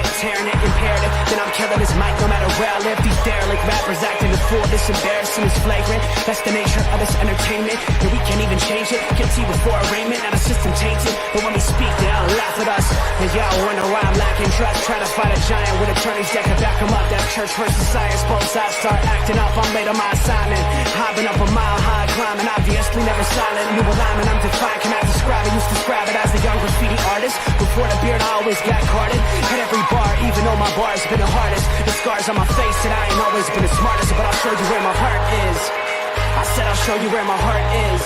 it, tearing it, imperative. Then I'm killing this mic no matter where I live. These derelict rappers acting the fool, this embarrassing is flagrant. That's the nature of this entertainment, and we can't even change it. Guilty before arraignment, now the system taints it. But when we speak, they all laugh at us. And y'all wonder why I'm lacking trust. Try to fight a giant with attorneys that can back them up. That's church versus science, both sides start acting up. I'm late on my assignment, hopping up a mile high, climbing, obviously never silent. New alignment, I'm defiant, cannot describe it. Used to describe it as a young graffiti artist. Before the beard, I always got carded. Hit every bar, even though my bar's been the hardest. The scars on my face said I ain't always been the smartest, but I'll show you where my heart is. I said I'll show you where my heart is.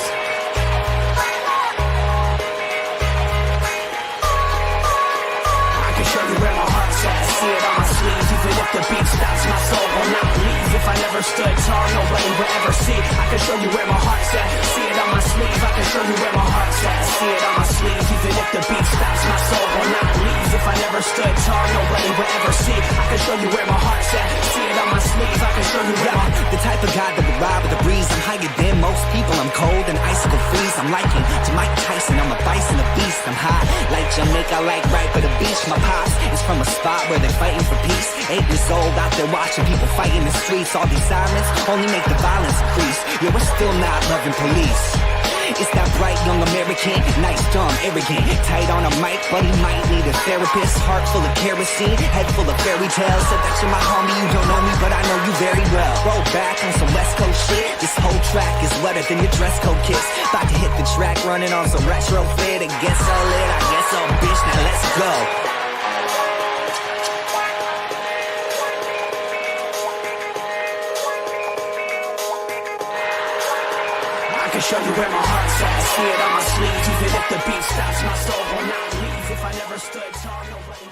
I can show you where my heart's at. See it on my sleeve. Even if the beat stops, my soul will not leave. If I never stood tall, nobody will ever see. I can show you where my heart's at. See it on my sleeve. I can show you where my heart's at. See it on my sleeve. Even if the beat stops, my soul will not leave. If I never stood tall, nobody will ever see. I can show you where my heart's at. See it on my sleeve. I can show you where my... The type of guy that would ride with the breeze. I'm higher than most people. I'm cold and icicle freeze. I'm liking to Mike Tyson. I'm a bison, a beast. I'm hot like Jamaica, like right by the beach. My pops is from a spot where they're fighting for peace. 8 years old out there watching people fight in the streets. All these sirens only make the violence increase. Yeah, we're still not loving police. It's that bright young American, nice, dumb, arrogant, tight on a mic, but he might need a therapist. Heart full of kerosene, head full of fairy tales. Said that you're my homie, you don't know me, but I know you very well. Roll back on some West Coast shit. This whole track is wetter than your dress code kiss. About to hit the track, running on some retro fit. I guess so lit, I guess so bitch, now let's go. I can show you where my heart's at. See it on my sleeve. Even if the beat stops, my soul will not leave. If I never stood tall, nobody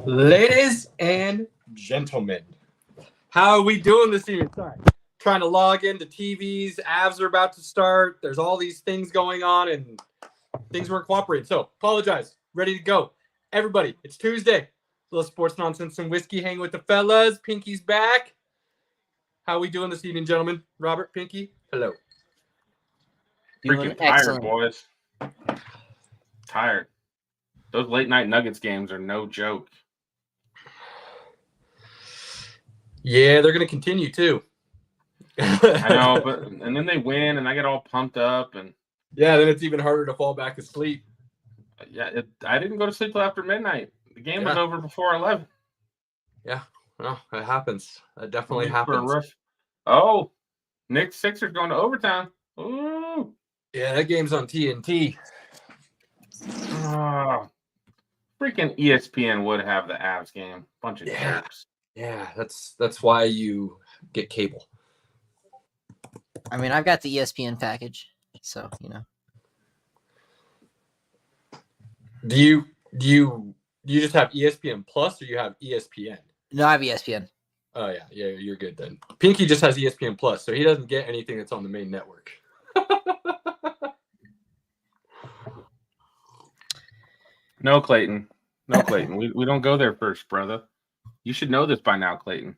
will... Ladies and gentlemen, how are we doing this evening? Sorry. Trying to log into TVs. Avs are about to start. There's all these things going on, and things weren't cooperating. So, apologize. Ready to go. Everybody, it's Tuesday. A little sports nonsense and whiskey. Hang with the fellas. Pinky's back. How are we doing this evening, gentlemen? Robert, Pinky, hello. Freaking tired, boys. Tired. Those late night Nuggets games are no joke. Yeah, they're going to continue too. I know, but and then they win, and I get all pumped up, and yeah, then it's even harder to fall back asleep. Yeah, I didn't go to sleep till after midnight. The game was over before 11. Yeah, well, that happens. That definitely happens. Oh, Knicks Sixers going to overtime. Ooh. Yeah, that game's on TNT. Oh, freaking ESPN would have the Avs game. Bunch of jerks. Yeah, that's why you get cable. I mean, I've got the ESPN package, so you know. Do you just have ESPN Plus, or you have ESPN? No, I have ESPN. Oh yeah, you're good then. Pinky just has ESPN Plus, so he doesn't get anything that's on the main network. No, Clayton. No, Clayton. We don't go there first, brother. You should know this by now, Clayton.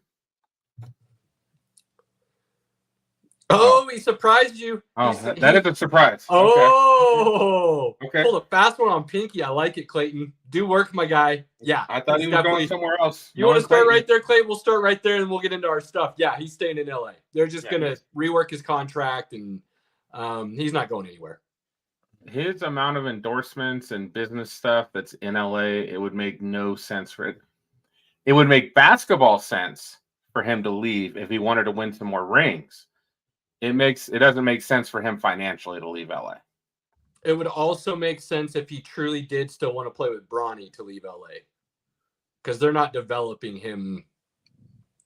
Oh, he surprised you. Oh, that is a surprise. Oh, okay. Pulled a fast one on Pinky. I like it, Clayton. Do work, my guy. Yeah. I thought he was going somewhere else. You want to start right there, Clayton? We'll start right there, and we'll get into our stuff. Yeah, he's staying in LA. They're just going to rework his contract, and he's not going anywhere. His amount of endorsements and business stuff that's in LA, it would make no sense for it. It would make basketball sense for him to leave if he wanted to win some more rings. It doesn't make sense for him financially to leave LA. It would also make sense if he truly did still want to play with Bronny to leave LA, because they're not developing him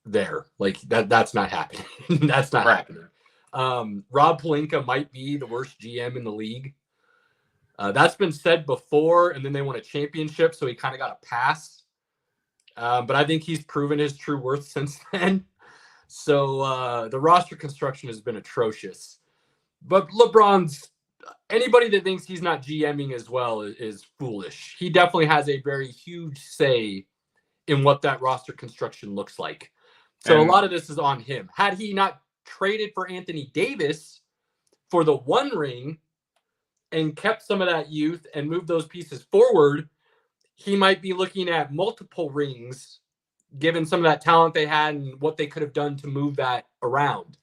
there. Like that's not happening. That's not happening. Rob Pelinka might be the worst GM in the league. That's been said before, and then they won a championship, so he kind of got a pass. But I think he's proven his true worth since then. So the roster construction has been atrocious. But anybody that thinks he's not GMing as well is foolish. He definitely has a very huge say in what that roster construction looks like. So a lot of this is on him. Had he not traded for Anthony Davis for the one ring and kept some of that youth and moved those pieces forward, he might be looking at multiple rings, given some of that talent they had and what they could have done to move that around.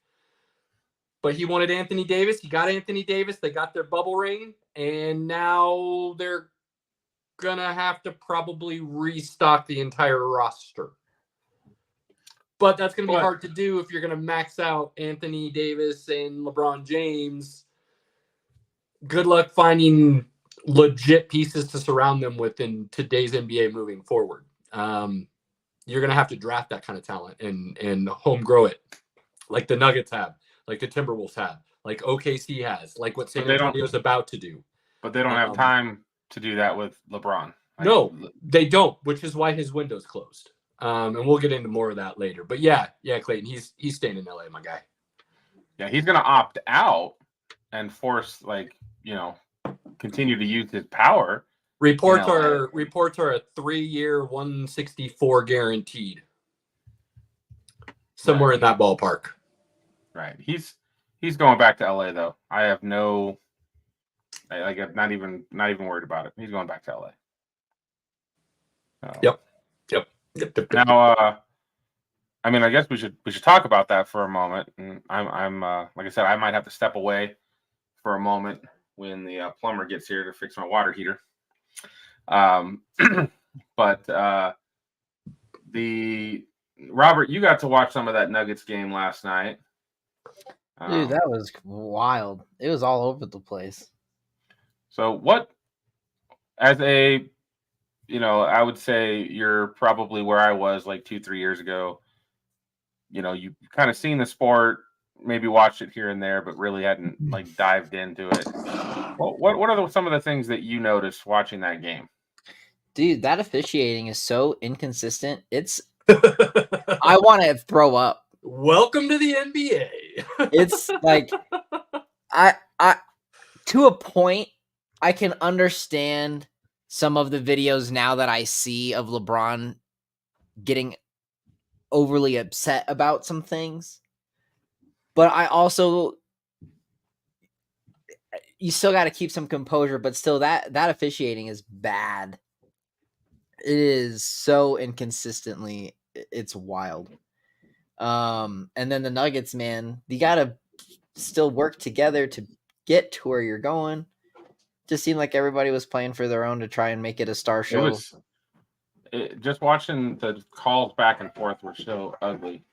But he wanted Anthony Davis. He got Anthony Davis. They got their bubble ring, and now they're gonna have to probably restock the entire roster. But that's gonna be hard to do if you're gonna max out Anthony Davis and LeBron James. Good luck finding legit pieces to surround them with in today's NBA moving forward. You're gonna have to draft that kind of talent and home grow it, like the Nuggets have, like the Timberwolves have, like OKC has, like what San Antonio's about to do. But they don't have time to do that with LeBron. No, they don't, which is why his window's closed. And we'll get into more of that later. But yeah, Clayton, he's staying in LA, my guy. Yeah, he's gonna opt out and force, continue to use his power. Reports are a 3-year, 164 guaranteed. Somewhere in that ballpark. Right. He's going back to LA though. I have I'm not even worried about it. He's going back to LA. Yep. Now, I guess we should talk about that for a moment. And I'm like I said, I might have to step away for a moment when the plumber gets here to fix my water heater. But Robert, you got to watch some of that Nuggets game last night. Dude, that was wild. It was all over the place. So I would say you're probably where I was like 2-3 years ago. You kind of seen the sport, maybe watched it here and there, but really hadn't dived into it. What are some of the things that you noticed watching that game? Dude, that officiating is so inconsistent. I want to throw up. Welcome to the NBA. It's like I to a point I can understand some of the videos now that I see of LeBron getting overly upset about some things. But I also, you still got to keep some composure, but still that officiating is bad. It is so inconsistently, it's wild. And then the Nuggets, man, you got to still work together to get to where you're going. Just seemed like everybody was playing for their own to try and make it a star show. Just watching the calls back and forth were so ugly.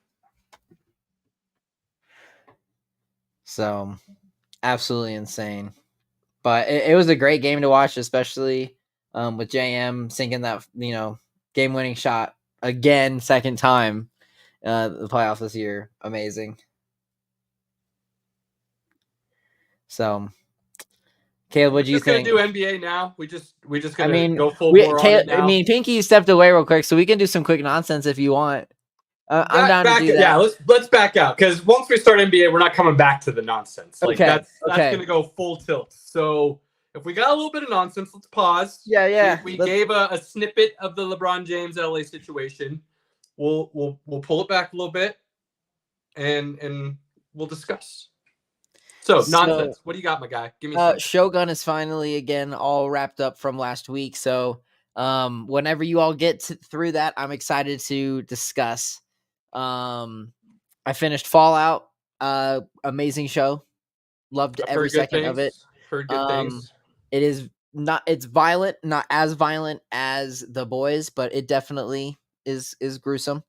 So, absolutely insane. But it was a great game to watch, especially with JM sinking that, game-winning shot again, second time the playoffs this year. Amazing. So, Caleb, what do you think? Gonna do NBA now. We just gonna go full bore on it now. Pinky stepped away real quick, so we can do some quick nonsense if you want. I'm down to do that. Yeah, let's back out, because once we start NBA, we're not coming back to the nonsense. That's gonna go full tilt. So if we got a little bit of nonsense, let's pause. Yeah. We gave a snippet of the LeBron James LA situation. We'll pull it back a little bit, and we'll discuss. So nonsense. What do you got, my guy? Give me some. Shogun is finally again all wrapped up from last week. So whenever you all get through that, I'm excited to discuss. I finished Fallout. Amazing show. Loved every second of it. Heard good things. It's violent, not as violent as The Boys, but it definitely is gruesome.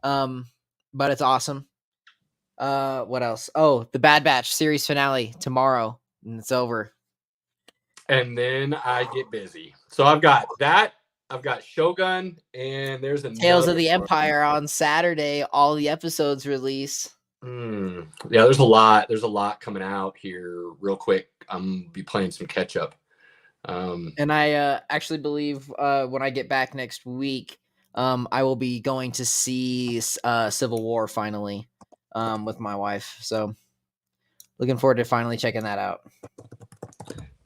But it's awesome. What else? Oh, the Bad Batch series finale tomorrow, and it's over. And then I get busy. So I've got that. I've got Shogun, and there's a Tales of the Empire on Saturday. All the episodes release. Yeah, there's a lot. There's a lot coming out here real quick. I'm be playing some catch up. And I actually believe when I get back next week, I will be going to see Civil War finally. With my wife, so looking forward to finally checking that out.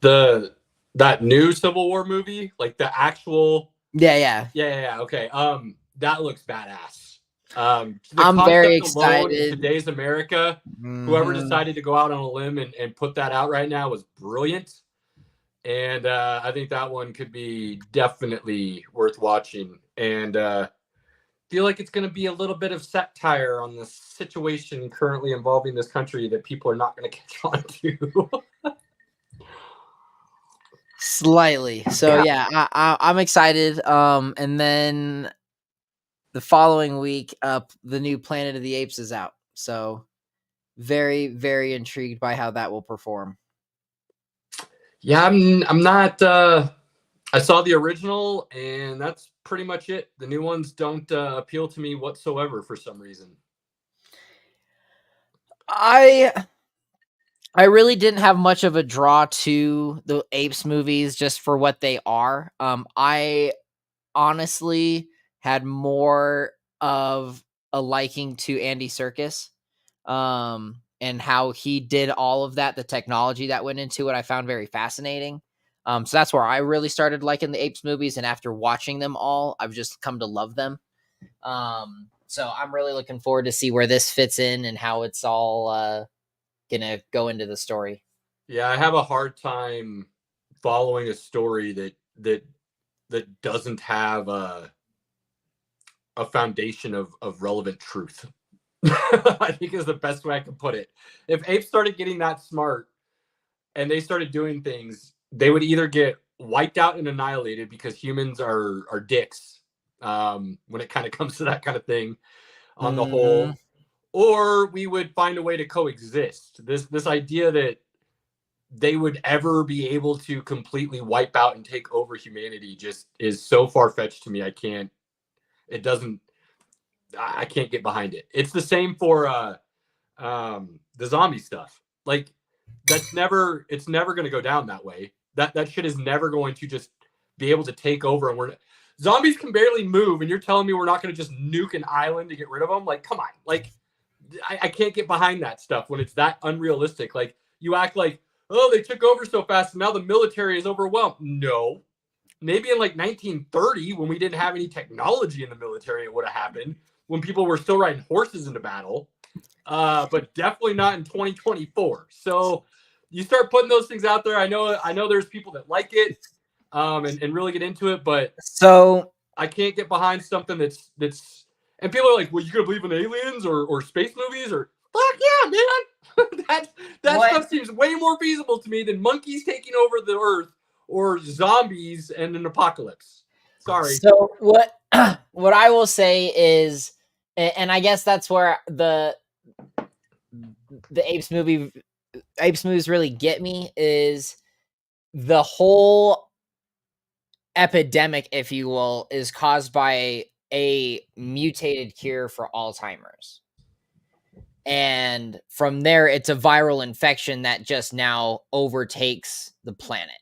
That new Civil War movie, like the actual, yeah. Okay, that looks badass. I'm very excited. Today's America. Mm-hmm. Whoever decided to go out on a limb and put that out right now was brilliant. And I think that one could be definitely worth watching. And feel like it's going to be a little bit of satire on the situation currently involving this country that people are not going to catch on to. Slightly. So yeah, I'm excited. And then the following week, the new Planet of the Apes is out. So very, very intrigued by how that will perform. Yeah, I'm not. I saw the original, and that's pretty much it. The new ones don't appeal to me whatsoever for some reason. I really didn't have much of a draw to the Apes movies just for what they are. I honestly had more of a liking to Andy Serkis, and how he did all of that. The technology that went into it, I found very fascinating. So that's where I really started liking the Apes movies, and after watching them all, I've just come to love them. So I'm really looking forward to see where this fits in and how it's all gonna go into the story. Yeah, I have a hard time following a story that doesn't have a foundation of relevant truth. I think is the best way I can put it. If apes started getting that smart and they started doing things, they would either get wiped out and annihilated because humans are dicks when it kind of comes to that kind of thing on the whole, or we would find a way to coexist. This idea that they would ever be able to completely wipe out and take over humanity just is so far-fetched to me. I can't get behind it. It's the same for the zombie stuff. Like it's never going to go down that way. That shit is never going to just be able to take over. And zombies can barely move, and you're telling me we're not going to just nuke an island to get rid of them? Like, come on. Like, I can't get behind that stuff when it's that unrealistic. Like, you act like, oh, they took over so fast and now the military is overwhelmed. No. Maybe in like 1930, when we didn't have any technology in the military, it would have happened, when people were still riding horses into battle. But definitely not in 2024. So you start putting those things out there. I know there's people that like it and really get into it, but so I can't get behind something that's and people are like, well, you gonna believe in aliens or space movies? Or fuck yeah, man. that stuff seems way more feasible to me than monkeys taking over the earth or zombies and an apocalypse. Sorry. So what I will say is, and I guess that's where the Apes movies really get me, is the whole epidemic, if you will, is caused by a mutated cure for Alzheimer's. And from there, it's a viral infection that just now overtakes the planet.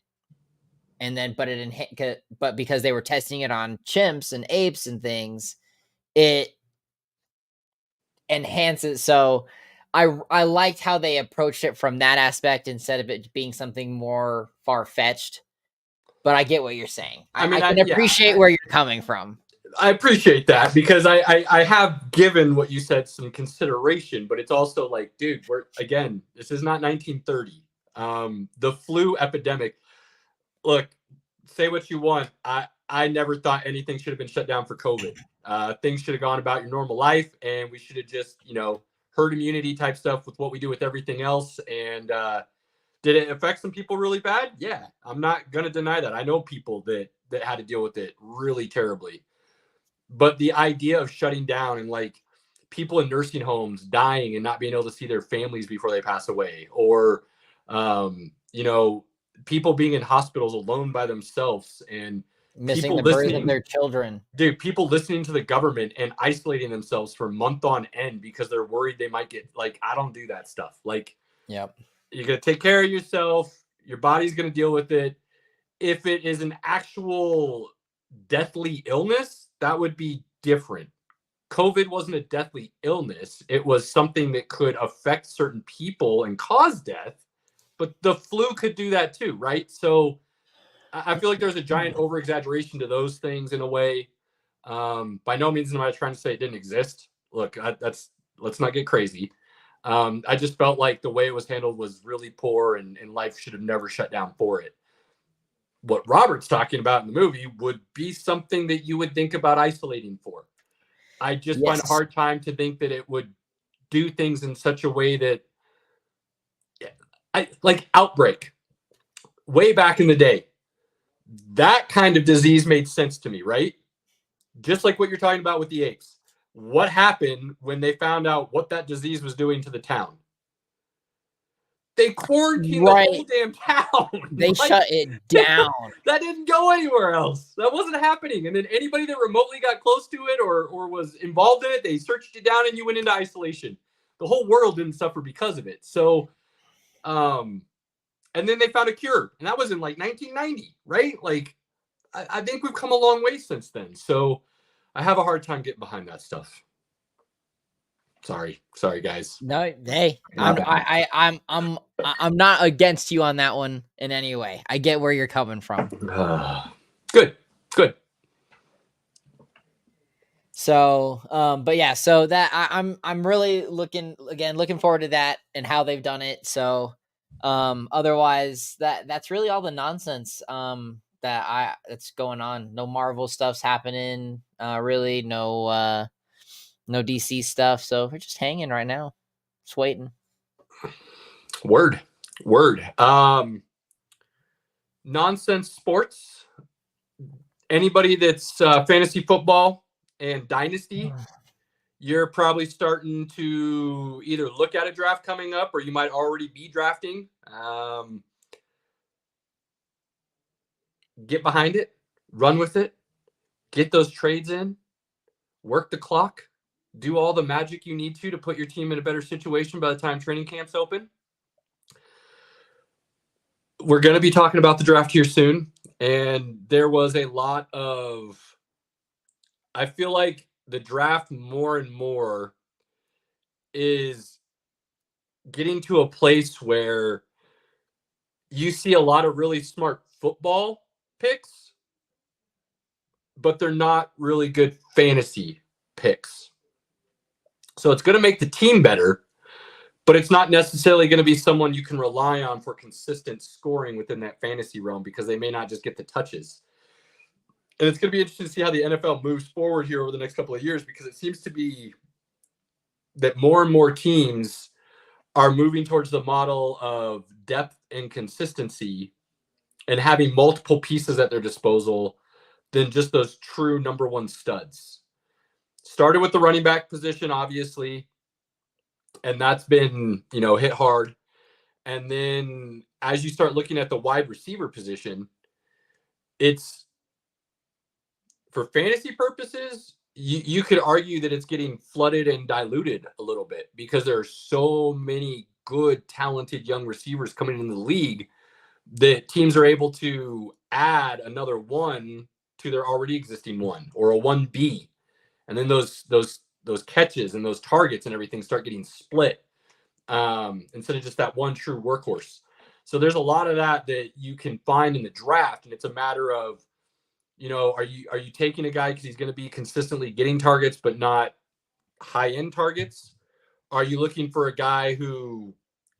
And then, but because they were testing it on chimps and apes and things, it enhances. So I liked how they approached it from that aspect instead of it being something more far-fetched. But I get what you're saying. I can appreciate where you're coming from. I appreciate that, because I have given what you said some consideration, but it's also like, dude, this is not 1930. The flu epidemic. Look, say what you want. I never thought anything should have been shut down for COVID. Things should have gone about your normal life, and we should have just, herd immunity type stuff with what we do with everything else. And did it affect some people really bad? Yeah, I'm not going to deny that. I know people that had to deal with it really terribly. But the idea of shutting down and like people in nursing homes dying and not being able to see their families before they pass away, or, people being in hospitals alone by themselves and missing the birth of their children. Dude, people listening to the government and isolating themselves for a month on end because they're worried they might get, like, I don't do that stuff. Like, yep. You're going to take care of yourself. Your body's going to deal with it. If it is an actual deathly illness, that would be different. COVID wasn't a deathly illness. It was something that could affect certain people and cause death, but the flu could do that too, right? So I feel like there's a giant over-exaggeration to those things in a way. By no means am I trying to say it didn't exist. Look, let's not get crazy. I just felt like the way it was handled was really poor, and life should have never shut down for it. what Robert's talking about in the movie would be something that you would think about isolating for. I just find a hard time to think that it would do things in such a way that like Outbreak way back in the day. That kind of disease made sense to me, right? Just like what you're talking about with the apes. What happened when they found out what that disease was doing to the town? They quarantined the whole damn town. They shut it down. That didn't go anywhere else. That wasn't happening. And then anybody that remotely got close to it or was involved in it, they searched you down and you went into isolation. The whole world didn't suffer because of it. So, and then they found a cure. And that was in like 1990, right? Like, I think we've come a long way since then. So I have a hard time getting behind that stuff. Sorry, guys. No, hey, I'm not against you on that one in any way. I get where you're coming from. Good. So, but yeah, so that I'm really looking forward to that and how they've done it. So, otherwise that's really all the nonsense that's going on. No Marvel stuff's happening. Really no DC stuff. So we're just hanging right now. Just waiting. Word. Nonsense sports. Anybody that's fantasy football and dynasty, you're probably starting to either look at a draft coming up or you might already be drafting. Get behind it, run with it, get those trades in, work the clock, do all the magic you need to put your team in a better situation by the time training camp's open. We're going to be talking about the draft here soon. And there was a lot of, I feel like the draft more and more is getting to a place where you see a lot of really smart football picks, but they're not really good fantasy picks. So it's going to make the team better, but it's not necessarily going to be someone you can rely on for consistent scoring within that fantasy realm because they may not just get the touches. And it's going to be interesting to see how the NFL moves forward here over the next couple of years because it seems to be that more and more teams are moving towards the model of depth and consistency and having multiple pieces at their disposal than just those true number one studs. Started with the running back position, obviously, and that's been, hit hard. And then as you start looking at the wide receiver position, it's for fantasy purposes, you could argue that it's getting flooded and diluted a little bit because there are so many good, talented young receivers coming into the league that teams are able to add another one to their already existing one or a 1B. And then those catches and those targets and everything start getting split instead of just that one true workhorse. So there's a lot of that you can find in the draft. And it's a matter of, are you taking a guy because he's going to be consistently getting targets, but not high-end targets? Are you looking for a guy who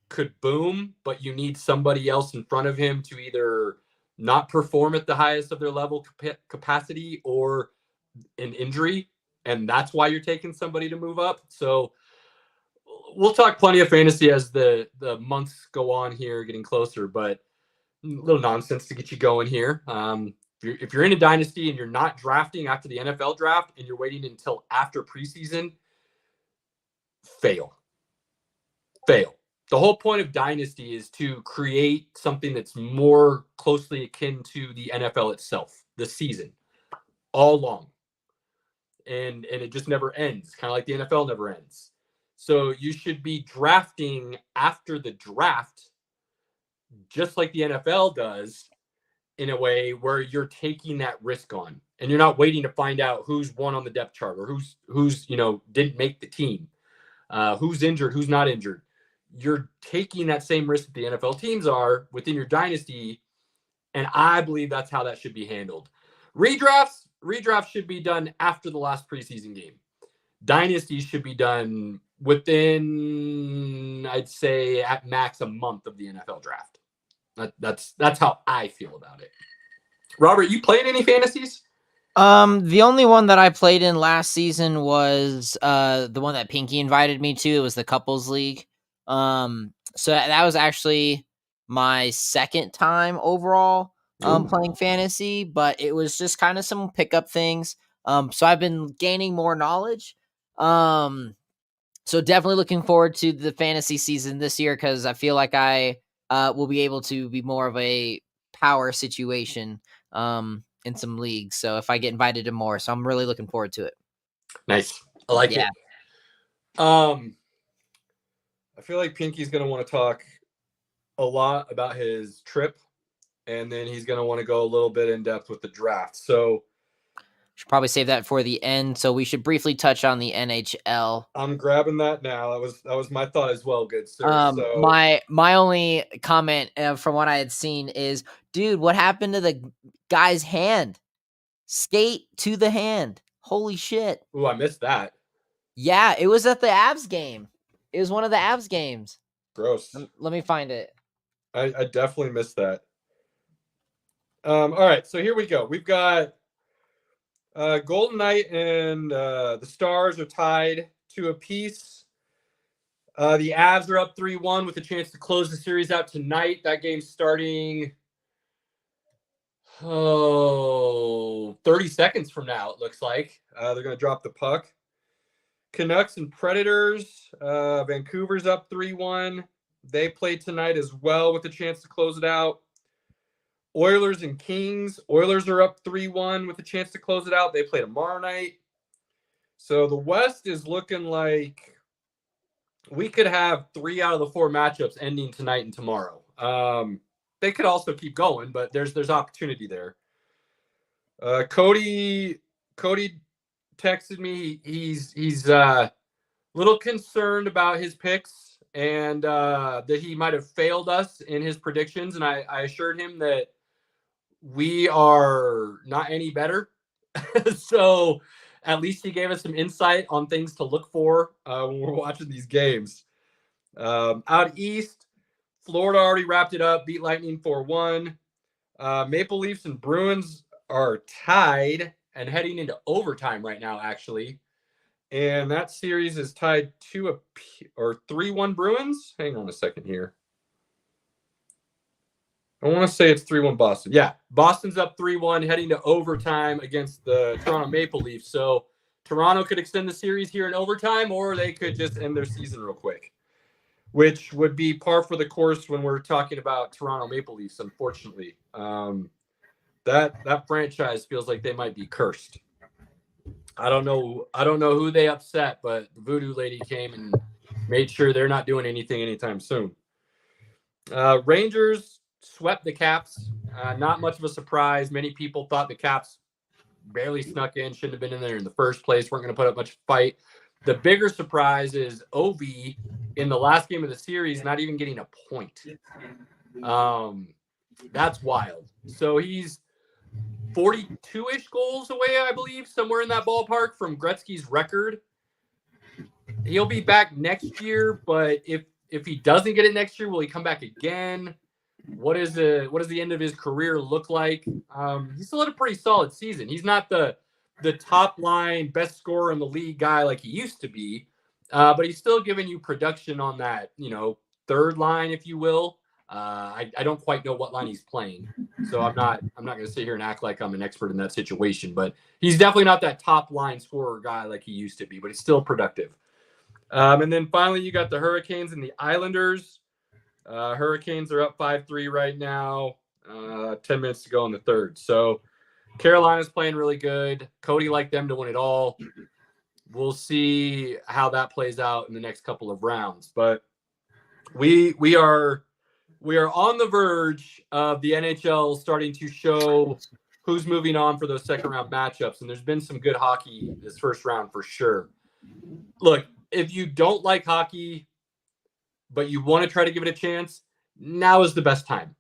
could boom, but you need somebody else in front of him to either not perform at the highest of their level capacity or an injury? And that's why you're taking somebody to move up. So we'll talk plenty of fantasy as the months go on here, getting closer, but a little nonsense to get you going here. If you're in a dynasty and you're not drafting after the NFL draft and you're waiting until after preseason, fail. The whole point of dynasty is to create something that's more closely akin to the NFL itself, the season, all long. And it just never ends, kind of like the NFL never ends. So you should be drafting after the draft, just like the NFL does, in a way where you're taking that risk on and you're not waiting to find out who's won on the depth chart or who's didn't make the team, who's injured, who's not injured. You're taking that same risk that the NFL teams are within your dynasty. And I believe that's how that should be handled. Redrafts should be done after the last preseason game. Dynasties should be done within, I'd say, at max a month of the NFL draft. That's how I feel about it. Robert, you playing any fantasies? The only one that I played in last season was the one that Pinky invited me to. It was the couples league. So that was actually my second time overall playing fantasy, but it was just kind of some pickup things. So I've been gaining more knowledge. So definitely looking forward to the fantasy season this year because I feel like I will be able to be more of a power situation in some leagues. So if I get invited to more, so I'm really looking forward to it. Nice. I like Yeah. it. I feel like Pinky's going to want to talk a lot about his trip, and then he's going to want to go a little bit in depth with the draft. So Should probably save that for the end. So we should briefly touch on the NHL. I'm grabbing that now. That was my thought as well, good sir. So My only comment from what I had seen is, dude, what happened to the guy's hand? Skate to the hand. Holy shit. ooh, I missed that. Yeah, it was at the Avs game. It was one of the Avs games. Gross. Let me find it. I definitely missed that. All right, so here we go. We've got Golden Knight and the Stars are tied 2 apiece. The Avs are up 3-1 with a chance to close the series out tonight. That game's starting 30 seconds from now, it looks like. They're going to drop the puck. Canucks and Predators. Vancouver's up 3-1. They play tonight as well with a chance to close it out. Oilers and Kings. Oilers are up 3-1 with a chance to close it out. They play tomorrow night. So the West is looking like we could have 3 out of the 4 matchups ending tonight and tomorrow. They could also keep going, but there's opportunity there. Cody texted me. He's a little concerned about his picks and that he might have failed us in his predictions. And I assured him that we are not any better. So at least he gave us some insight on things to look for when we're watching these games. Out east, Florida already wrapped it up, beat Lightning 4-1. Maple Leafs and Bruins are tied and heading into overtime right now, actually. And that series is tied 3-1 Bruins. Hang on a second here. I want to say it's 3-1 Boston. Yeah, Boston's up 3-1, heading to overtime against the Toronto Maple Leafs. So Toronto could extend the series here in overtime, or they could just end their season real quick, which would be par for the course when we're talking about Toronto Maple Leafs, unfortunately. That franchise feels like they might be cursed. I don't know who they upset, but the voodoo lady came and made sure they're not doing anything anytime soon. Rangers swept the Caps. Not much of a surprise. Many people thought the Caps barely snuck in, shouldn't have been in there in the first place, weren't going to put up much fight. The bigger surprise is Ovi in the last game of the series not even getting a point. That's wild. So he's 42-ish goals away, I believe, somewhere in that ballpark from Gretzky's record. He'll be back next year, but if he doesn't get it next year, will he come back again? What does the end of his career look like? He still had a pretty solid season. He's not the top line best scorer in the league guy like he used to be, but he's still giving you production on that, third line, if you will. I don't quite know what line he's playing, so I'm not going to sit here and act like I'm an expert in that situation. But he's definitely not that top line scorer guy like he used to be, but he's still productive. And then finally, you got the Hurricanes and the Islanders. Hurricanes are up 5-3 right now. 10 minutes to go in the third. So Carolina's playing really good. Cody liked them to win it all. We'll see how that plays out in the next couple of rounds. But we are on the verge of the NHL starting to show who's moving on for those second round matchups. And there's been some good hockey this first round for sure. Look, if you don't like hockey, but you want to try to give it a chance, now is the best time.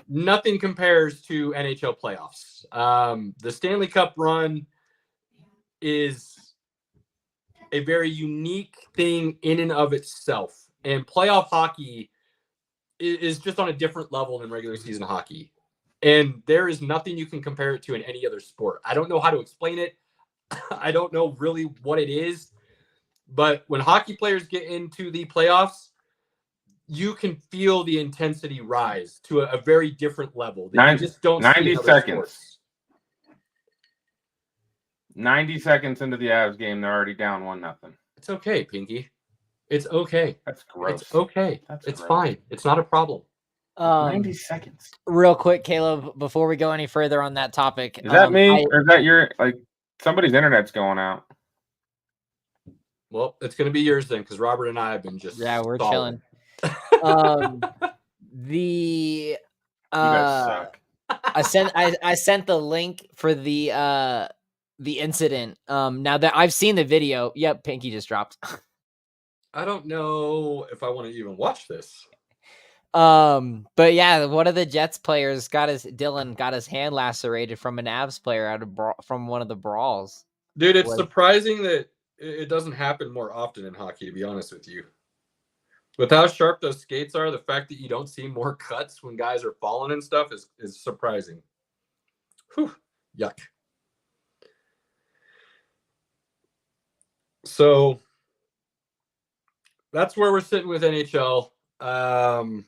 Nothing compares to NHL playoffs. The Stanley Cup run is a very unique thing in and of itself. And playoff hockey is just on a different level than regular season hockey. And there is nothing you can compare it to in any other sport. I don't know how to explain it. I don't know really what it is. But when hockey players get into the playoffs, you can feel the intensity rise to a very different level that you just don't see 90 in other seconds. sports. 90 seconds into the Avs game, they're already down 1-0. It's okay, Pinky. It's okay. That's gross. It's okay. It's fine. It's not a problem. 90 seconds. Real quick, Caleb, before we go any further on that topic. Is that me? Or is that your, like, somebody's internet's going out? Well, it's going to be yours then, because Robert and I have been just we're stalling. chilling. You guys suck. I sent the link for the incident. Now that I've seen the video. Yep, Pinky just dropped. I don't know if I want to even watch this. But yeah, one of the Jets players Dylan got his hand lacerated from an Avs player from one of the brawls. Dude, it's surprising that it doesn't happen more often in hockey, to be honest with you. With how sharp those skates are, the fact that you don't see more cuts when guys are falling and stuff is surprising. Whew, yuck. So that's where we're sitting with NHL. I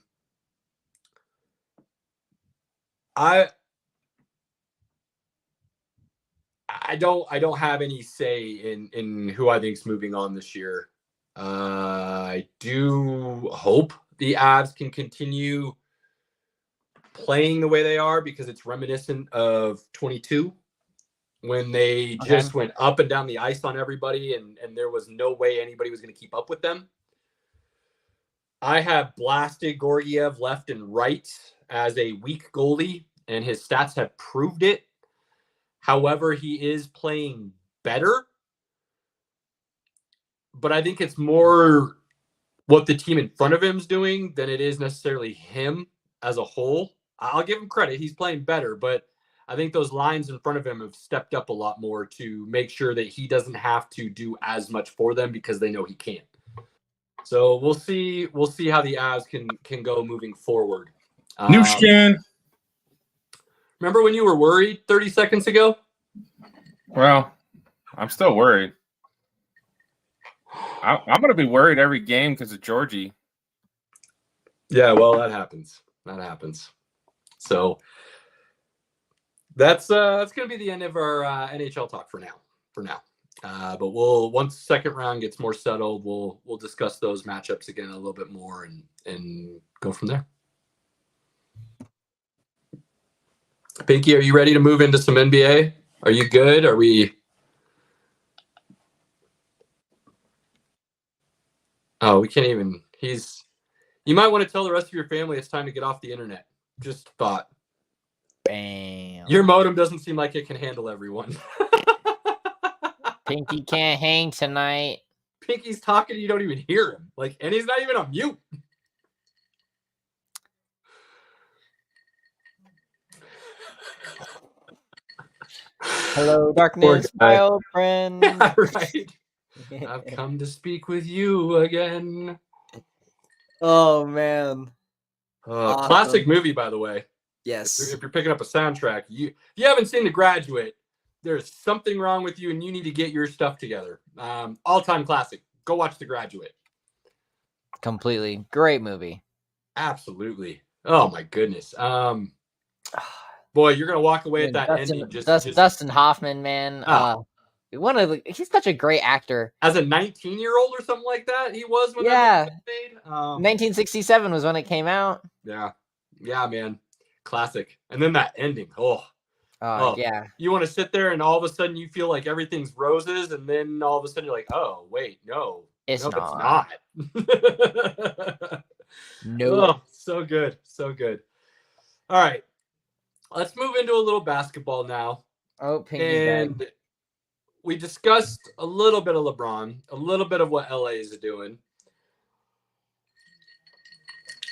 don't have any say in who I think is moving on this year. I do hope the Avs can continue playing the way they are, because it's reminiscent of 22 when they just went up and down the ice on everybody, and there was no way anybody was going to keep up with them. I have blasted Georgiev left and right as a weak goalie, and his stats have proved it. However, he is playing better. But I think it's more what the team in front of him is doing than it is necessarily him as a whole. I'll give him credit. He's playing better, but I think those lines in front of him have stepped up a lot more to make sure that he doesn't have to do as much for them, because they know he can't. So we'll see how the Avs can go moving forward. New skin. Remember when you were worried 30 seconds ago? Well, I'm still worried. I'm going to be worried every game because of Georgie. Yeah, well, that happens. So that's going to be the end of our NHL talk for now. But once the second round gets more settled, we'll discuss those matchups again a little bit more and go from there. Pinky, are you ready to move into some NBA? Are you good? Are we? Oh, we can't even. You might want to tell the rest of your family it's time to get off the internet. Just thought. Bam. Your modem doesn't seem like it can handle everyone. Pinky can't hang tonight. Pinky's talking, you don't even hear him. And he's not even on mute. Hello, darkness, my old friend. Yeah, right. I've come to speak with you again. Oh, man. Awesome. Classic movie, by the way. Yes. If you're picking up a soundtrack, if you haven't seen The Graduate, there's something wrong with you and you need to get your stuff together. All-time classic. Go watch The Graduate. Completely. Great movie. Absolutely. Oh, my goodness. Boy, you're going to walk away at that ending. Dustin Hoffman, man. He's such a great actor. As a 19-year-old or something like that, he was when that was made. 1967 was when it came out. Yeah, man, classic. And then that ending. Oh, yeah. You want to sit there and all of a sudden you feel like everything's roses, and then all of a sudden you're like, oh wait, no, it's not. No. Oh, so good. All right, let's move into a little basketball now. Oh, Pinky's dead. We discussed a little bit of LeBron, a little bit of what LA is doing.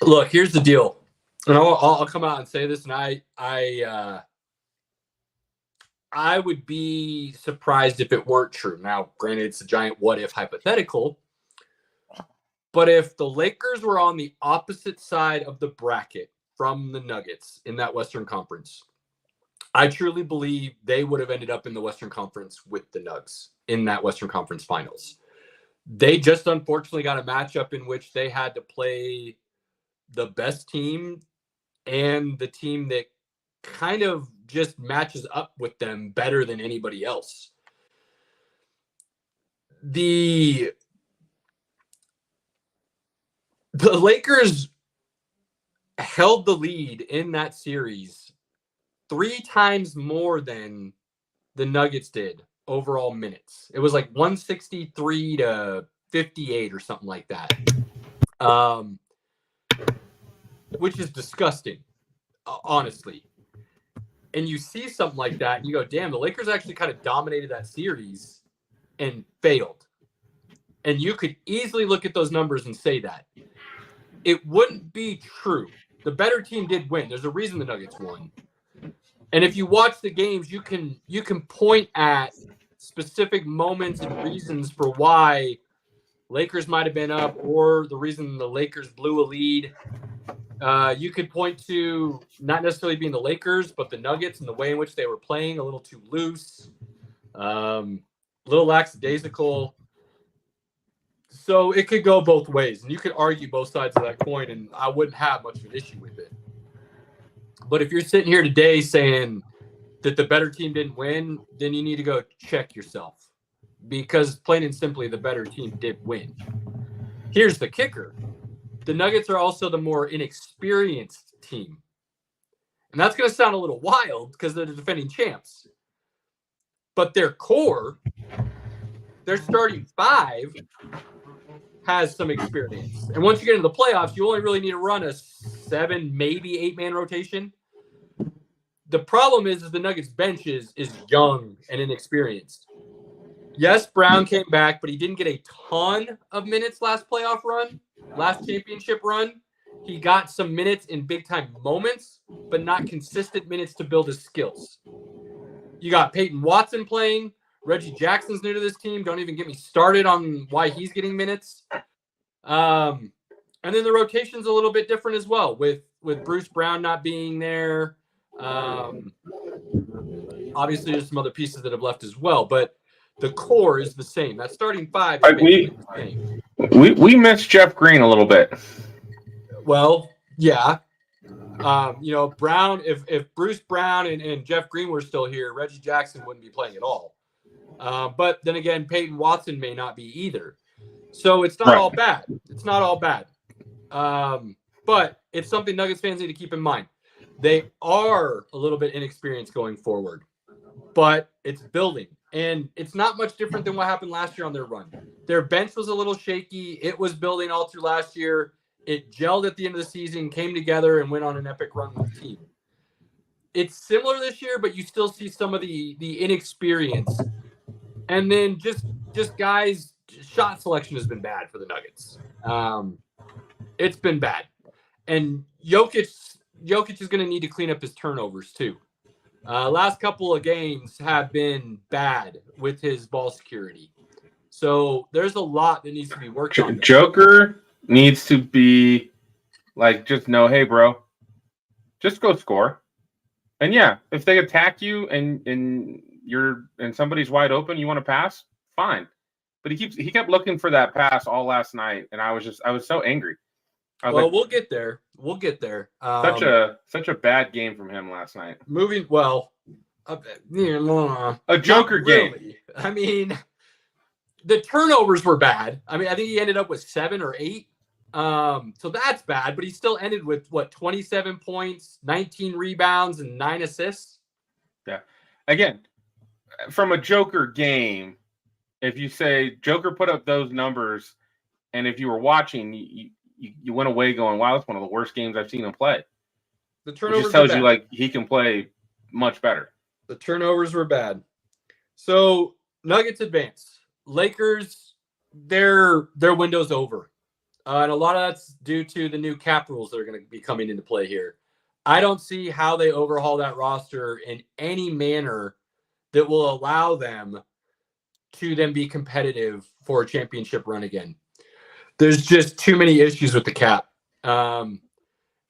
Look, here's the deal. And I'll come out and say this, and I would be surprised if it weren't true. Now, granted, it's a giant what-if hypothetical. But if the Lakers were on the opposite side of the bracket from the Nuggets in that Western Conference, I truly believe they would have ended up in the Western Conference with the Nugs in that Western Conference Finals. They just unfortunately got a matchup in which they had to play the best team and the team that kind of just matches up with them better than anybody else. The Lakers held the lead in that series 3 times more than the Nuggets did overall minutes. It was like 163 to 58 or something like that. Which is disgusting, honestly. And you see something like that, and you go, damn, the Lakers actually kind of dominated that series and failed. And you could easily look at those numbers and say that. It wouldn't be true. The better team did win. There's a reason the Nuggets won. And if you watch the games, you can point at specific moments and reasons for why Lakers might have been up or the reason the Lakers blew a lead. You could point to not necessarily being the Lakers, but the Nuggets and the way in which they were playing a little too loose, a little lackadaisical. So it could go both ways, and you could argue both sides of that coin, and I wouldn't have much of an issue with it. But if you're sitting here today saying that the better team didn't win, then you need to go check yourself, because plain and simply, the better team did win. Here's the kicker. The Nuggets are also the more inexperienced team. And that's going to sound a little wild because they're the defending champs. But their core, their starting 5, has some experience. And once you get into the playoffs, you only really need to run a 7, maybe 8-man rotation. The problem is the Nuggets bench is young and inexperienced. Yes, Brown came back, but he didn't get a ton of minutes last championship run. He got some minutes in big-time moments, but not consistent minutes to build his skills. You got Peyton Watson playing. Reggie Jackson's new to this team. Don't even get me started on why he's getting minutes. And then the rotation's a little bit different as well, with Bruce Brown not being there. Obviously, there's some other pieces that have left as well, but the core is the same. That starting 5 is the same. We missed Jeff Green a little bit. Well, yeah. Brown, if Bruce Brown and Jeff Green were still here, Reggie Jackson wouldn't be playing at all. But then again, Peyton Watson may not be either. So it's not all bad. It's not all bad. But it's something Nuggets fans need to keep in mind. They are a little bit inexperienced going forward, but it's building. And it's not much different than what happened last year on their run. Their bench was a little shaky. It was building all through last year. It gelled at the end of the season, came together, and went on an epic run with the team. It's similar this year, but you still see some of the inexperience. And then just guys, shot selection has been bad for the Nuggets. It's been bad. And Jokic is going to need to clean up his turnovers too. Last couple of games have been bad with his ball security. So there's a lot that needs to be worked on. Joker needs to be like, just know, hey, bro, just go score. And yeah, if they attack you and somebody's wide open, you want to pass, fine. But he kept looking for that pass all last night, and I was so angry. We'll get there. We'll get there. Such a bad game from him last night. A Joker game. I mean, the turnovers were bad. I mean, I think he ended up with 7 or 8. So that's bad, but he still ended with 27 points, 19 rebounds, and 9 assists. Yeah. Again, from a Joker game, if you say Joker put up those numbers, and if you were watching, you went away going, wow, that's one of the worst games I've seen him play. The turnovers it just tells you like he can play much better. The turnovers were bad. So Nuggets advance. Lakers, their window's over. And a lot of that's due to the new cap rules that are going to be coming into play here. I don't see how they overhaul that roster in any manner that will allow them to then be competitive for a championship run again. There's just too many issues with the cap.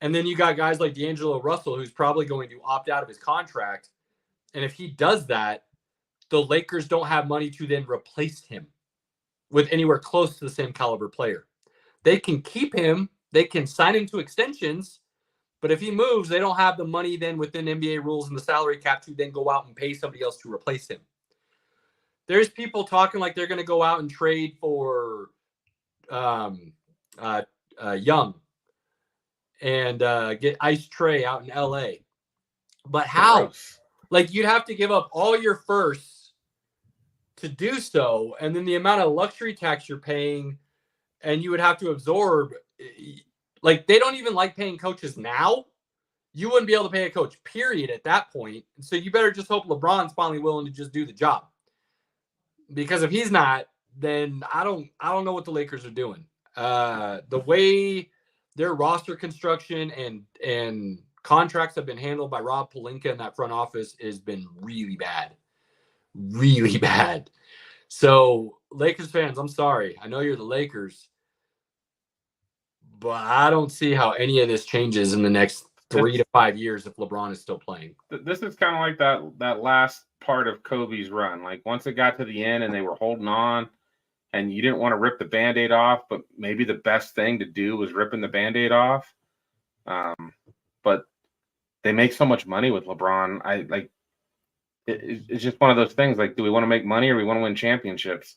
And then you got guys like D'Angelo Russell, who's probably going to opt out of his contract. And if he does that, the Lakers don't have money to then replace him with anywhere close to the same caliber player. They can keep him. They can sign him to extensions. But if he moves, they don't have the money then within NBA rules and the salary cap to then go out and pay somebody else to replace him. There's people talking like they're going to go out and trade for Young and get Ice Trey out in LA. But how? Gross. Like, you'd have to give up all your firsts to do so, and then the amount of luxury tax you're paying, and you would have to absorb. Like, they don't even like paying coaches now. You wouldn't be able to pay a coach, period, at that point. So you better just hope LeBron's finally willing to just do the job. Because if he's not, then I don't know what the Lakers are doing. The way their roster construction and contracts have been handled by Rob Pelinka in that front office has been really bad. Really bad. So, Lakers fans, I'm sorry. I know you're the Lakers. But I don't see how any of this changes in the next 3 to 5 years if LeBron is still playing. This is kind of like that last part of Kobe's run. Like, once it got to the end and they were holding on and you didn't want to rip the Band-Aid off, but maybe the best thing to do was ripping the Band-Aid off. But they make so much money with LeBron. It's just one of those things. Like, do we want to make money or we want to win championships?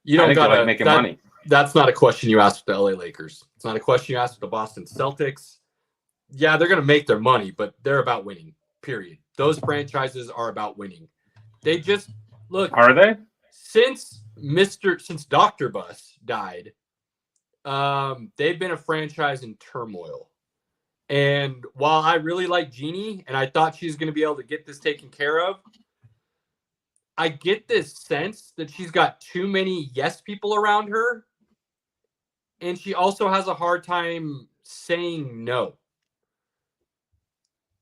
You don't got like making money. That's not a question you ask with the LA Lakers. It's not a question you ask with the Boston Celtics. Yeah, they're going to make their money, but they're about winning, period. Those franchises are about winning. They just, look. Are they? Since Dr. Bus died, they've been a franchise in turmoil. And while I really like Jeannie, and I thought she was going to be able to get this taken care of, I get this sense that she's got too many yes people around her. And she also has a hard time saying no.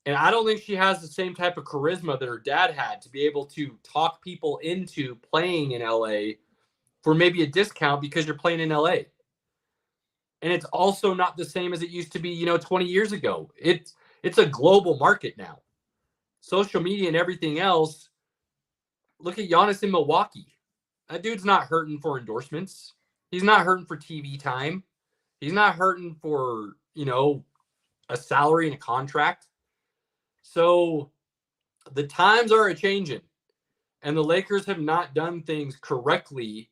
And I don't think she has the same type of charisma that her dad had to be able to talk people into playing in LA for maybe a discount because you're playing in LA. And it's also not the same as it used to be, 20 years ago. It's a global market now. Social media and everything else. Look at Giannis in Milwaukee. That dude's not hurting for endorsements. He's not hurting for TV time. He's not hurting for, a salary and a contract. So the times are a-changing. And the Lakers have not done things correctly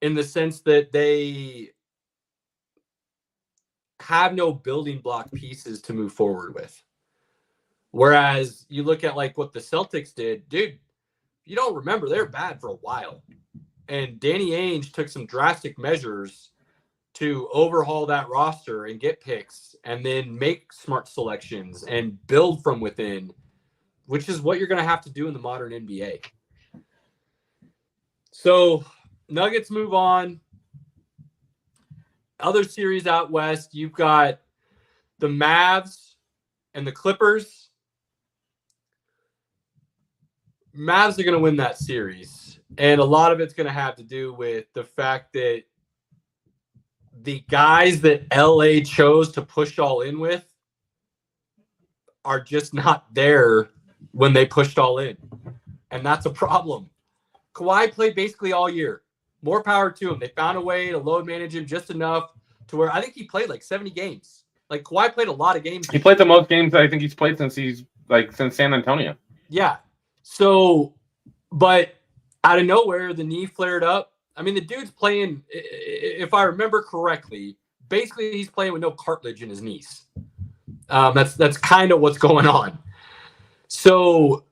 in the sense that they have no building block pieces to move forward with. Whereas you look at like what the Celtics did, dude, you don't remember, they're bad for a while. And Danny Ainge took some drastic measures to overhaul that roster and get picks and then make smart selections and build from within, which is what you're going to have to do in the modern NBA. So Nuggets move on. Other series out west, you've got the Mavs and the Clippers. Mavs are going to win that series. And a lot of it's going to have to do with the fact that the guys that LA chose to push all in with are just not there when they pushed all in. And that's a problem. Kawhi played basically all year. More power to him. They found a way to load manage him just enough to where I think he played like 70 games. Like, Kawhi played a lot of games. He played the most games I think he's played since San Antonio. Yeah. So, but out of nowhere, the knee flared up. I mean, the dude's playing, if I remember correctly, basically he's playing with no cartilage in his knees. That's kind of what's going on. So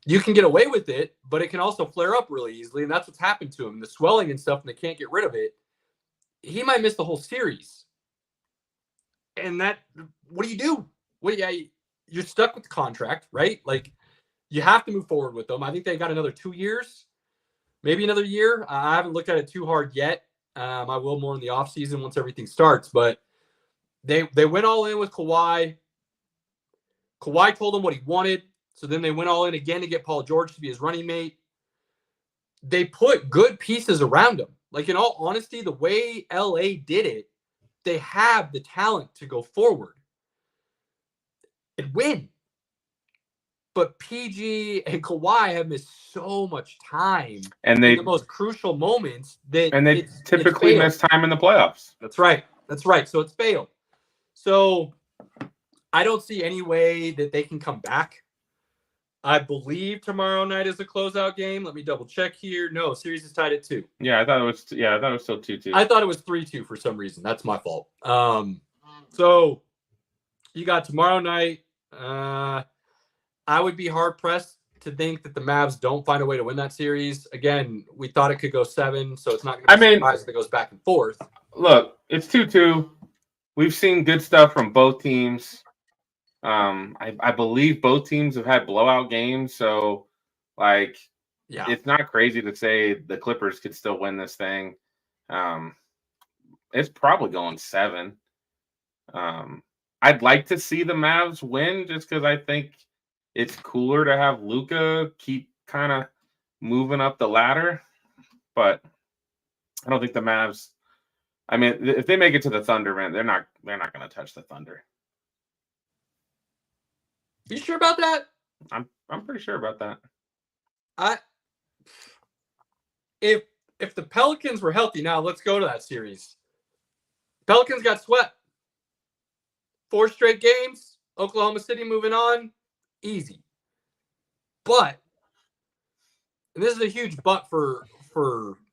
you can get away with it, but it can also flare up really easily, and that's what's happened to him. The swelling and stuff, and they can't get rid of it. He might miss the whole series. And that, what do you do? You're stuck with the contract, right? Like, you have to move forward with them. I think they got another 2 years, maybe another year. I haven't looked at it too hard yet. I will more in the offseason once everything starts. But they went all in with Kawhi. Kawhi told them what he wanted. So then they went all in again to get Paul George to be his running mate. They put good pieces around him. Like, in all honesty, the way LA did it, they have the talent to go forward. and win. But PG and Kawhi have missed so much time And in the most crucial moments that they typically it's miss time in the playoffs. That's right. So it's failed. So I don't see any way that they can come back. I believe tomorrow night is a closeout game. Let me double check here. No, series is tied at 2. Yeah, I thought it was still 2-2. I thought it was 3-2 for some reason. That's my fault. So you got tomorrow night. I would be hard pressed to think that the Mavs don't find a way to win that series. Again, we thought it could go 7, so it's not going to be surprised if it goes back and forth. Look, it's 2-2. We've seen good stuff from both teams. I believe both teams have had blowout games, so it's not crazy to say the Clippers could still win this thing. It's probably going 7. I'd like to see the Mavs win just because I think it's cooler to have Luka keep kind of moving up the ladder, but I don't think the Mavs. I mean, if they make it to the Thunder, man, they're not going to touch the Thunder. You sure about that? I'm pretty sure about that. If the Pelicans were healthy, now let's go to that series. Pelicans got swept. 4 straight games. Oklahoma City moving on. Easy. But, and this is a huge but for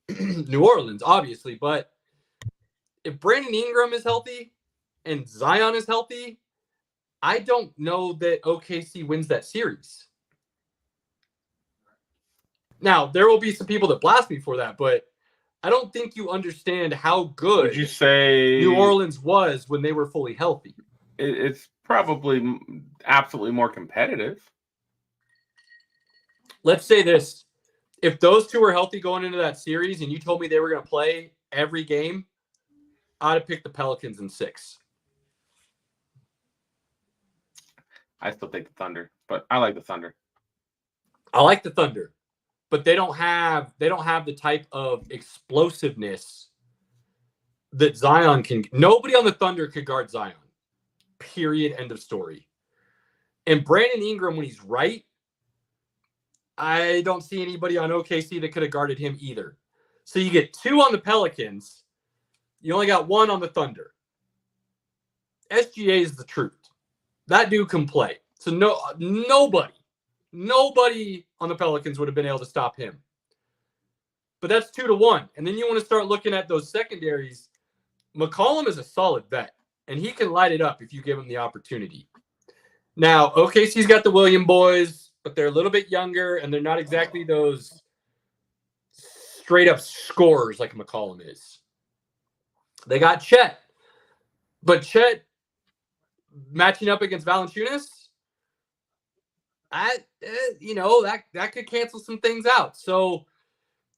New Orleans, obviously, but if Brandon Ingram is healthy and Zion is healthy, I don't know that OKC wins that series. Now, there will be some people that blast me for that, but I don't think you understand how good Would you say New Orleans was when they were fully healthy. It's probably absolutely more competitive. Let's say this. If those two were healthy going into that series and you told me they were going to play every game, I'd have picked the Pelicans in 6. I still take the Thunder, but I like the Thunder. I like the Thunder, but they don't have the type of explosiveness that Zion can. Nobody on the Thunder could guard Zion. Period. End of story. And Brandon Ingram, when he's right, I don't see anybody on OKC that could have guarded him either. So you get 2 on the Pelicans. You only got 1 on the Thunder. SGA is the truth. That dude can play. So nobody on the Pelicans would have been able to stop him. But that's 2-1. And then you want to start looking at those secondaries. McCollum is a solid vet, and he can light it up if you give him the opportunity. Now, OKC's got the Williams boys, but they're a little bit younger, and they're not exactly those straight-up scorers like McCollum is. They got Chet. But Chet matching up against Valanciunas, that could cancel some things out. So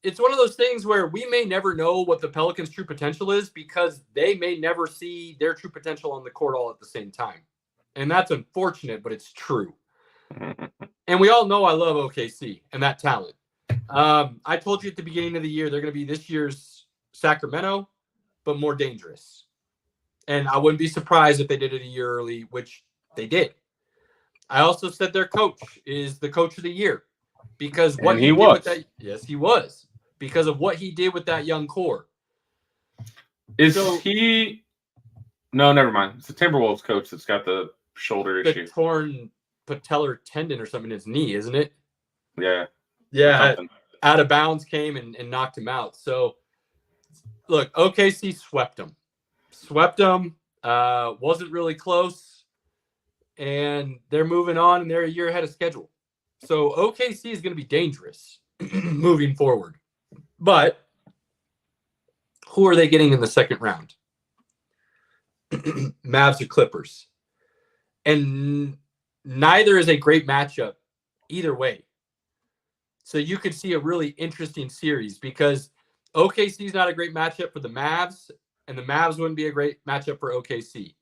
it's one of those things where we may never know what the Pelicans' true potential is because they may never see their true potential on the court all at the same time. And that's unfortunate, but it's true. And we all know I love OKC and that talent. I told you at the beginning of the year, they're going to be this year's Sacramento, but more dangerous. And I wouldn't be surprised if they did it a year early, which they did. I also said their coach is the coach of the year because what he did with that. Yes, he was, because of what he did with that young core. He? No, never mind. It's the Timberwolves coach that's got the shoulder issue. The torn patellar tendon or something in his knee, isn't it? Yeah. Out of bounds came and knocked him out. So, look, OKC swept them. Wasn't really close. And they're moving on, and they're a year ahead of schedule. So OKC is going to be dangerous moving forward. But who are they getting in the second round? Mavs or Clippers. And neither is a great matchup either way. So you could see a really interesting series because OKC is not a great matchup for the Mavs, and the Mavs wouldn't be a great matchup for OKC.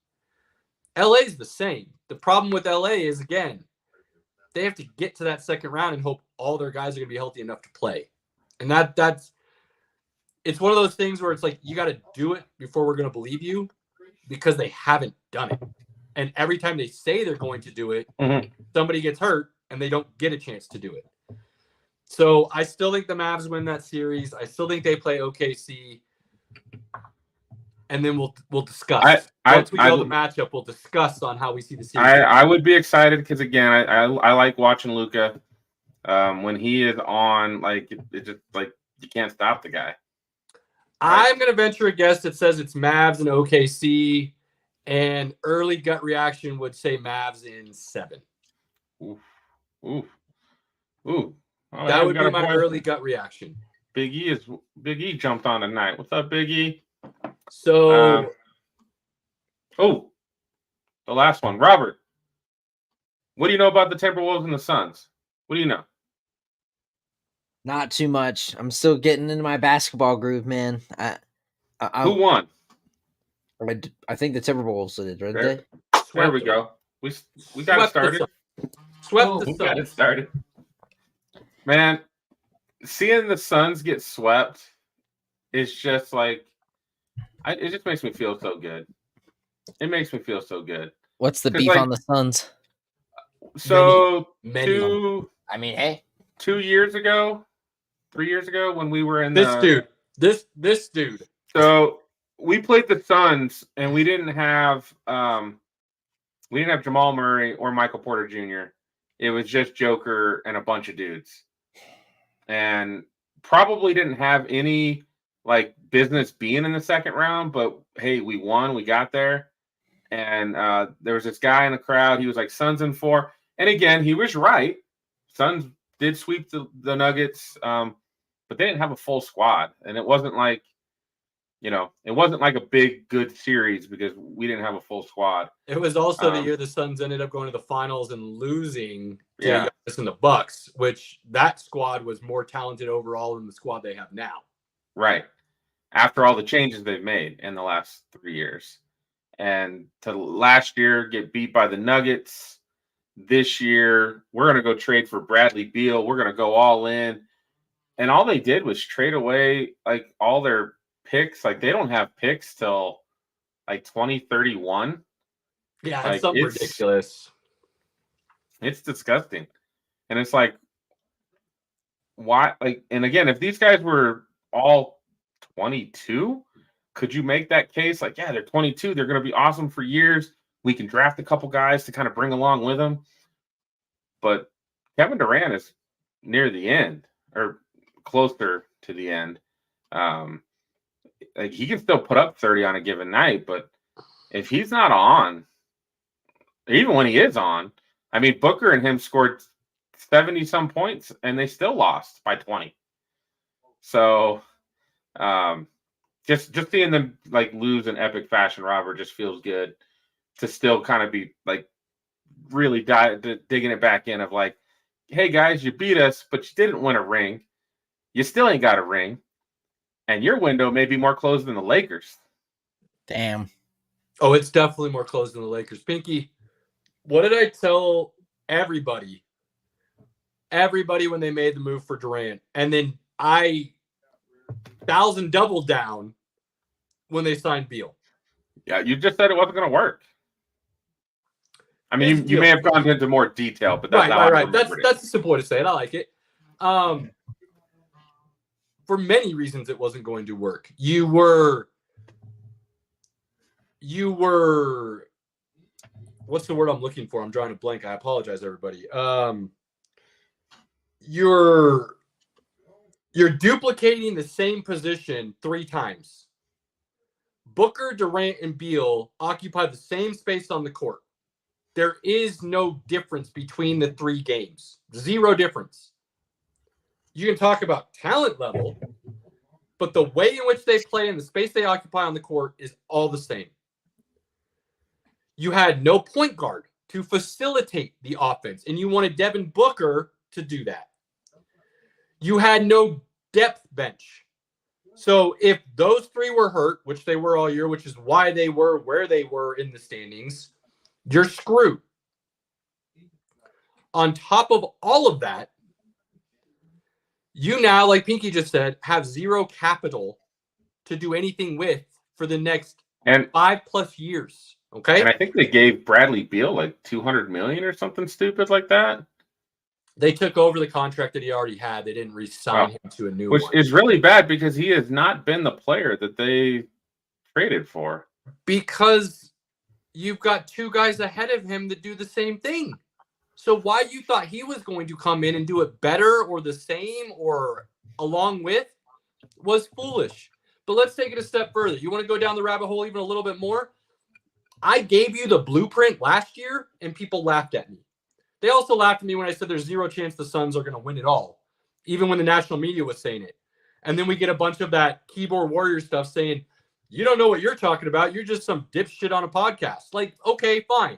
LA is the same. The problem with LA is, again, they have to get to that second round and hope all their guys are going to be healthy enough to play. And it's one of those things where it's like, you got to do it before we're going to believe you because they haven't done it. And every time they say they're going to do it, Mhm. somebody gets hurt and they don't get a chance to do it. So I still think the Mavs win that series. I still think they play OKC. And then we'll discuss. Once we know the matchup, we'll discuss on how we see the series. I would be excited because, again, I like watching Luka. When he is on, like, it just, like, you can't stop the guy. I'm going to venture a guess that says it's Mavs and OKC, and early gut reaction would say Mavs in 7. Ooh. Ooh. Ooh. Oh, that would be my early gut reaction. Big E jumped on tonight. What's up, Big E? So, the last one, Robert. What do you know about the Timberwolves and the Suns? What do you know? Not too much. I'm still getting into my basketball groove, man. Who won? I think the Timberwolves did, didn't they? There we go. We got it started. We got it started. Man, seeing the Suns get swept is just like, it just makes me feel so good. It makes me feel so good. What's the beef on the Suns? So many. I mean, hey, 3 years ago, when we were in this dude. So we played the Suns, and we didn't have Jamal Murray or Michael Porter Jr. It was just Joker and a bunch of dudes, and probably didn't have any like business being in the second round. But hey, we won. We got there, and there was this guy in the crowd. He was like Suns in 4, and again, he was right. Suns did sweep the Nuggets, but they didn't have a full squad, and it wasn't like, it wasn't like a big good series because we didn't have a full squad. It was also the year the Suns ended up going to the finals and losing to Giannis and the Bucks, which that squad was more talented overall than the squad they have now. Right. After all the changes they've made in the last 3 years. And to last year get beat by the Nuggets. This year, we're going to go trade for Bradley Beal. We're going to go all in. And all they did was trade away like all their picks. Like, they don't have picks till like 2031. Yeah, like, it's something ridiculous. It's disgusting. And it's like, why? Like, and again, if these guys were all 22, could you make that case? Like, yeah, they're 22. They're going to be awesome for years. We can draft a couple guys to kind of bring along with them. But Kevin Durant is near the end, or closer to the end. Like, he can still put up 30 on a given night, but if he's not on, even when he is on, I mean, Booker and him scored 70-some points, and they still lost by 20. So, just seeing them like lose in epic fashion, Robert, just feels good to still kind of be like really digging it back in of like, hey guys, you beat us, but you didn't win a ring. You still ain't got a ring, and your window may be more closed than the Lakers. Damn. Oh, it's definitely more closed than the Lakers. Pinky, what did I tell everybody when they made the move for Durant? And then I 1,000 doubled down when they signed Beal. Yeah, you just said it wasn't going to work. I mean, you may have gone into more detail, but that's right. That's the simple way to say it. I like it. For many reasons, it wasn't going to work. You were. What's the word I'm looking for? I'm drawing a blank. I apologize, everybody. You're duplicating the same position 3 times. Booker, Durant, and Beal occupy the same space on the court. There is no difference between the 3 games. 0 difference. You can talk about talent level, but the way in which they play and the space they occupy on the court is all the same. You had no point guard to facilitate the offense, and you wanted Devin Booker to do that. You had no depth bench. So if those 3 were hurt, which they were all year, which is why they were where they were in the standings, you're screwed. On top of all of that, you now, like Pinky just said, have 0 capital to do anything with for the next 5+ years. Okay. And I think they gave Bradley Beal like $200 million or something stupid like that. They took over the contract that he already had. They didn't re-sign him to a new which one. is really bad because he has not been the player that they traded for. Because you've got two guys ahead of him that do the same thing. So why you thought he was going to come in and do it better or the same or along with was foolish. But let's take it a step further. You want to go down the rabbit hole even a little bit more? I gave you the blueprint last year, and people laughed at me. They also laughed at me when I said there's zero chance the Suns are going to win it all, even when the national media was saying it. And then we get a bunch of that keyboard warrior stuff saying, you don't know what you're talking about. You're just some dipshit on a podcast. Like, okay, fine.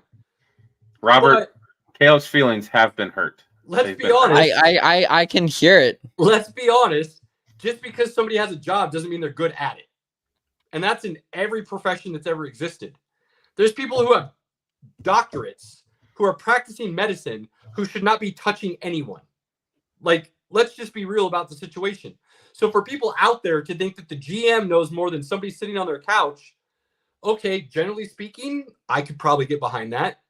Robert, Caleb's feelings have been hurt. Let's be honest. I can hear it. Let's be honest. Just because somebody has a job doesn't mean they're good at it. And that's in every profession that's ever existed. There's people who have doctorates, who are practicing medicine, who should not be touching anyone. Like, let's just be real about the situation. So for people out there to think that the GM knows more than somebody sitting on their couch, okay, generally speaking, I could probably get behind that.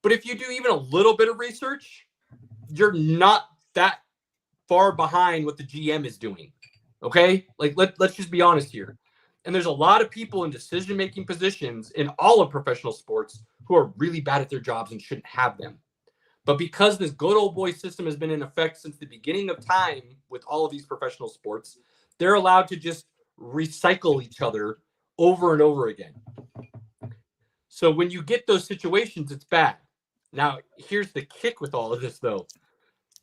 But if you do even a little bit of research, you're not that far behind what the GM is doing. Okay? Like, let's just be honest here. And there's a lot of people in decision-making positions in all of professional sports who are really bad at their jobs and shouldn't have them. But because this good old boy system has been in effect since the beginning of time with all of these professional sports, they're allowed to just recycle each other over and over again. So when you get those situations, it's bad. Now, here's the kick with all of this, though.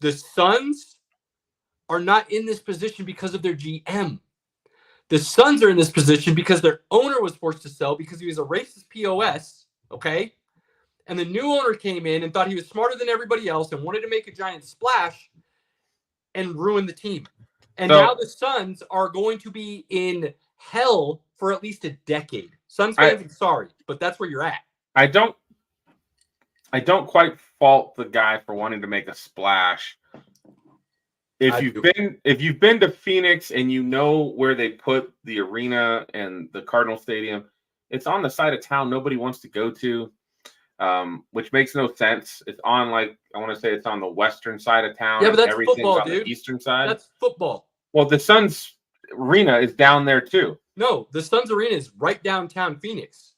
The Suns are not in this position because of their GM. The Suns are in this position because their owner was forced to sell because he was a racist POS, okay? And the new owner came in and thought he was smarter than everybody else and wanted to make a giant splash and ruin the team. And now the Suns are going to be in hell for at least a decade. Suns fans, I'm sorry, but that's where you're at. I don't quite fault the guy for wanting to make a splash. If you've been to Phoenix and you know where they put the arena and the Cardinal Stadium, it's on the side of town nobody wants to go to, which makes no sense. It's on, like, I want to say it's on the western side of town. Yeah, but that's everything's football, on dude. The eastern side. That's football. Well, the Suns arena is down there too. No, the Suns arena is right downtown Phoenix,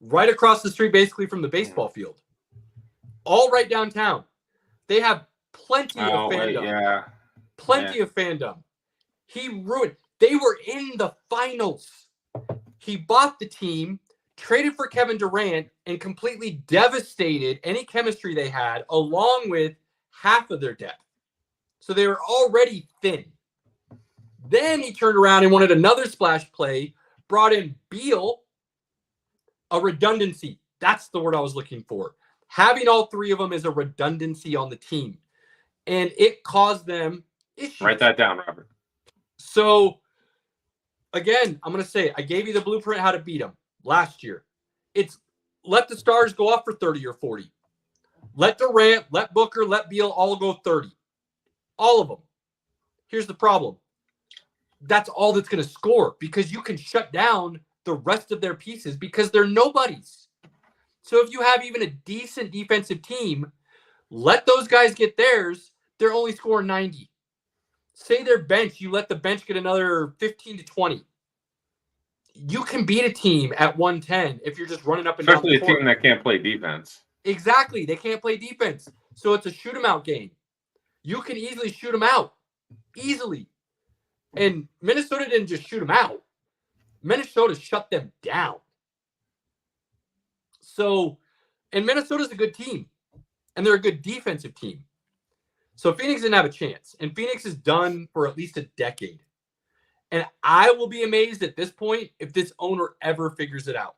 right across the street, basically from the baseball field. All right downtown. They have plenty of fandom. Plenty of fandom. He ruined. They were in the finals. He bought the team, traded for Kevin Durant, and completely devastated any chemistry they had, along with half of their depth. So they were already thin. Then he turned around and wanted another splash play, brought in Beal, a redundancy. That's the word I was looking for. Having all three of them is a redundancy on the team. And it caused them issues. Write that down, Robert. So, again, I'm going to say, I gave you the blueprint how to beat them last year. It's let the stars go off for 30 or 40. Let Durant, let Booker, let Beal all go 30. All of them. Here's the problem. That's all that's going to score because you can shut down the rest of their pieces because they're nobodies. So if you have even a decent defensive team, let those guys get theirs. They're only scoring 90. Say their bench, you let the bench get another 15 to 20. You can beat a team at 110 if you're just running up and down the court. Especially a team that can't play defense. Exactly. They can't play defense. So it's a shoot 'em out game. You can easily shoot them out. Easily. And Minnesota didn't just shoot them out. Minnesota shut them down. So, and Minnesota's a good team. And they're a good defensive team. So Phoenix didn't have a chance. And Phoenix is done for at least a decade. And I will be amazed at this point if this owner ever figures it out.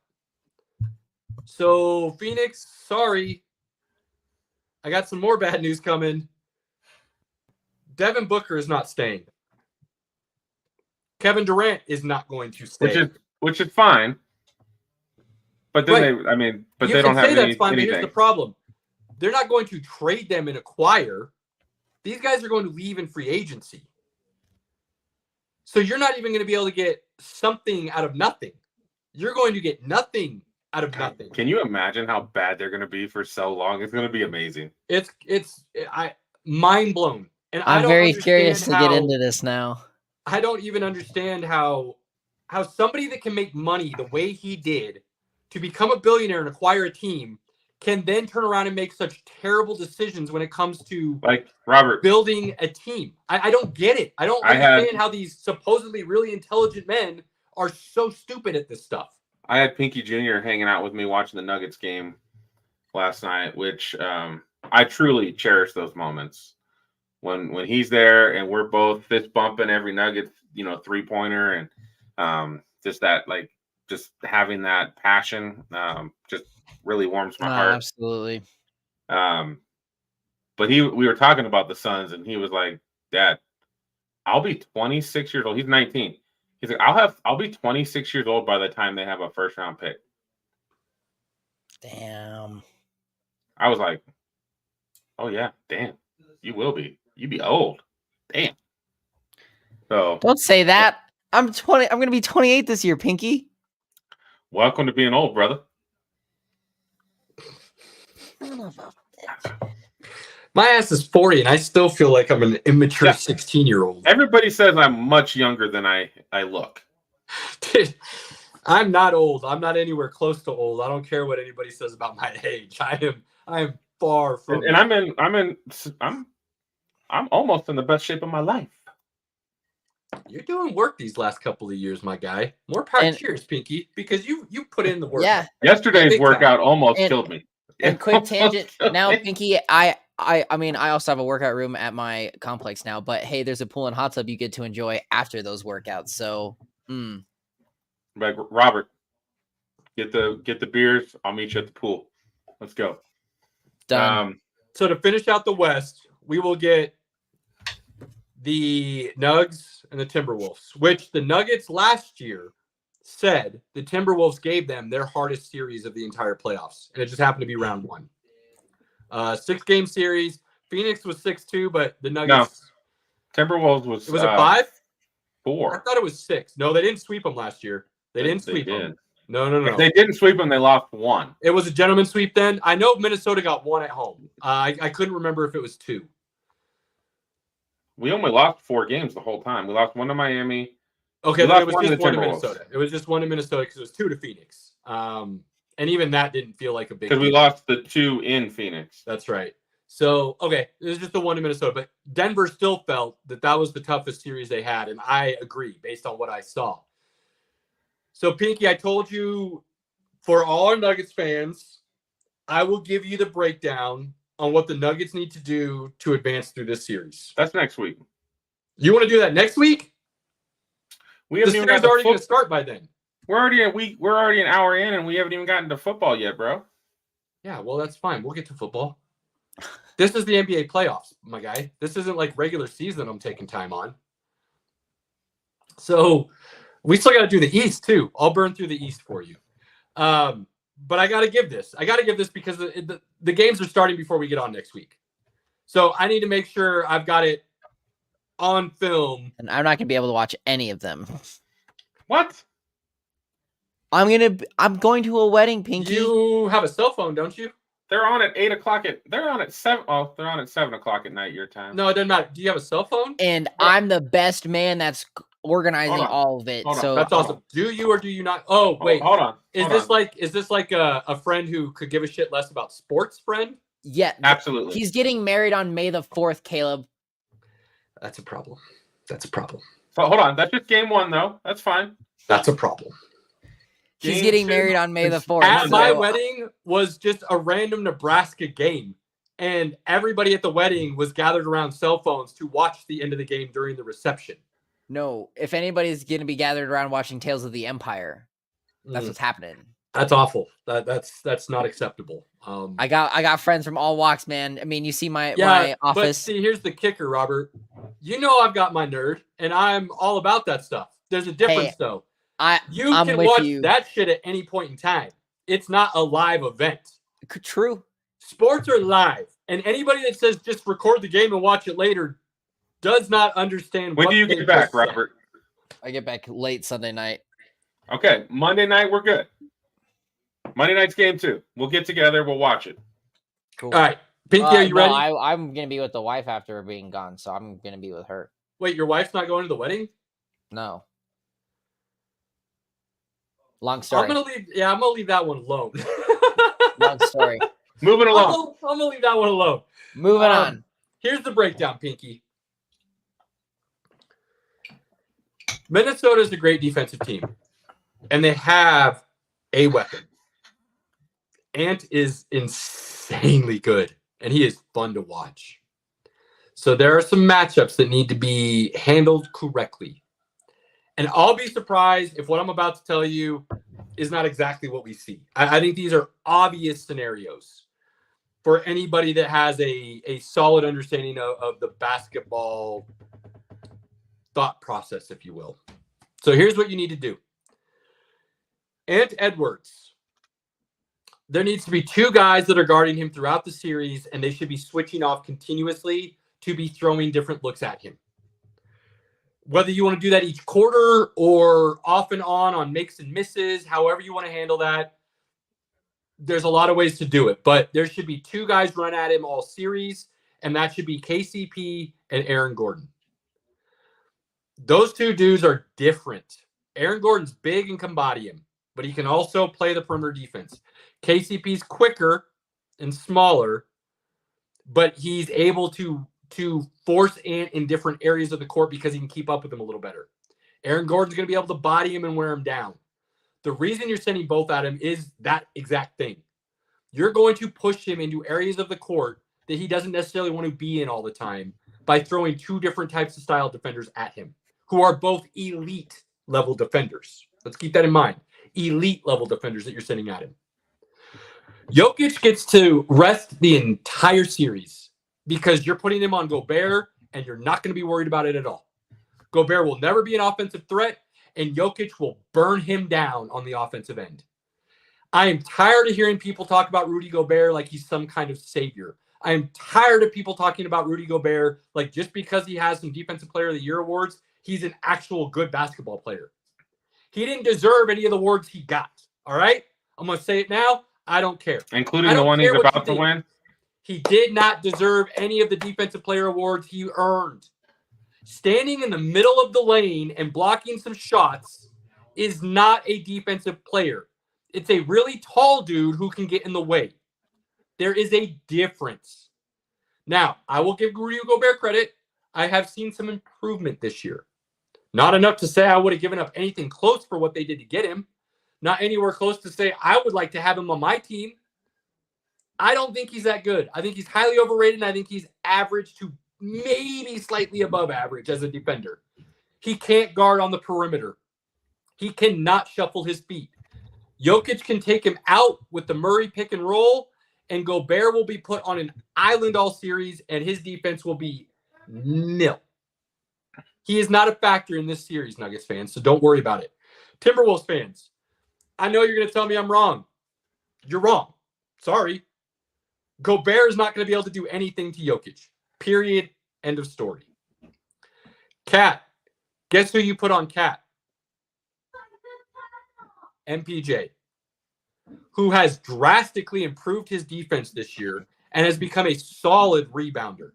So Phoenix, sorry. I got some more bad news coming. Devin Booker is not staying. Kevin Durant is not going to stay. Which is fine. But then they don't have that's fine, anything. But here's the problem. They're not going to trade them and acquire. These guys are going to leave in free agency. So you're not even going to be able to get something out of nothing. You're going to get nothing out of nothing. Can you imagine how bad they're going to be for so long? It's going to be amazing. It's mind blown. And I I'm don't very understand curious to get how- into this now. I don't even understand how somebody that can make money the way he did to become a billionaire and acquire a team can then turn around and make such terrible decisions when it comes to Like Robert building a team. I don't get it. I don't understand how these supposedly really intelligent men are so stupid at this stuff. I had Pinky Jr. hanging out with me watching the Nuggets game last night, which I truly cherish those moments when he's there and we're both fist bumping every Nugget, 3-pointer and just that just having that passion just really warms my heart. Absolutely. But we were talking about the Suns and he was like, Dad, I'll be 26 years old. He's 19. He's like, I'll be 26 years old by the time they have a first round pick. Damn. I was like, oh yeah, damn. You will be. You be old. Damn. So don't say that. I'm 20. I'm gonna be 28 this year, Pinky. Welcome to being old, brother. My ass is 40 and I still feel like I'm an immature 16-year-old. Everybody says I'm much younger than I look. Dude, I'm not old. I'm not anywhere close to old. I don't care what anybody says about my age. I am far from and I'm almost in the best shape of my life. You're doing work these last couple of years, my guy. More power. Cheers, Pinky, because you put in the work. Yeah. Yesterday's workout almost killed me. And quick tangent. Now, Pinky, I mean, I also have a workout room at my complex now, but hey, there's a pool and hot tub you get to enjoy after those workouts. So, Like Robert, get the beers. I'll meet you at the pool. Let's go. Done. So to finish out the West, we will get the Nugs and the Timberwolves, which the Nuggets last year said the Timberwolves gave them their hardest series of the entire playoffs, and it just happened to be round one. 6-game series. Phoenix was 6-2, but the Nuggets. No. Timberwolves was. It was a 5? 4. I thought it was 6. No, they didn't sweep them last year. They didn't sweep them. No. If they didn't sweep them, they lost 1. It was a gentleman's sweep then. I know Minnesota got 1 at home. I couldn't remember if it was 2. We only lost 4 games the whole time. We lost 1 to Miami. Okay, then it was just 1 to Minnesota. It was just 1 to Minnesota because it was 2 to Phoenix. And even that didn't feel like a big deal. Because we lost the 2 in Phoenix. That's right. So, okay, it was just the 1 to Minnesota. But Denver still felt that was the toughest series they had. And I agree based on what I saw. So, Pinky, I told you for all our Nuggets fans, I will give you the breakdown on what the Nuggets need to do to advance through this series. That's next week. You want to do that next week? The series is already going to start by then. We're already an hour in, and we haven't even gotten to football yet, bro. Yeah, well, that's fine. We'll get to football. This is the NBA playoffs, my guy. This isn't like regular season I'm taking time on. So we still got to do the East, too. I'll burn through the East for you. But I got to give this. Because the games are starting before we get on next week. So I need to make sure I've got it on film. And I'm not going to be able to watch any of them. What? I'm going to a wedding, Pinky. You have a cell phone, don't you? They're on at 8 o'clock. They're on at 7. Oh, they're on at 7 o'clock at night your time. No, it doesn't matter. Do you have a cell phone? And I'm the best man that's organizing all of it. So that's awesome. Do you or do you not? Oh, wait. Hold on. Is this like a friend who could give a shit less about sports friend? Yeah, absolutely. He's getting married on May the 4th, Caleb. That's a problem. So hold on. That's just game 1, though. That's fine. That's a problem. He's getting married on May the 4th. At my wedding was just a random Nebraska game. And everybody at the wedding was gathered around cell phones to watch the end of the game during the reception. No, if anybody's going to be gathered around watching Tales of the Empire, that's what's happening. That's awful. That's not acceptable. I got friends from all walks, man. I mean, you see my office. But see, here's the kicker, Robert. You know I've got my nerd, and I'm all about that stuff. There's a difference, though. You can watch that shit at any point in time. It's not a live event. True. Sports are live, and anybody that says just record the game and watch it later does not understand. When do you get back, Robert? I get back late Sunday night. Okay, Monday night we're good. Monday night's game too. We'll get together. We'll watch it. Cool. All right. Pinky, are you ready? I'm gonna be with the wife after being gone, so I'm gonna be with her. Wait, your wife's not going to the wedding? No. Long story. I'm gonna leave that one alone. Long story. Moving along. I'm gonna leave that one alone. Moving on. Here's the breakdown, Pinky. Minnesota is a great defensive team, and they have a weapon. Ant is insanely good, and he is fun to watch. So there are some matchups that need to be handled correctly. And I'll be surprised if what I'm about to tell you is not exactly what we see. I think these are obvious scenarios for anybody that has a solid understanding of the basketball thought process, if you will. So here's what you need to do. Ant Edwards. There needs to be two guys that are guarding him throughout the series, and they should be switching off continuously to be throwing different looks at him. Whether you want to do that each quarter or off and on makes and misses, however you want to handle that, there's a lot of ways to do it. But there should be two guys run at him all series, and that should be KCP and Aaron Gordon. Those two dudes are different. Aaron Gordon's big and can body him, but he can also play the perimeter defense. KCP's quicker and smaller, but he's able to force Ant in different areas of the court because he can keep up with him a little better. Aaron Gordon's going to be able to body him and wear him down. The reason you're sending both at him is that exact thing. You're going to push him into areas of the court that he doesn't necessarily want to be in all the time by throwing two different types of style defenders at him, who are both elite level defenders. Let's keep that in mind. Elite level defenders that you're sending at him. Jokic gets to rest the entire series because you're putting him on Gobert and you're not going to be worried about it at all. Gobert will never be an offensive threat, and Jokic will burn him down on the offensive end. I am tired of hearing people talk about Rudy Gobert like he's some kind of savior. I am tired of people talking about Rudy Gobert like just because he has some Defensive Player of the Year awards, he's an actual good basketball player. He didn't deserve any of the awards he got, all right? I'm going to say it now. I don't care. Including the one he's about to win? He did not deserve any of the Defensive Player awards he earned. Standing in the middle of the lane and blocking some shots is not a defensive player. It's a really tall dude who can get in the way. There is a difference. Now, I will give Rudy Gobert credit. I have seen some improvement this year. Not enough to say I would have given up anything close for what they did to get him. Not anywhere close to say I would like to have him on my team. I don't think he's that good. I think he's highly overrated, and I think he's average to maybe slightly above average as a defender. He can't guard on the perimeter. He cannot shuffle his feet. Jokic can take him out with the Murray pick and roll, and Gobert will be put on an island all series, and his defense will be nil. He is not a factor in this series, Nuggets fans, so don't worry about it. Timberwolves fans, I know you're going to tell me I'm wrong. You're wrong. Sorry. Gobert is not going to be able to do anything to Jokic. Period. End of story. Cat. Guess who you put on Cat? MPJ, who has drastically improved his defense this year and has become a solid rebounder.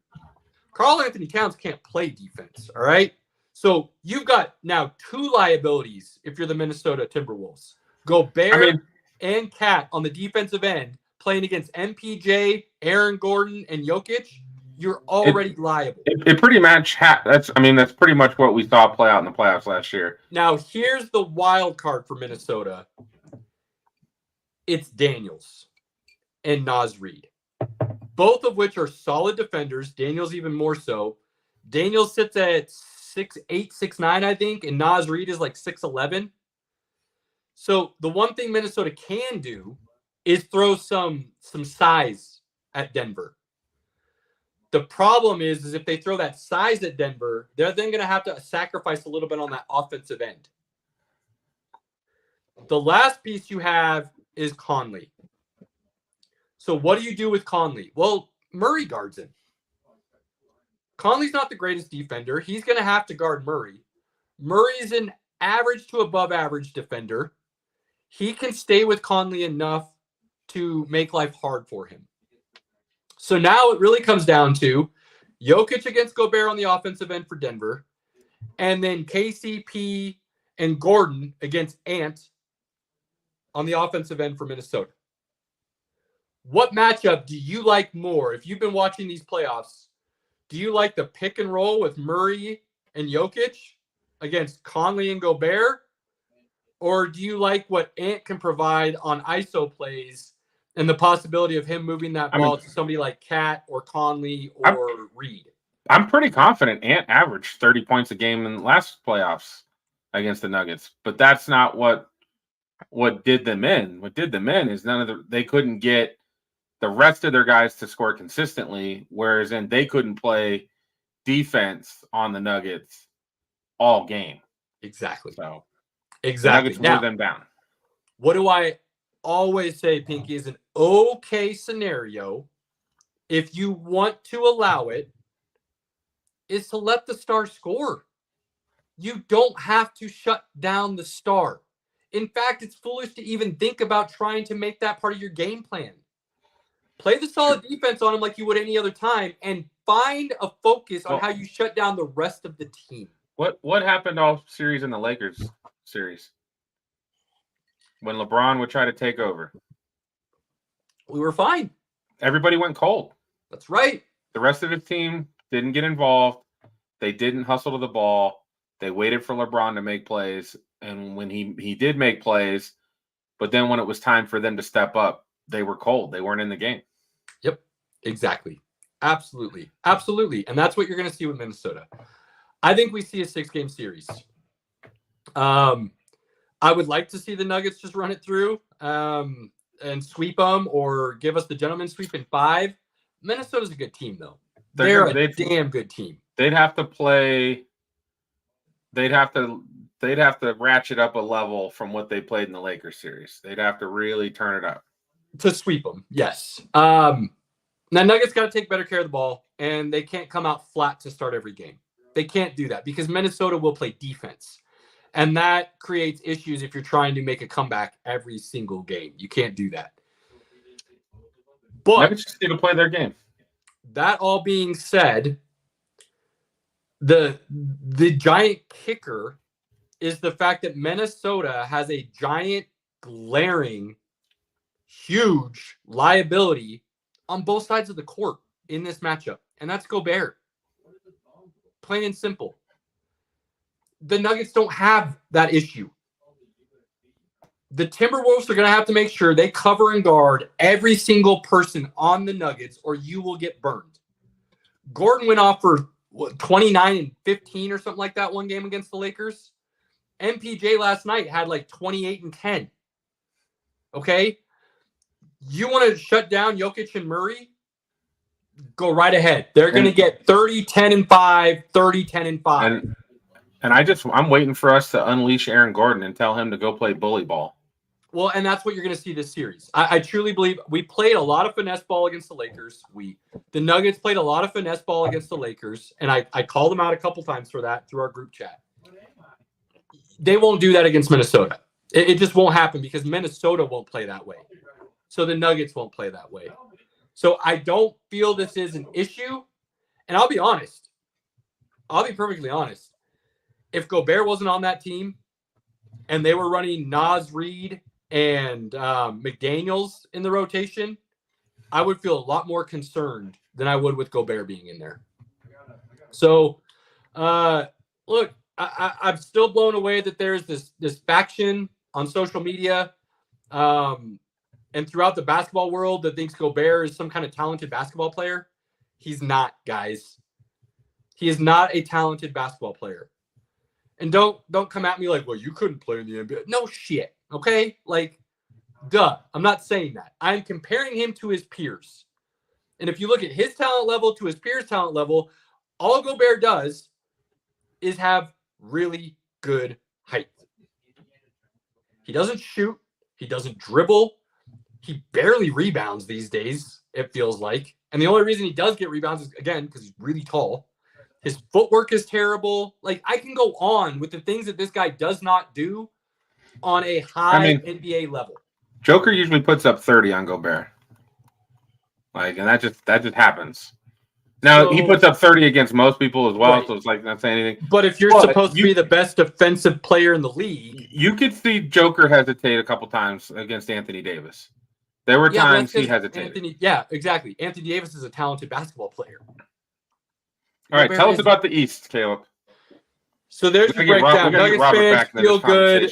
Karl Anthony Towns can't play defense, all right? So you've got now two liabilities if you're the Minnesota Timberwolves. Gobert and Cat on the defensive end playing against MPJ, Aaron Gordon, and Jokic. You're already liable. It pretty much that's pretty much what we saw play out in the playoffs last year. Now, here's the wild card for Minnesota. It's Daniels and Naz Reid, both of which are solid defenders. Daniels even more so. Daniels sits at 6'8", 6'9", I think, and Naz Reid is like 6'11". So the one thing Minnesota can do is throw some size at Denver. The problem is if they throw that size at Denver, they're then going to have to sacrifice a little bit on that offensive end. The last piece you have is Conley. So what do you do with Conley? Well, Murray guards him. Conley's not the greatest defender. He's going to have to guard Murray. Murray's an average to above average defender. he can stay with Conley enough to make life hard for him. So now it really comes down to Jokic against Gobert on the offensive end for Denver, and then KCP and Gordon against Ant on the offensive end for Minnesota. What matchup do you like more? If you've been watching these playoffs, do you like the pick and roll with Murray and Jokic against Conley and Gobert? Or do you like what Ant can provide on ISO plays and the possibility of him moving that ball to somebody like Cat or Conley or Reed? I'm pretty confident Ant averaged 30 points a game in the last playoffs against the Nuggets, but that's not what did them in. What did them in is they couldn't get the rest of their guys to score consistently, whereas they couldn't play defense on the Nuggets all game. Exactly. So exactly. The Nuggets wore them down. What do I always say, Pinky, is an okay scenario, if you want to allow it, is to let the star score. You don't have to shut down the star. In fact, it's foolish to even think about trying to make that part of your game plan. Play the solid defense on him like you would any other time, and find a focus on how you shut down the rest of the team. What happened all series in the Lakers series? When LeBron would try to take over. We were fine. Everybody went cold. That's right. The rest of the team didn't get involved. They didn't hustle to the ball. They waited for LeBron to make plays. And when he did make plays, but then when it was time for them to step up, they were cold. They weren't in the game. Yep, exactly. Absolutely. Absolutely. And that's what you're going to see with Minnesota. I think we see a 6-game series. I would like to see the Nuggets just run it through and sweep them, or give us the gentleman's sweep in 5. Minnesota's a good team, though. They're a damn good team. They'd have to play. They'd have to ratchet up a level from what they played in the Lakers series. They'd have to really turn it up to sweep them. Yes. Now Nuggets got to take better care of the ball, and they can't come out flat to start every game. They can't do that because Minnesota will play defense. And that creates issues if you're trying to make a comeback every single game. You can't do that. But Nuggets just need to play their game. That all being said, the giant kicker is the fact that Minnesota has a giant, glaring, huge liability on both sides of the court in this matchup. And that's Gobert. Plain and simple. The Nuggets don't have that issue. The Timberwolves are going to have to make sure they cover and guard every single person on the Nuggets, or you will get burned. Gordon went off for 29 and 15 or something like that one game against the Lakers. MPJ last night had like 28 and 10. Okay? You want to shut down Jokic and Murray? Go right ahead. They're going to get 30, 10, and 5, 30, 10, and 5. And I'm waiting for us to unleash Aaron Gordon and tell him to go play bully ball. Well, and that's what you're going to see this series. I truly believe we played a lot of finesse ball against the Lakers. The Nuggets played a lot of finesse ball against the Lakers, and I called them out a couple times for that through our group chat. They won't do that against Minnesota. It just won't happen because Minnesota won't play that way. So the Nuggets won't play that way. So I don't feel this is an issue. And I'll be honest. I'll be perfectly honest. If Gobert wasn't on that team and they were running Naz Reid and McDaniels in the rotation, I would feel a lot more concerned than I would with Gobert being in there. So, look, I'm still blown away that there's this faction on social media and throughout the basketball world that thinks Gobert is some kind of talented basketball player. He's not, guys. He is not a talented basketball player. And don't come at me like, well, you couldn't play in the NBA. No shit, okay? Like, duh. I'm not saying that. I'm comparing him to his peers. And if you look at his talent level to his peers' talent level, all Gobert does is have really good height. He doesn't shoot. He doesn't dribble. He barely rebounds these days, it feels like. And the only reason he does get rebounds is, again, because he's really tall. His footwork is terrible. Like, I can go on with the things that this guy does not do. on a high NBA level. Joker usually puts up 30 on Gobert. Like, and that just happens. Now he puts up 30 against most people as well, right. So it's like not saying anything. But if you're supposed to be the best defensive player in the league, you could see Joker hesitate a couple times against Anthony Davis. There were times he hesitated. Yeah, exactly. Anthony Davis is a talented basketball player. All right, tell us about the East, Caleb. So there's the breakdown. Nuggets fans feel good.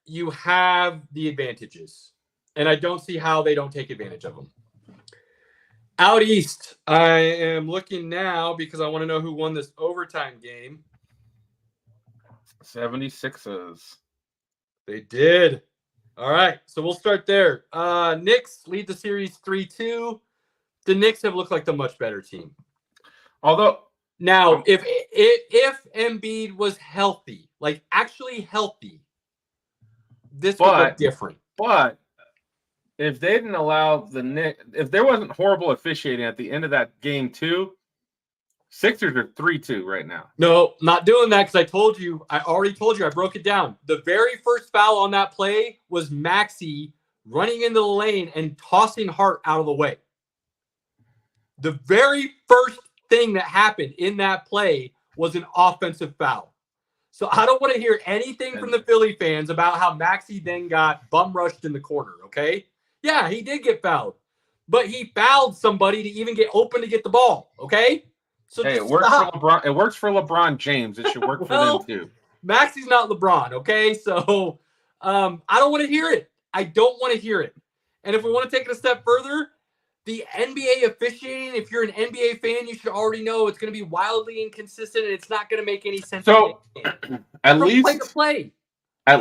You have the advantages, and I don't see how they don't take advantage of them. Out East, I am looking now because I want to know who won this overtime game. 76ers. They did. All right, so we'll start there. Knicks lead the series 3-2. The Knicks have looked like the much better team. Although now, if Embiid was healthy, like actually healthy, this would look different. But if they didn't allow the Knicks, if there wasn't horrible officiating at the end of that game 2, Sixers are 3-2 right now. No, not doing that because I already told you, I broke it down. The very first foul on that play was Maxey running into the lane and tossing Hart out of the way. The very first thing that happened in that play was an offensive foul. So I don't want to hear anything from the Philly fans about how Maxey then got bum rushed in the corner, okay? Yeah, he did get fouled, but he fouled somebody to even get open to get the ball, okay? So hey, it works for LeBron. It works for LeBron James. It should work for them too. Maxey's not LeBron, okay? So I don't want to hear it. I don't want to hear it. And if we want to take it a step further, the NBA officiating, if you're an NBA fan, you should already know it's going to be wildly inconsistent and it's not going to make any sense. So at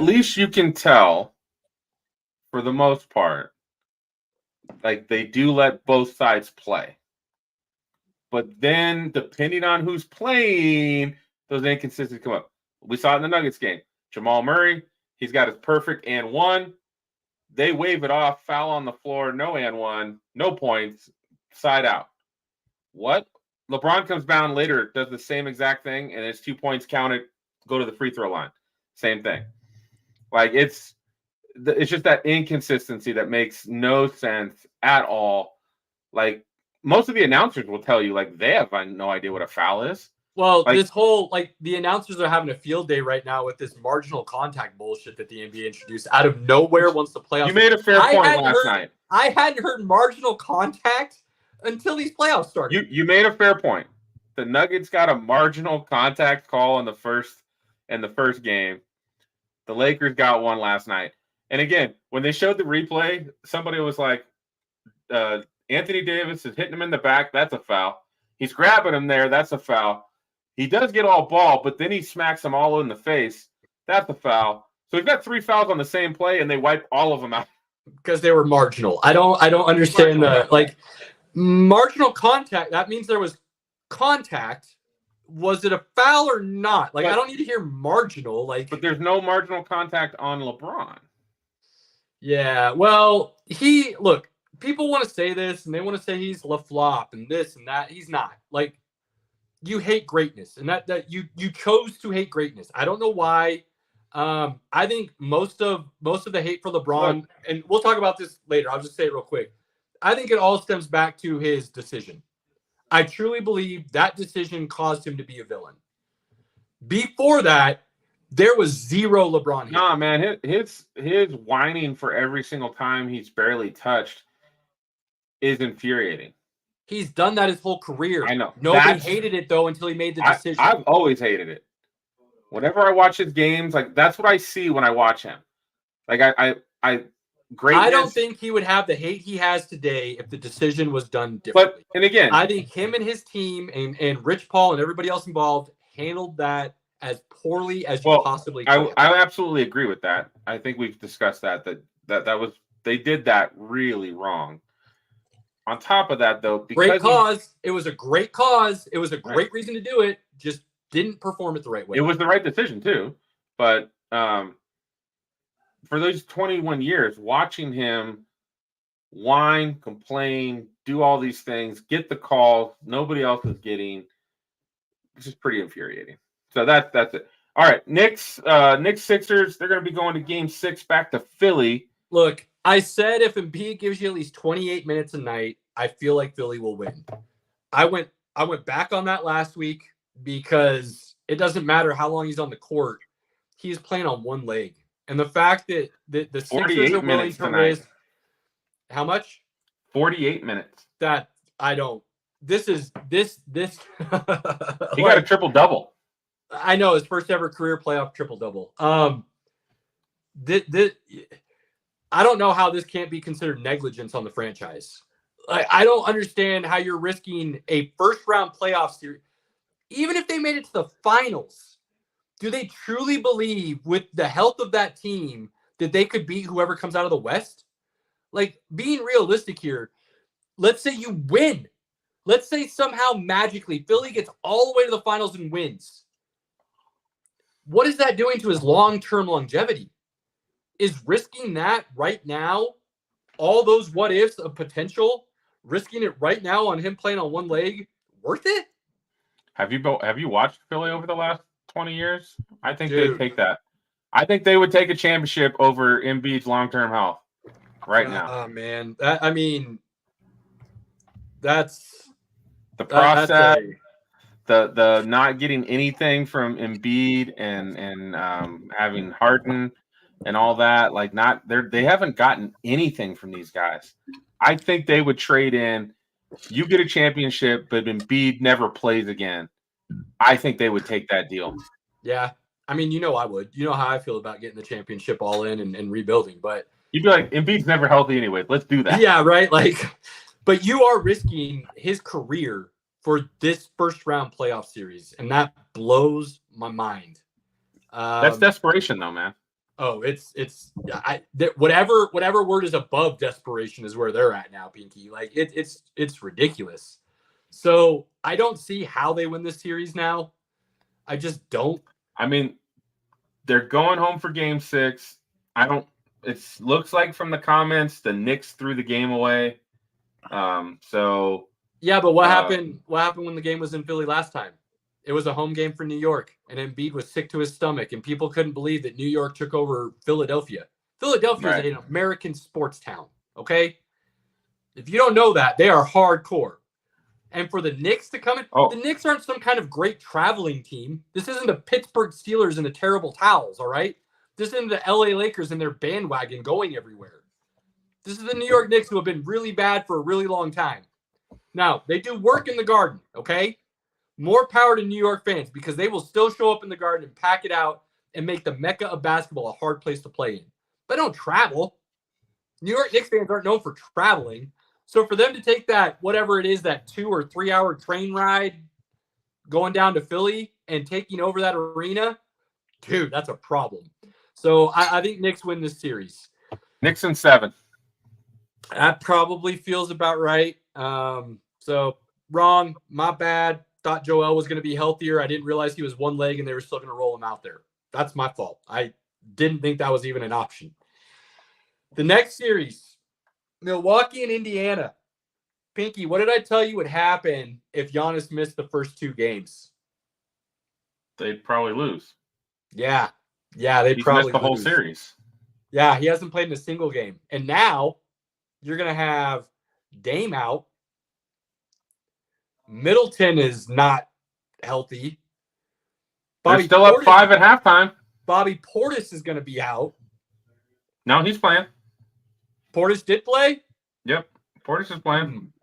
least you can tell, for the most part, like they do let both sides play. But then, depending on who's playing, those inconsistencies come up. We saw it in the Nuggets game. Jamal Murray, he's got his perfect and one. They wave it off, foul on the floor, no and one, no points, side out. What? LeBron comes down later, does the same exact thing, and it's 2 points counted, go to the free throw line. Same thing. Like, it's just that inconsistency that makes no sense at all. Like, most of the announcers will tell you, like, they have no idea what a foul is. Well, like, this whole, like, the announcers are having a field day right now with this marginal contact bullshit that the NBA introduced out of nowhere once the playoffs. You made a fair point last night. I hadn't heard marginal contact until these playoffs started. You made a fair point. The Nuggets got a marginal contact call in the first game. The Lakers got one last night. And again, when they showed the replay, somebody was like, Anthony Davis is hitting him in the back. That's a foul. He's grabbing him there. That's a foul. He does get all ball, but then he smacks them all in the face. That's a foul. So he's got 3 fouls on the same play, and they wipe all of them out because they were marginal. I don't understand marginal contact. That means there was contact. Was it a foul or not? Like, I don't need to hear marginal. Like, but there's no marginal contact on LeBron. Yeah. Well, people want to say this, and they want to say he's LaFlop and this and that. He's not. Like, you hate greatness, and that you chose to hate greatness. I don't know why. I think most of the hate for LeBron, and we'll talk about this later. I'll just say it real quick. I think it all stems back to his decision. I truly believe that decision caused him to be a villain. Before that, there was zero LeBron hate. Nah, man, his whining for every single time he's barely touched is infuriating. He's done that his whole career. I know. Nobody hated it, though, until he made the decision. I've always hated it. Whenever I watch his games, like, that's what I see when I watch him. Like, greatness. I don't think he would have the hate he has today if the decision was done differently. And again, I think him and his team and Rich Paul and everybody else involved handled that as poorly as you possibly can. I absolutely agree with that. I think we've discussed that was they did that really wrong. On top of that, though, because great cause. It was a great cause. It was a great reason to do it. Just didn't perform it the right way. It was the right decision too. But for those 21 years, watching him whine, complain, do all these things, get the calls nobody else is getting, it's just pretty infuriating. So that's it. All right, Knicks Sixers. They're going to be going to Game 6 back to Philly. Look, I said if Embiid gives you at least 28 minutes a night, I feel like Philly will win. I went back on that last week because it doesn't matter how long he's on the court. He's playing on one leg. And the fact that the Sixers are willing to risk how much? 48 minutes. That I don't. This. He got a triple-double. I know, his first ever career playoff triple-double. I don't know how this can't be considered negligence on the franchise. I don't understand how you're risking a first-round playoff series. Even if they made it to the finals, do they truly believe with the health of that team that they could beat whoever comes out of the West? Like, being realistic here, let's say you win. Let's say somehow magically Philly gets all the way to the finals and wins. What is that doing to his long-term longevity? Is risking that right now, all those what ifs of potential, risking it right now on him playing on one leg, worth it? Have you watched Philly over the last 20 years? I think they'd take that. I think they would take a championship over Embiid's long-term health right now. Oh, man. That's the process. The not getting anything from Embiid and having Harden and all that, like they haven't gotten anything from these guys. I think they would trade in. You get a championship, but Embiid never plays again. I think they would take that deal. Yeah, I mean, I would. You know how I feel about getting the championship all in and rebuilding, but you'd be like, Embiid's never healthy anyway. Let's do that. Yeah, right. Like, but you are risking his career for this first round playoff series, and that blows my mind. That's desperation, though, man. Oh, whatever word is above desperation is where they're at now, Pinky. Like it's ridiculous. So I don't see how they win this series now. I just don't. I mean, they're going home for Game 6. It looks like from the comments the Knicks threw the game away. So. Yeah, but what happened? What happened when the game was in Philly last time? It was a home game for New York, and Embiid was sick to his stomach, and people couldn't believe that New York took over Philadelphia. Philadelphia is an American sports town, okay? If you don't know that, they are hardcore. And for the Knicks to come in, the Knicks aren't some kind of great traveling team. This isn't the Pittsburgh Steelers and the terrible towels, all right? This isn't the LA Lakers and their bandwagon going everywhere. This is the New York Knicks who have been really bad for a really long time. Now, they do work in the Garden, okay? More power to New York fans because they will still show up in the Garden and pack it out and make the mecca of basketball a hard place to play in. But don't travel. New York Knicks fans aren't known for traveling. So for them to take that, whatever it is, that 2 or 3 hour train ride going down to Philly and taking over that arena, dude, that's a problem. So I think Knicks win this series. Knicks in 7. That probably feels about right. So wrong, my bad. Thought Joel was going to be healthier. I didn't realize he was one leg and they were still going to roll him out there. That's my fault. I didn't think that was even an option. The next series, Milwaukee and Indiana. Pinky, what did I tell you would happen if Giannis missed the first 2 games? They'd probably lose. Yeah, they'd probably missed the whole series. Yeah, he hasn't played in a single game. And now you're going to have Dame out. Middleton is not healthy. They're still up 5 at halftime. Bobby Portis is going to be out. No, he's playing. Portis did play? Yep. Portis is playing.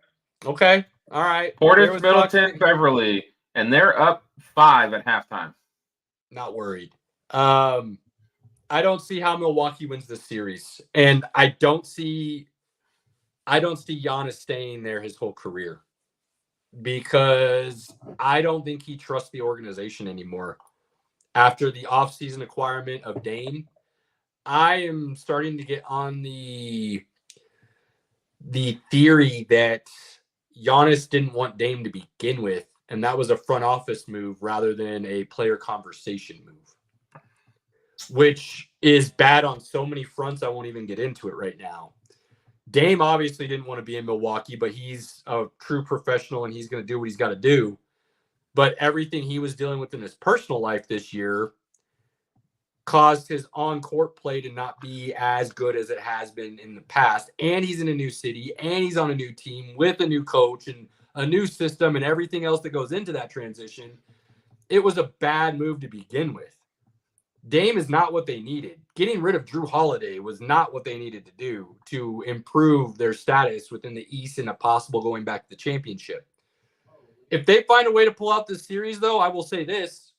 Okay. All right. Portis, Middleton, Beverly, and they're up 5 at halftime. Not worried. I don't see how Milwaukee wins this series. And I don't see Giannis staying there his whole career. Because I don't think he trusts the organization anymore. After the offseason acquirement of Dame, I am starting to get on the theory that Giannis didn't want Dame to begin with, and that was a front office move rather than a player conversation move, which is bad on so many fronts. I won't even get into it right now. Dame obviously didn't want to be in Milwaukee, but he's a true professional and he's going to do what he's got to do. But everything he was dealing with in his personal life this year caused his on-court play to not be as good as it has been in the past. And he's in a new city, and he's on a new team with a new coach and a new system and everything else that goes into that transition. It was a bad move to begin with. Dame is not what they needed. Getting rid of Drew Holiday was not what they needed to do to improve their status within the East and a possible going back to the championship. If they find a way to pull out this series, though, I will say this,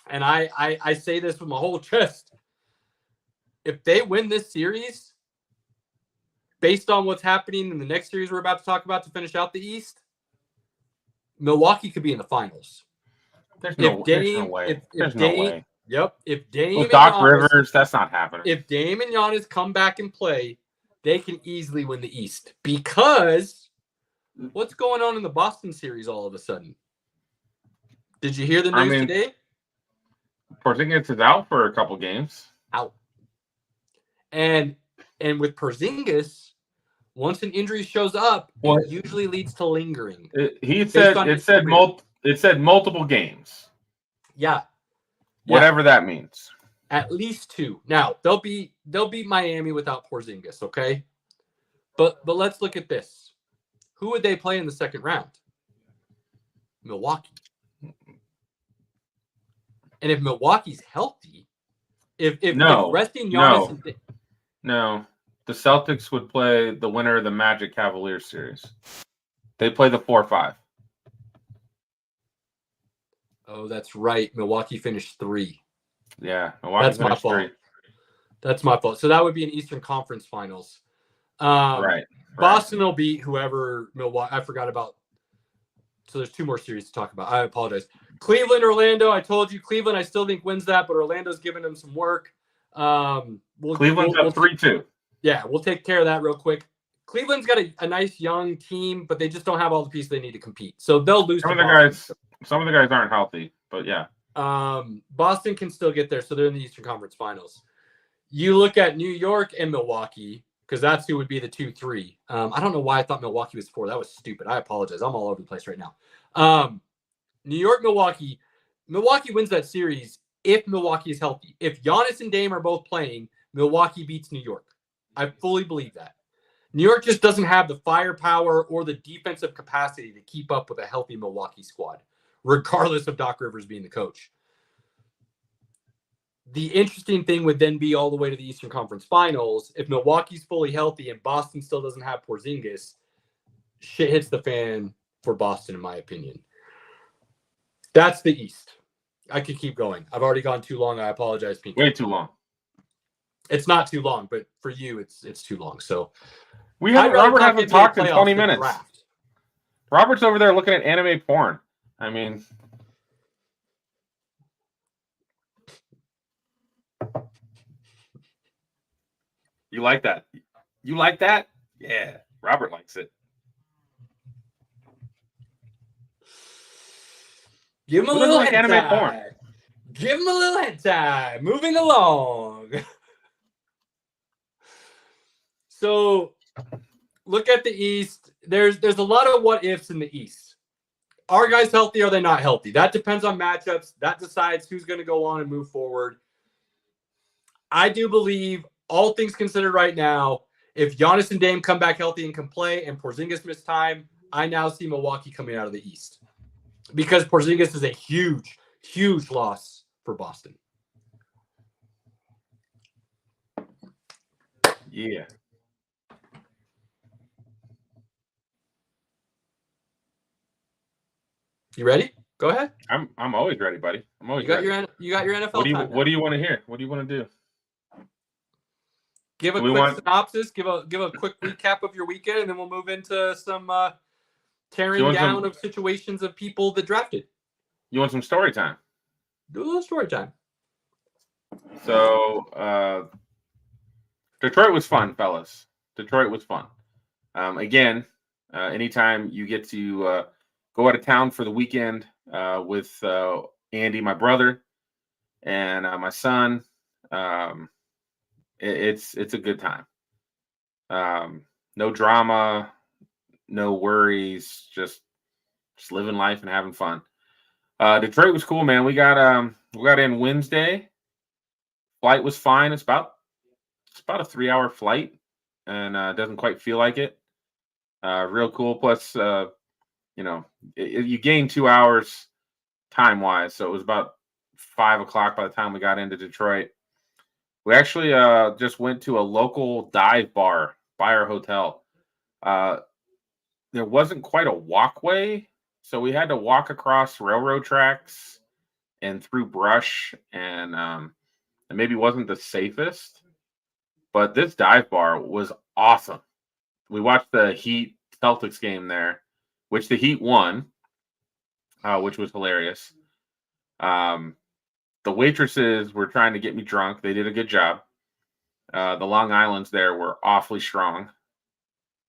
and I say this with my whole chest. If they win this series, based on what's happening in the next series we're about to talk about to finish out the East, Milwaukee could be in the finals. There's no way. There's no way. Yep. If Dame with Doc Rivers, that's not happening. If Dame and Giannis come back and play, they can easily win the East. Because what's going on in the Boston series all of a sudden? Did you hear the news today? Porzingis is out for a couple games. Out. And with Porzingis, once an injury shows up, it usually leads to lingering. It said multiple games. Yeah. Whatever that means. At least 2. Now, they'll beat Miami without Porzingis, okay? But let's look at this. Who would they play in the second round? Milwaukee. And if Milwaukee's healthy, if resting Giannis No. The Celtics would play the winner of the Magic Cavaliers series. They play the 4-5. Oh, that's right. Milwaukee finished 3. Yeah, Milwaukee finished 3. That's my fault. So that would be an Eastern Conference Finals. Right. Boston will beat whoever Milwaukee. I forgot about. So there's 2 more series to talk about. I apologize. Cleveland, Orlando. I told you Cleveland. I still think wins that, but Orlando's giving them some work. Cleveland's up 3-2. Yeah, we'll take care of that real quick. Cleveland's got a nice young team, but they just don't have all the pieces they need to compete. So they'll lose. Some of the guys aren't healthy, but yeah. Boston can still get there, so they're in the Eastern Conference Finals. You look at New York and Milwaukee, because that's who would be the 2-3. I don't know why I thought Milwaukee was 4. That was stupid. I apologize. I'm all over the place right now. New York, Milwaukee. Milwaukee wins that series if Milwaukee is healthy. If Giannis and Dame are both playing, Milwaukee beats New York. I fully believe that. New York just doesn't have the firepower or the defensive capacity to keep up with a healthy Milwaukee squad, regardless of Doc Rivers being the coach. The interesting thing would then be all the way to the Eastern Conference Finals. If Milwaukee's fully healthy and Boston still doesn't have Porzingis, shit hits the fan for Boston, in my opinion. That's the East. I could keep going. I've already gone too long. I apologize, Pete. Way too long. It's not too long, but for you, it's too long. So Robert hasn't talked in 20 minutes. Draft. Robert's over there looking at anime porn. I mean, you like that? You like that? Yeah, Robert likes it. Give him a little anime porn. Give him a little hentai. Moving along. So, look at the East. There's a lot of what ifs in the East. Are guys healthy? Are they not healthy? That depends on matchups. That decides who's going to go on and move forward. I do believe, all things considered right now, if Giannis and Dame come back healthy and can play and Porzingis miss time, I now see Milwaukee coming out of the East. Because Porzingis is a huge, huge loss for Boston. Yeah. You ready? Go ahead. I'm always ready, buddy. I'm always ready. You got your NFL. What do you want to hear? What do you want to do? Give a quick synopsis. Give a quick recap of your weekend, and then we'll move into some tearing down of situations of people that drafted. You want some story time? Do a little story time. So, Detroit was fun, fellas. Detroit was fun. Again, anytime you get to go out of town for the weekend with Andy, my brother, and my son, it's a good time. No drama, no worries, just living life and having fun. Detroit was cool, man. We got in Wednesday, flight was fine. It's about a 3-hour flight, and doesn't quite feel like it. Real cool. Plus, you gain 2 hours time wise, so it was about 5 o'clock by the time we got into Detroit. We actually just went to a local dive bar by our hotel. There wasn't quite a walkway, so we had to walk across railroad tracks and through brush, and it maybe wasn't the safest, but this dive bar was awesome. We watched the Heat Celtics game there, which the Heat won, which was hilarious. The waitresses were trying to get me drunk. They did a good job. The Long Islands there were awfully strong.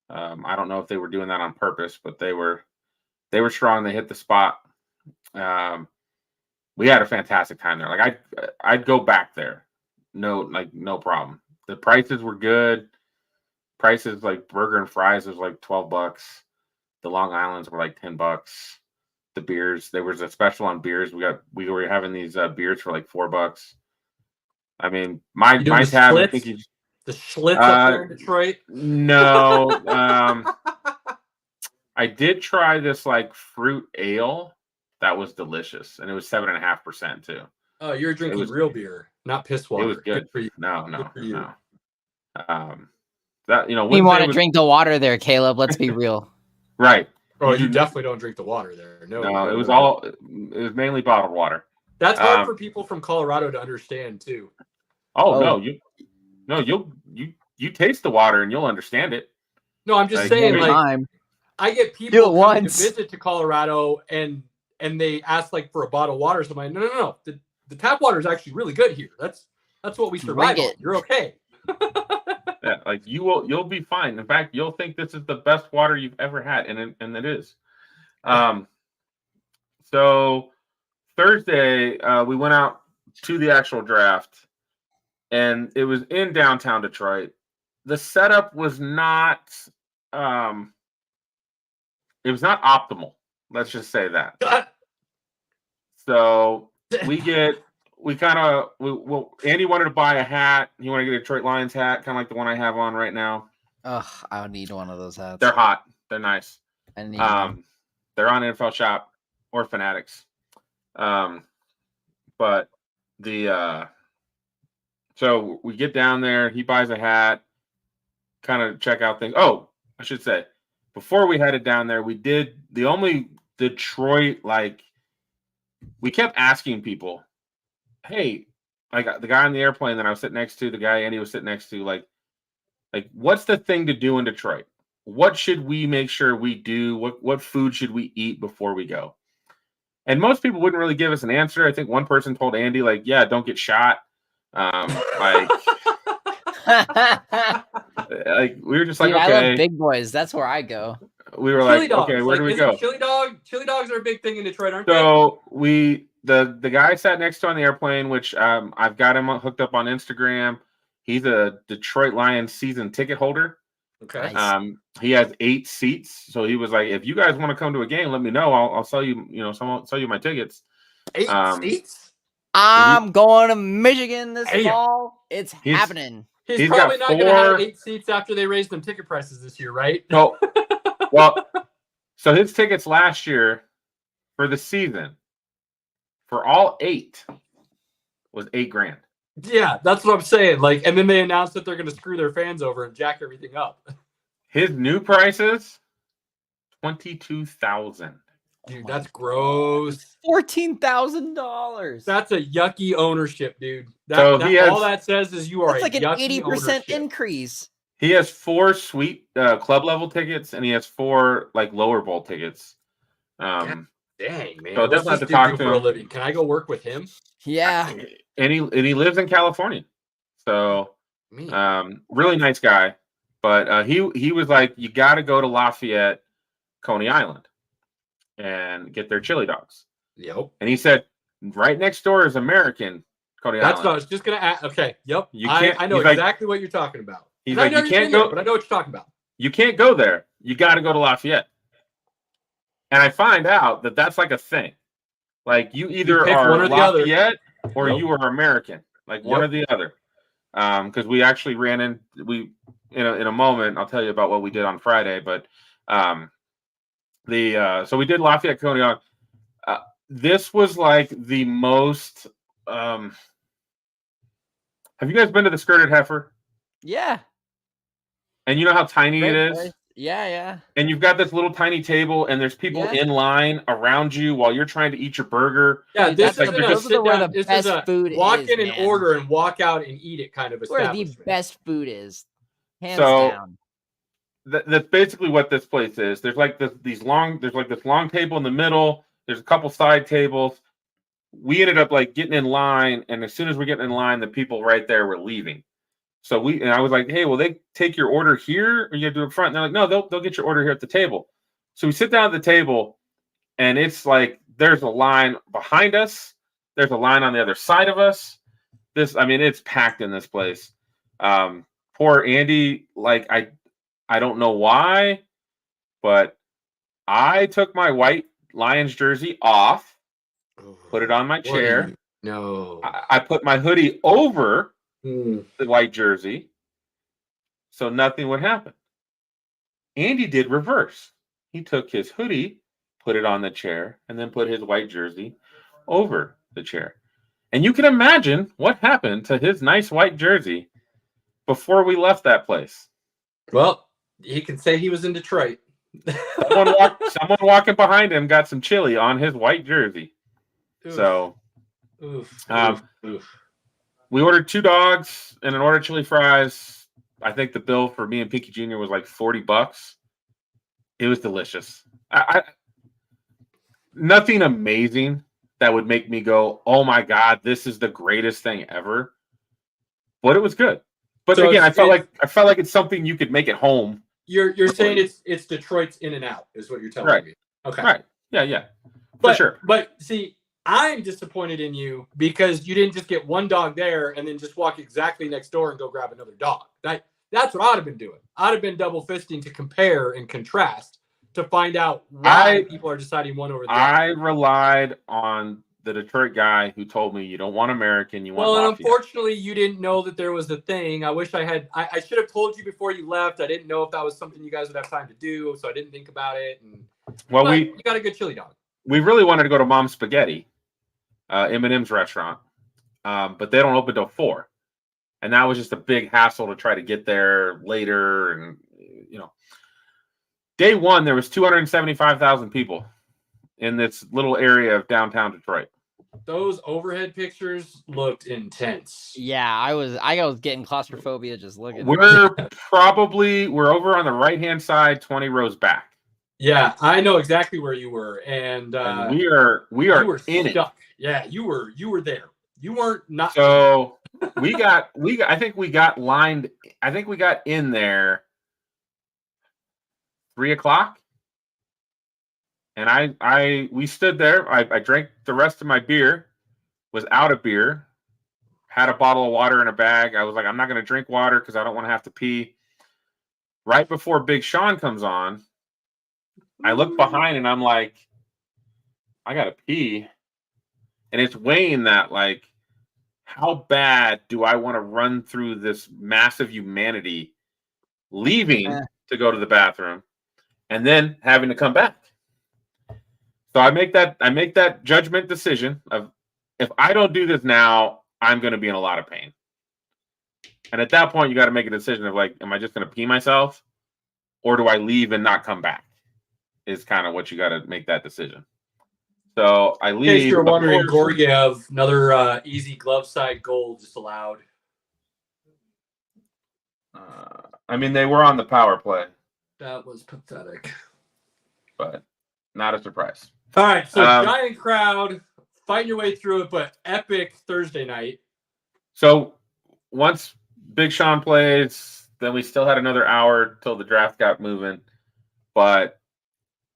I don't know if they were doing that on purpose, but they were strong. They hit the spot. We had a fantastic time there. Like I'd go back there. No problem. The prices were good. Prices like burger and fries was like $12. The Long Islands were like $10. The beers, there was a special on beers. We were having these beers for like $4. I mean, my tab. I think the Schlitz up there in Detroit. No, I did try this like fruit ale that was delicious, and it was 7.5% too. Oh, you're drinking real beer, not piss water. It was good for you. No. That you want to drink the water there, Caleb. Let's be real. Right. Oh, you definitely don't drink the water there. No, it was mainly bottled water. That's hard for people from Colorado to understand too. No, you taste the water and you'll understand it. No, I'm just saying, like, I get people coming to visit to Colorado and they ask like for a bottle of water. So I'm like, no. The tap water is actually really good here. That's what we survive on. You're okay. Yeah, like you'll be fine. In fact, you'll think this is the best water you've ever had, and it is. So Thursday, we went out to the actual draft, and it was in downtown Detroit. The setup was not it was not optimal. Let's just say that. So Andy wanted to buy a hat. He wanted to get a Detroit Lions hat, kind of like the one I have on right now. Ugh, I would need one of those hats. They're hot. They're nice. I need one. They're on NFL Shop or Fanatics. But so we get down there. He buys a hat, kind of check out things. Oh, I should say, before we headed down there, we did the only Detroit, like, we kept asking people, hey, like the guy on the airplane that I was sitting next to, the guy Andy was sitting next to, like what's the thing to do in Detroit? What should we make sure we do? What food should we eat before we go? And most people wouldn't really give us an answer. I think one person told Andy, like, yeah, don't get shot. Like we were just like, dude, okay. I love big boys. That's where I go. We were like, okay, where do we go? Chili dogs are a big thing in Detroit, aren't they? So the guy I sat next to on the airplane, which I've got him hooked up on Instagram. He's a Detroit Lions season ticket holder. Okay. Nice. He has 8 seats. So he was like, if you guys want to come to a game, let me know. I'll sell you, sell you my tickets. 8 seats? I'm going to Michigan this fall. It's happening. He's probably not going to have 8 seats after they raise them ticket prices this year, right? No. Well, so his tickets last year for the season for all 8 was $8,000. Yeah, that's what I'm saying. Like, and then they announced that they're going to screw their fans over and jack everything up. His new prices, $22,000. Dude, that's gross. $14,000. That's a yucky ownership, dude. All that says is you are that's like a an yucky 80% ownership. increase. He has 4 suite club level tickets, and he has 4 like lower bowl tickets. Dang, man. So definitely have to talk to for a him. living. Can I go work with him? Yeah. And he lives in California. So really nice guy. But he was like, you got to go to Lafayette, Coney Island, and get their chili dogs. Yep. And he said, right next door is American Coney Island. That's what I was just gonna ask. Okay. Yep. I know he's exactly what you're talking about. He's like, you can't go, but I know what you're talking about. You can't go there. You got to go to Lafayette. And I find out that that's like a thing. Like you either are one or the Lafayette other. or you are American. like one or the other. Because we actually ran in a moment. I'll tell you about what we did on Friday, but so we did Lafayette Coney. This was like the most. Have you guys been to the Skirted Heifer? Yeah. And you know how tiny Great it is? place. Yeah. And you've got this little tiny table, and there's people in line around you while you're trying to eat your burger. Yeah, Dude, this that's is like a those sit are where down. the This best is a food walk is, in and man. order and walk out and eat it kind of Where the establishment. best food is, hands So, down. That's basically what this place is. There's like this long table in the middle. There's a couple side tables. We ended up like getting in line, and as soon as we're getting in line, the people right there were leaving. So I was like, hey, will they take your order here, or you have to do it up front? And they're like, no, they'll get your order here at the table. So we sit down at the table, and it's like there's a line behind us. There's a line on the other side of us. It's packed in this place. Poor Andy, like I don't know why, but I took my white Lions jersey off, put it on my chair. No. I put my hoodie over the white jersey so nothing would happen. Andy did reverse. He took his hoodie, put it on the chair, and then put his white jersey over the chair. And you can imagine what happened to his nice white jersey before we left that place. Well, he can say he was in Detroit. Someone walking behind him got some chili on his white jersey. Oof. So Oof. we ordered 2 dogs and an order of chili fries. I think the bill for me and Pinky Jr. was like $40. It was delicious. Nothing amazing that would make me go, oh my God, this is the greatest thing ever. But it was good. But so again, I felt like it's something you could make at home. You're saying it's Detroit's in and out is what you're telling me. Okay. Right. Yeah. For sure. But see, I'm disappointed in you because you didn't just get one dog there and then just walk exactly next door and go grab another dog. That's what I'd have been doing. I'd have been double fisting to compare and contrast to find out why people are deciding one over the other. I relied on the Detroit guy who told me you don't want American, you want Lafayette. Unfortunately, you didn't know that there was a thing. I wish I had. I should have told you before you left. I didn't know if that was something you guys would have time to do, so I didn't think about it. You got a good chili dog. We really wanted to go to Mom's Spaghetti, M&M's restaurant, but they don't open till 4, and that was just a big hassle to try to get there later. And day one there was 275,000 people in this little area of downtown Detroit. Those overhead pictures looked intense. Yeah, I was getting claustrophobia just looking. We're over on the right hand side, 20 rows back. Yeah, I know exactly where you were, and we are in stuck. it. Yeah, you were there. You weren't not. So I think we got lined. I think we got in there 3:00. And we stood there. I drank the rest of my beer, was out of beer, had a bottle of water in a bag. I was like, I'm not going to drink water because I don't want to have to pee. Right before Big Sean comes on, I look behind and I'm like, I got to pee. And it's weighing that, like, how bad do I want to run through this massive humanity leaving to go to the bathroom and then having to come back? So I make that judgment decision of, if I don't do this now, I'm going to be in a lot of pain. And at that point, you got to make a decision of, like, am I just going to pee myself, or do I leave and not come back? Is kind of what you got to make that decision. So I leave. In case you're wondering, Gorgiev, another easy glove side goal just allowed. They were on the power play. That was pathetic. But not a surprise. All right, so giant crowd, fighting your way through it, but epic Thursday night. So once Big Sean plays, then we still had another hour till the draft got moving. But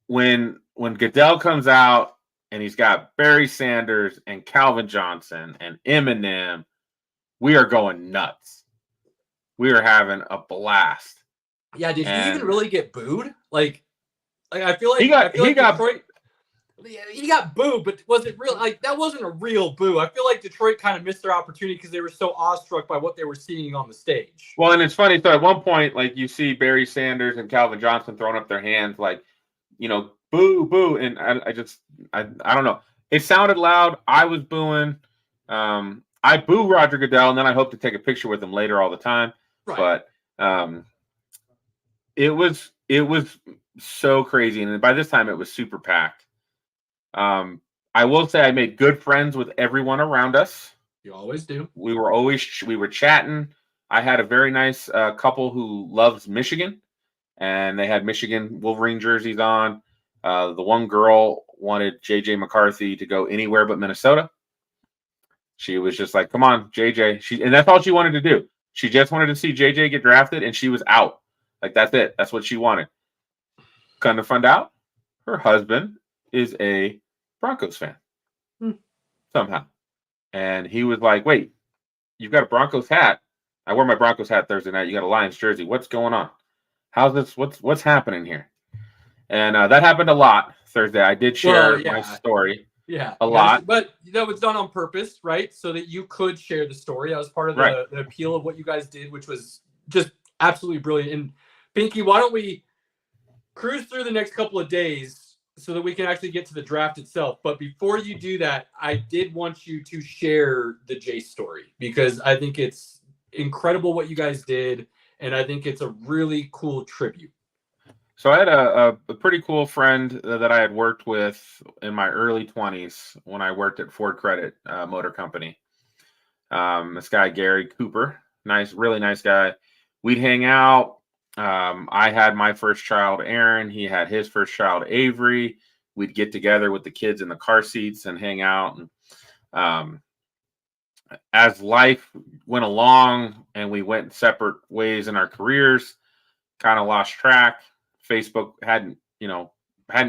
when Goodell comes out and he's got Barry Sanders and Calvin Johnson and Eminem, we are going nuts. We are having a blast. Yeah, did he even really get booed? Like I feel like he got Detroit. he got booed, but was it real? Like, that wasn't a real boo. I feel like Detroit kind of missed their opportunity because they were so awestruck by what they were seeing on the stage. Well, and it's funny. So at one point, like, you see Barry Sanders and Calvin Johnson throwing up their hands, like, boo, boo. And I don't know. It sounded loud. I was booing. I boo Roger Goodell, and then I hope to take a picture with him later all the time. Right. But it was so crazy, and by this time it was super packed. I will say I made good friends with everyone around us. You always do. We were chatting. I had a very nice couple who loves Michigan, and they had Michigan Wolverine jerseys on. The one girl wanted JJ McCarthy to go anywhere but Minnesota. She was just like, "Come on, JJ." And that's all she wanted to do. She just wanted to see JJ get drafted, and she was out. Like, that's it. That's what she wanted. Kind of found out her husband is a Broncos fan somehow. And he was like, "Wait, you've got a Broncos hat. I wore my Broncos hat Thursday night. You got a Lions jersey. What's going on? How's this? What's happening here?" And that happened a lot Thursday. I did share my story. Yeah, a lot. But that was done on purpose, right? So that you could share the story. That was part of the appeal of what you guys did, which was just absolutely brilliant. And Pinky, why don't we cruise through the next couple of days so that we can actually get to the draft itself? But before you do that, I did want you to share the Jace story, because I think it's incredible what you guys did, and I think it's a really cool tribute. So I had a pretty cool friend that I had worked with in my early 20s when I worked at Ford Credit Motor Company. This guy, Gary Cooper, really nice guy. We'd hang out. I had my first child, Aaron. He had his first child, Avery. We'd get together with the kids in the car seats and hang out. And as life went along and we went separate ways in our careers, kind of lost track. Facebook hadn't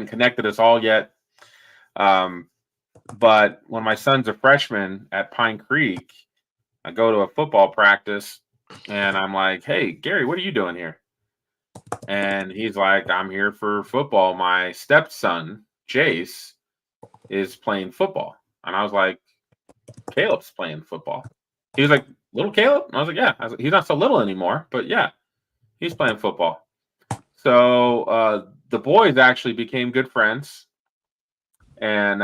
connected us all yet. But when my son's a freshman at Pine Creek, I go to a football practice and I'm like, "Hey, Gary, what are you doing here?" And he's like, "I'm here for football. My stepson, Jace, is playing football." And I was like, "Caleb's playing football." He was like, "Little Caleb?" And I was like, "Yeah." I was like, "He's not so little anymore, but yeah, he's playing football." So the boys actually became good friends, and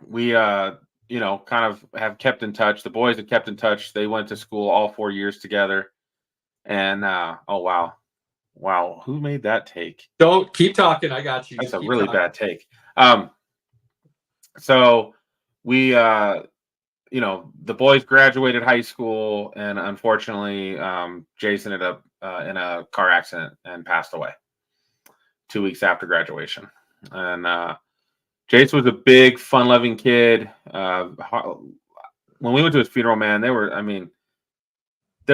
we kind of have kept in touch. The boys have kept in touch. They went to school all 4 years together. And oh wow, who made that take? Don't keep talking. I got you. That's a really bad take. So we the boys graduated high school, and unfortunately, Jason ended up in a car accident and passed away 2 weeks after graduation. And Jason was a big, fun-loving kid. When we went to his funeral, man, there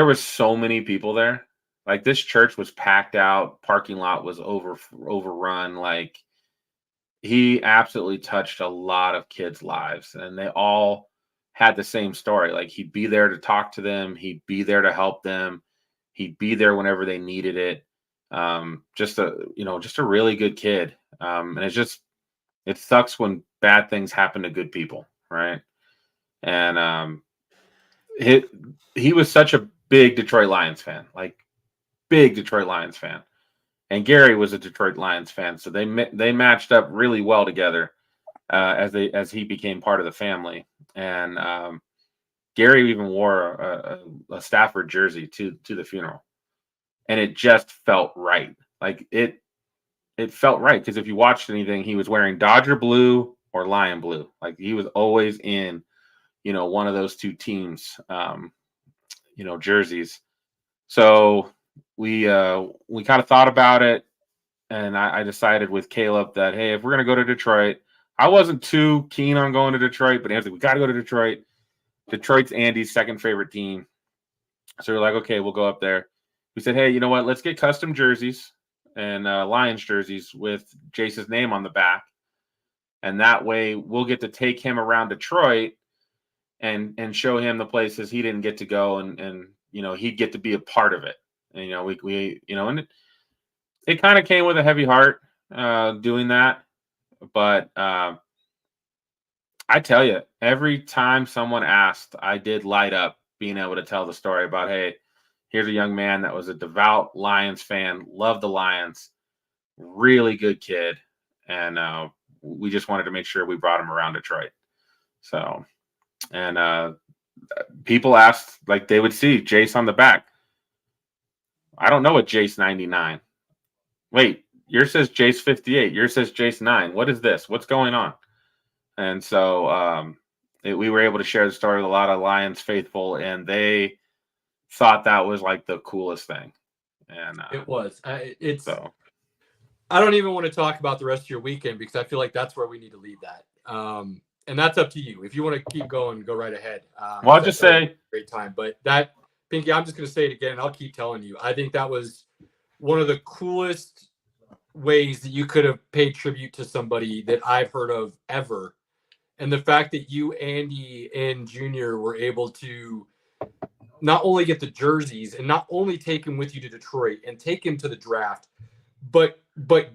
were so many people there. Like, this church was packed out. Parking lot was overrun. Like, he absolutely touched a lot of kids' lives, and they all had the same story. Like, he'd be there to talk to them. He'd be there to help them. He'd be there whenever they needed it. Just a really good kid. And it sucks when bad things happen to good people, right? And he was such a big Detroit Lions fan, like big Detroit Lions fan. And Gary was a Detroit Lions fan, so they matched up really well together as he became part of the family. And Gary even wore a Stafford jersey to the funeral, and it just felt right. Like, it felt right, because if you watched anything, he was wearing Dodger blue or Lion blue. Like, he was always in one of those two teams jerseys. So we kind of thought about it, and I decided with Caleb that, hey, if we're gonna go to Detroit, I wasn't too keen on going to Detroit, but Anthony, we got to go to Detroit. Detroit's Andy's second favorite team. So we're like, okay, we'll go up there. We said, hey, you know what? Let's get custom jerseys and Lions jerseys with Jace's name on the back. And that way we'll get to take him around Detroit and show him the places he didn't get to go, and he'd get to be a part of it. And and it kind of came with a heavy heart doing that. But I tell you, every time someone asked, I did light up being able to tell the story about, hey, here's a young man that was a devout Lions fan, loved the Lions, really good kid, and we just wanted to make sure we brought him around Detroit. So, and people asked, like, they would see Jace on the back. I don't know what Jace 99. Wait, yours says Jace 58. Yours says Jace 9. What is this? What's going on? And so we were able to share the story with a lot of Lions faithful, and they thought that was like the coolest thing. And it was. It's. So. I don't even want to talk about the rest of your weekend because I feel like that's where we need to leave that. And that's up to you. If you want to keep going, go right ahead. Well, I'll just say great time. But that, Pinky, I'm just going to say it again, and I'll keep telling you. I think that was one of the coolest ways that you could have paid tribute to somebody that I've heard of ever. And the fact that you, Andy, and Junior were able to not only get the jerseys and not only take him with you to Detroit and take him to the draft, but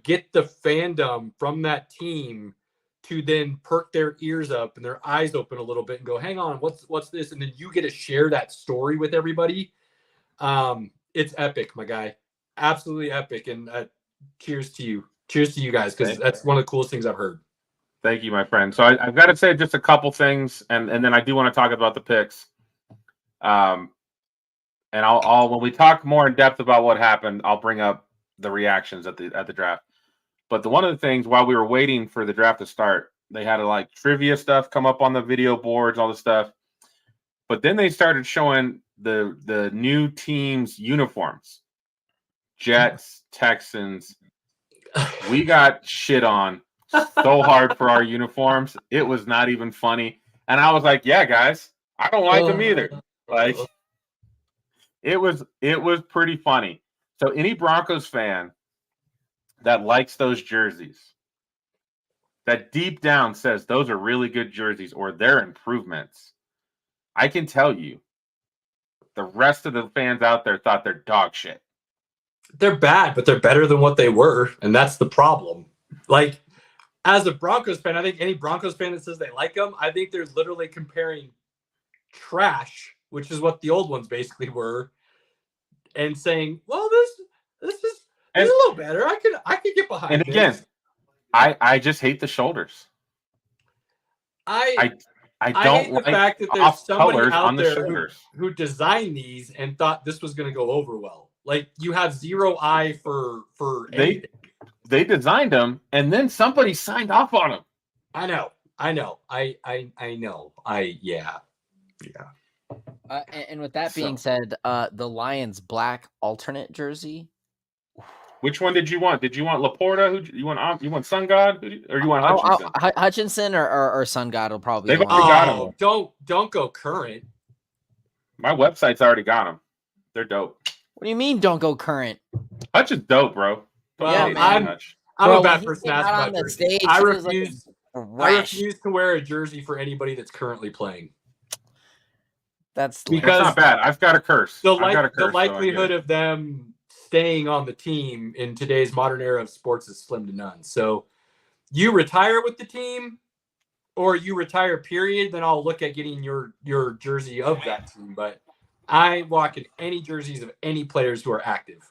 get the fandom from that team to then perk their ears up and their eyes open a little bit and go, hang on, what's this? And then you get to share that story with everybody. It's epic, my guy. Absolutely epic. And cheers to you. Cheers to you guys, because that's one of the coolest things I've heard. Thank you, my friend. So I've got to say just a couple things, and then I do want to talk about the picks. And I'll when we talk more in depth about what happened, I'll bring up the reactions at the draft. But one of the things while we were waiting for the draft to start, they had like trivia stuff come up on the video boards, all the stuff. But then they started showing the new team's uniforms. Jets, Texans. We got shit on so hard for our uniforms. It was not even funny. And I was like, yeah, guys, I don't like them either. Like, it was pretty funny. So any Broncos fan that likes those jerseys, that deep down says those are really good jerseys or they're improvements, I can tell you the rest of the fans out there thought they're dog shit. They're bad, but they're better than what they were, and that's the problem. Like, as a Broncos fan, I think any Broncos fan that says they like them, I think they're literally comparing trash, which is what the old ones basically were, and saying, well, this is a little better. I could get behind. And again, I just hate the shoulders. I don't hate like the fact that there's somebody out on the there shoulders who designed these and thought this was going to go over well. Like, you have zero eye for anything. They designed them, and then somebody signed off on them. I know. I know. Yeah. And with that being said, the Lions black alternate jersey. Which one did you want? Did you want Laporta? Who you want? Sun God, or you want Hutchinson? Hutchinson or Sun God will probably. They've already got them. Don't go current. My website's already got them. They're dope. What do you mean? Don't go current. Hutch is dope, bro. Well, I'm a bad person to ask about jerseys. I refuse to wear a jersey for anybody that's currently playing. That's not bad. I've got a curse. The likelihood of them staying on the team in today's modern era of sports is slim to none. So you retire with the team, or you retire, period, then I'll look at getting your jersey of that team. But I walk in any jerseys of any players who are active.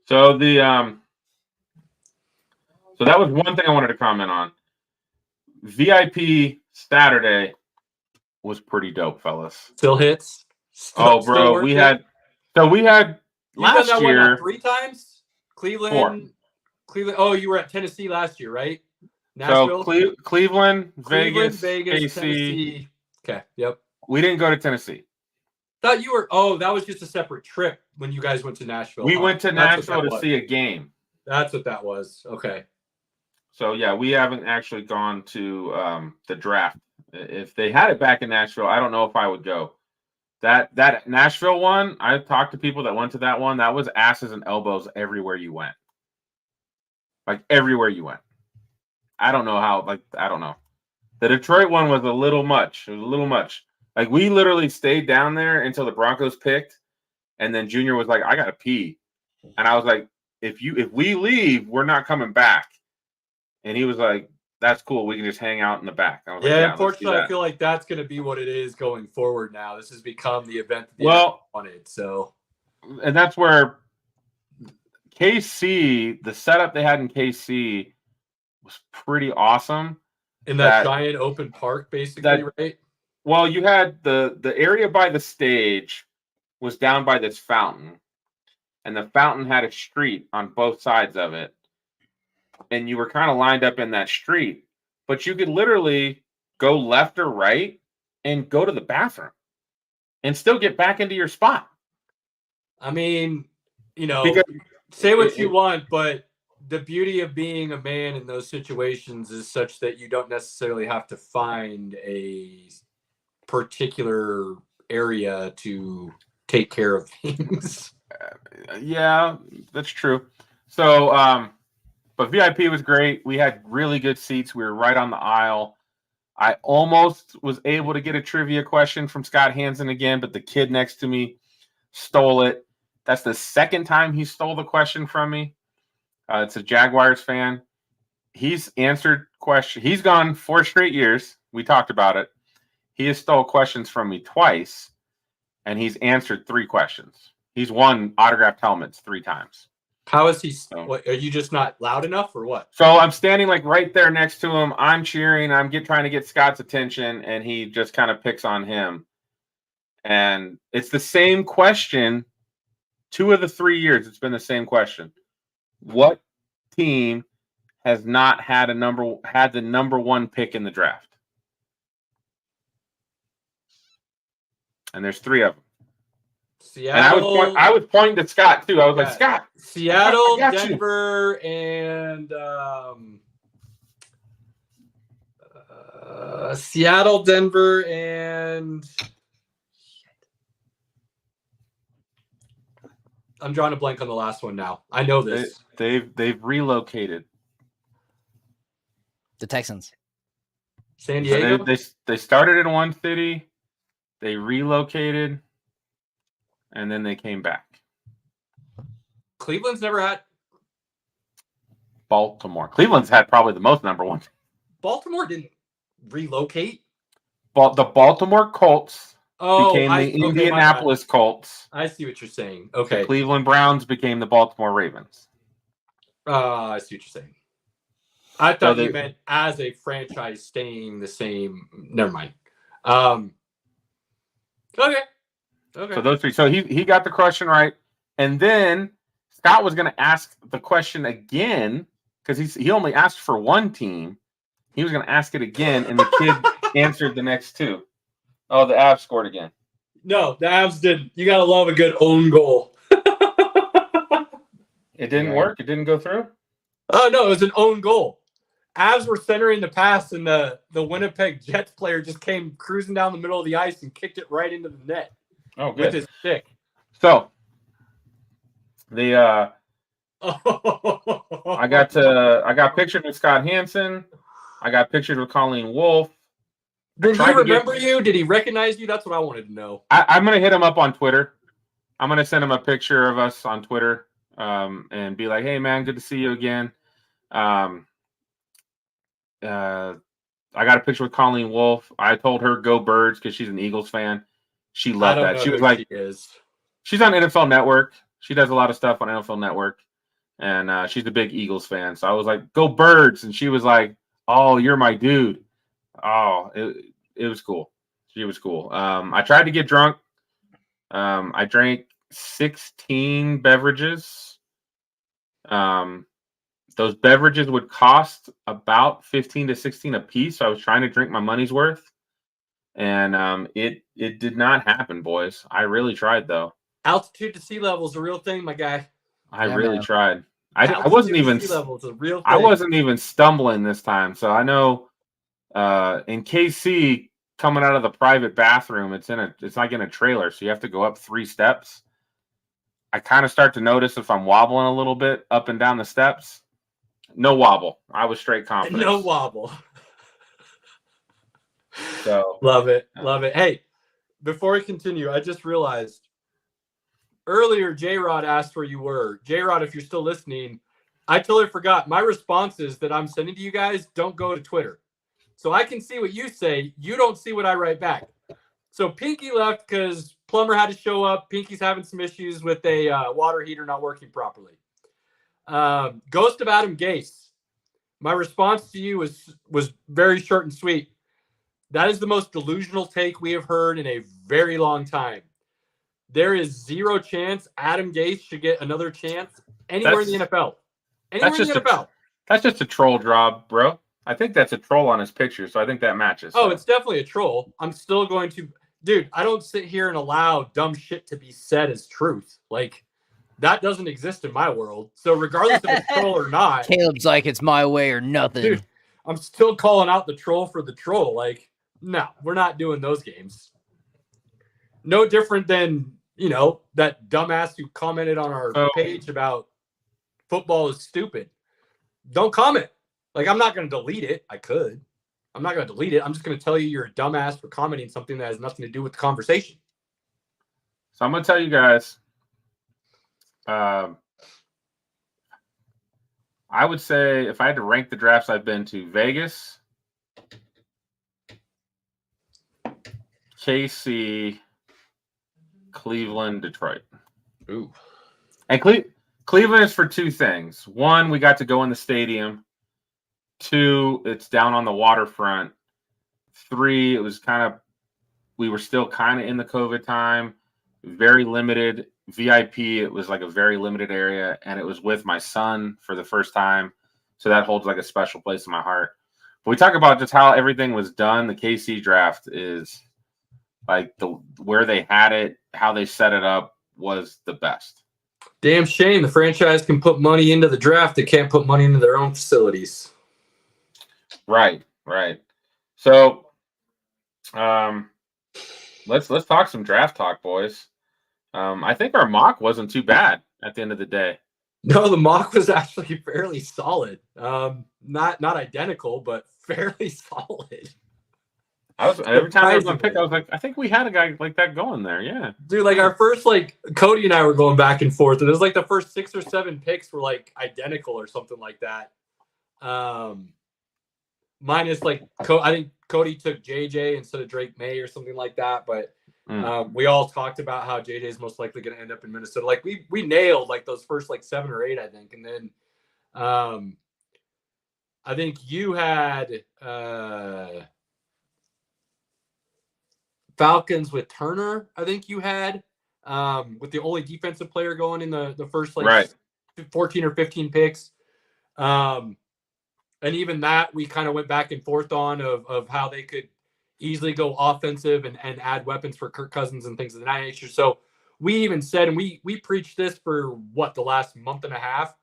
So that was one thing I wanted to comment on. VIP Saturday was pretty dope, fellas. Still hits. We had last year 3 times. Cleveland. 4. Cleveland. Oh, you were at Tennessee last year, right? Nashville? So Cleveland, Vegas, KC. Tennessee. Okay. Yep. We didn't go to Tennessee. Thought you were. Oh, that was just a separate trip when you guys went to Nashville. We went to Nashville to see a game. That's what that was. Okay. So yeah, we haven't actually gone to the draft. If they had it back in Nashville, I don't know if I would go. That Nashville one, I talked to people that went to that one. That was asses and elbows everywhere you went. Like everywhere you went. I don't know how. I don't know. The Detroit one was a little much. It was a little much. Like, we literally stayed down there until the Broncos picked, and then Junior was like, I gotta pee. And I was like, if we leave, we're not coming back. And he was like, that's cool. We can just hang out in the back. I was like, yeah, unfortunately, I feel like that's going to be what it is going forward now. This has become the event that the NFL wanted. So, and that's where KC, the setup they had in KC was pretty awesome. In that giant open park, basically, right? Well, you had the area by the stage was down by this fountain, and the fountain had a street on both sides of it. And you were kind of lined up in that street, but you could literally go left or right and go to the bathroom and still get back into your spot. I mean, say what you want, but the beauty of being a man in those situations is such that you don't necessarily have to find a particular area to take care of things. Yeah, that's true. So, but VIP was great. We had really good seats. We were right on the aisle. I almost was able to get a trivia question from Scott Hansen again, but the kid next to me stole it. That's the second time he stole the question from me. It's a Jaguars fan. He's answered questions. He's gone 4 straight years. We talked about it. He has stole questions from me twice, and he's answered 3 questions. He's won autographed helmets 3 times. How is he? What, are you just not loud enough, or what? So I'm standing like right there next to him. I'm cheering. I'm trying to get Scott's attention, and he just kind of picks on him. And it's the same question. 2 of the 3 years, it's been the same question. What team has not had the number 1 pick in the draft? And there's 3 of them. Seattle. And I was pointing to Scott too. I was like, Scott. Seattle, Denver, and Seattle, Denver, and I'm drawing a blank on the last one now. I know this. They've relocated. The Texans. San Diego. They started in one city, they relocated, and then they came back. Cleveland's never had. Baltimore. Cleveland's had probably the most number 1. Baltimore didn't relocate. The Baltimore Colts became the okay, Indianapolis Colts. I see what you're saying. Okay. The Cleveland Browns became the Baltimore Ravens. I see what you're saying. I thought you meant as a franchise staying the same. Never mind. Okay. So those 3. So he got the question right, and then Scott was going to ask the question again because he only asked for 1 team. He was going to ask it again, and the kid answered the next 2. Oh, the Avs scored again. No, the Avs didn't. You got to love a good own goal. It didn't work? It didn't go through? Oh, no, it was an own goal. Avs were centering the pass, and the Winnipeg Jets player just came cruising down the middle of the ice and kicked it right into the net. Oh, good. With his stick. So, I got pictured with Scott Hansen. I got pictured with Colleen Wolfe. Did he remember you? Did he recognize you? That's what I wanted to know. I'm going to hit him up on Twitter. I'm going to send him a picture of us on Twitter and be like, hey, man, good to see you again. I got a picture with Colleen Wolfe. I told her go Birds because she's an Eagles fan. She loved that. She was like, she's on NFL Network. She does a lot of stuff on NFL Network. And she's a big Eagles fan. So I was like, go Birds. And she was like, oh, you're my dude. Oh, it was cool. She was cool. I tried to get drunk. I drank 16 beverages. Those beverages would cost about 15 to 16 a piece. So I was trying to drink my money's worth. And it did not happen, boys. I really tried, though. Altitude to sea level is a real thing, my guy. I really tried. I wasn't even sea level is a real thing. I wasn't even stumbling this time. So I know in KC coming out of the private bathroom, it's like in a trailer, so you have to go up 3 steps. I kind of start to notice if I'm wobbling a little bit up and down the steps. No wobble. I was straight confident. No wobble. So love it. Love it. Hey, before we continue, I just realized earlier, J-Rod asked where you were. J-Rod, if you're still listening, I totally forgot. My responses that I'm sending to you guys don't go to Twitter. So I can see what you say. You don't see what I write back. So Pinky left because plumber had to show up. Pinky's having some issues with a water heater not working properly. Ghost of Adam Gase. My response to you was very short and sweet. That is the most delusional take we have heard in a very long time. There is zero chance Adam Gase should get another chance anywhere in the NFL. Anywhere in the NFL. That's just a troll job, bro. I think that's a troll on his picture, so I think that matches. Oh, it's definitely a troll. I'm still going to... Dude, I don't sit here and allow dumb shit to be said as truth. Like, that doesn't exist in my world. So regardless if it's troll or not... Caleb's like, it's my way or nothing. Dude, I'm still calling out the troll for the troll. Like, no, we're not doing those games. No different than, you know, that dumbass who commented on our page about football is stupid. Don't comment. Like, I'm not going to delete it. I could. I'm not going to delete it. I'm just going to tell you you're a dumbass for commenting something that has nothing to do with the conversation. So I'm going to tell you guys, I would say if I had to rank the drafts I've been to, Vegas, KC, Cleveland, Detroit. Ooh. And Cleveland is for two things. One, we got to go in the stadium. Two, it's down on the waterfront. Three, it was we were still kind of in the COVID time. Very limited VIP. It was like a very limited area, and it was with my son for the first time. So that holds like a special place in my heart. But we talk about just how everything was done. The KC draft is like where they had it, how they set it up was the best. Damn shame the franchise can put money into the draft. They can't put money into their own facilities. Right. So, let's talk some draft talk, boys. I think our mock wasn't too bad at the end of the day. No, the mock was actually fairly solid. Not identical, but fairly solid. Every time I was on pick, I was like, I think we had a guy like that going there. Yeah, dude. Like our first, Cody and I were going back and forth, and it was like the first 6 or 7 picks were like identical or something like that. Minus I think Cody took JJ instead of Drake May or something like that. But we all talked about how JJ is most likely going to end up in Minnesota. Like we nailed like those first 7 or 8, I think, and then I think you had Falcons with Turner. I think you had with the only defensive player going in the first 14 or 15 picks. And even that we kind of went back and forth on of how they could easily go offensive and add weapons for Kirk Cousins and things of that nature. So we even said, and we preached this for the last month and a half,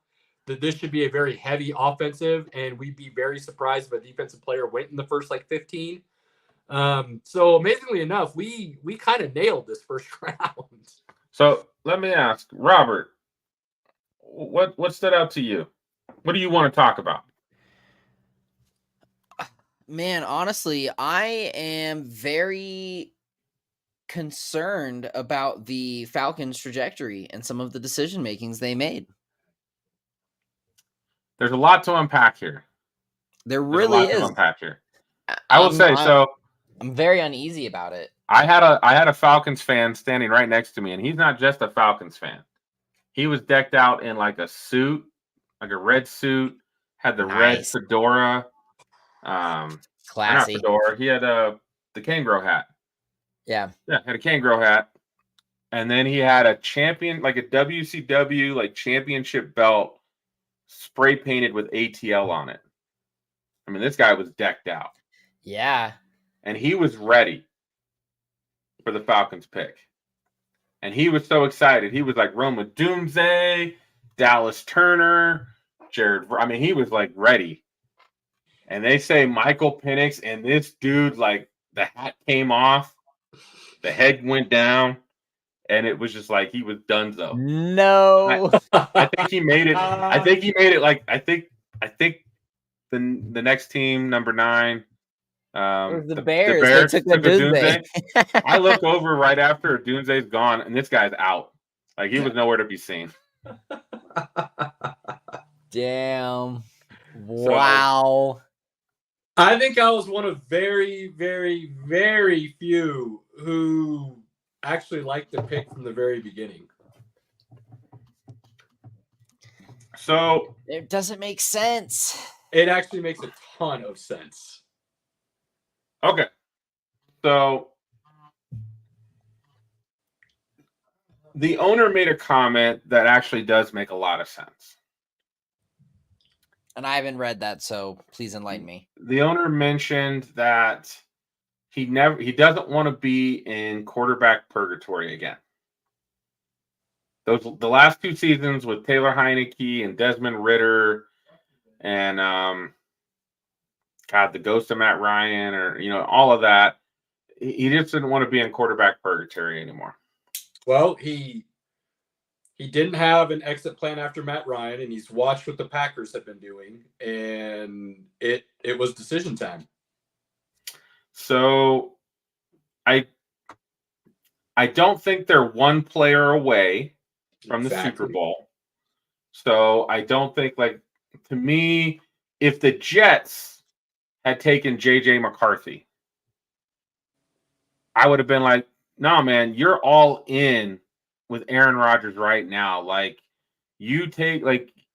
that this should be a very heavy offensive, and we'd be very surprised if a defensive player went in the first 15. So amazingly enough, we kind of nailed this first round. So let me ask, Robert, what stood out to you? What do you want to talk about? Man, honestly, I am very concerned about the Falcons' trajectory and some of the decision makings they made. There's a lot to unpack here. There really is. To unpack here. I will say so. I'm very uneasy about it. I had a Falcons fan standing right next to me, and he's not just a Falcons fan. He was decked out in like a suit, like a red suit, had the red fedora. Classy. Not fedora. He had the kangaroo hat. Yeah, had a kangaroo hat, and then he had a champion, like a WCW like championship belt, spray painted with ATL on it. I mean, this guy was decked out. Yeah, and he was ready for the Falcons pick, and he was so excited. He was like Roma Doomsday, Dallas Turner, Jared. I mean, he was like ready. And they say Michael Penix, and this dude, like, the hat came off, the head went down, and it was just like he was donezo. No, I think he made it. I think he made it. Like I think the next team, number 9, the Bears. The Bears took a Doomsday. I look over right after Doomsday's gone, and this guy's out. Like he was nowhere to be seen. Damn. Wow. I think I was one of very, very, very few who actually liked the pick from the very beginning. So it doesn't make sense. It actually makes a ton of sense. Okay. So the owner made a comment that actually does make a lot of sense. And I haven't read that, so please enlighten me. The owner mentioned that he doesn't want to be in quarterback purgatory again. The last 2 seasons with Taylor Heineke and Desmond Ridder and the ghost of Matt Ryan, or all of that, he just didn't want to be in quarterback purgatory anymore. Well, he didn't have an exit plan after Matt Ryan, and he's watched what the Packers have been doing, and it was decision time. So I don't think they're one player away from the Super Bowl. So I don't think, to me, if the Jets had taken J.J. McCarthy, I would have been like, no, man, you're all in with Aaron Rodgers right now. Like, you take,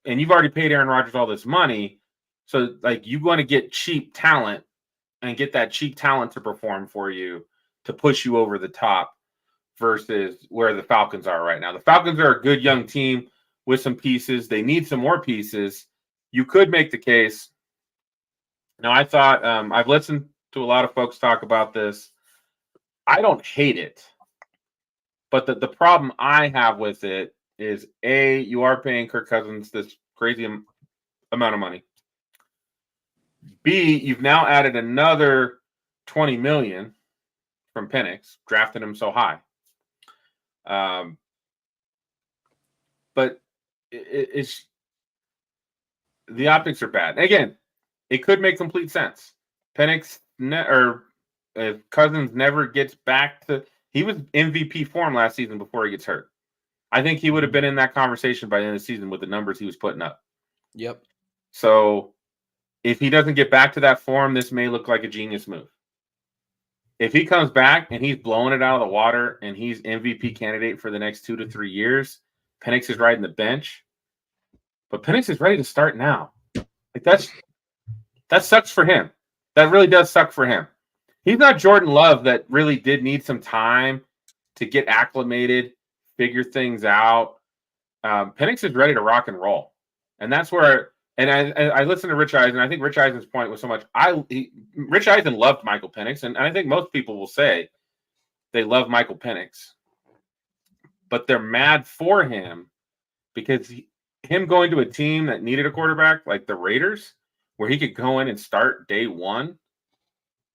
and you've already paid Aaron Rodgers all this money. So, you want to get cheap talent and get that cheap talent to perform for you, to push you over the top, versus where the Falcons are right now. The Falcons are a good young team with some pieces. They need some more pieces. You could make the case. Now, I thought, I've listened to a lot of folks talk about this. I don't hate it. But the problem I have with it is, A, you are paying Kirk Cousins this crazy amount of money. B, you've now added another $20 million from Penix, drafting him so high. But it's the optics are bad. Again, it could make complete sense. Penix if Cousins never gets back to, he was MVP form last season before he gets hurt. I think he would have been in that conversation by the end of the season with the numbers he was putting up. Yep. So if he doesn't get back to that form, this may look like a genius move. If he comes back and he's blowing it out of the water and he's MVP candidate for the next 2 to 3 years, Penix is riding the bench. But Penix is ready to start now. That sucks for him. That really does suck for him. He's not Jordan Love that really did need some time to get acclimated, figure things out. Penix is ready to rock and roll. And that's where I listened to Rich Eisen. I think Rich Eisen's point was so much. Rich Eisen loved Michael Penix, and I think most people will say they love Michael Penix. But they're mad for him because him going to a team that needed a quarterback like the Raiders, where he could go in and start day one,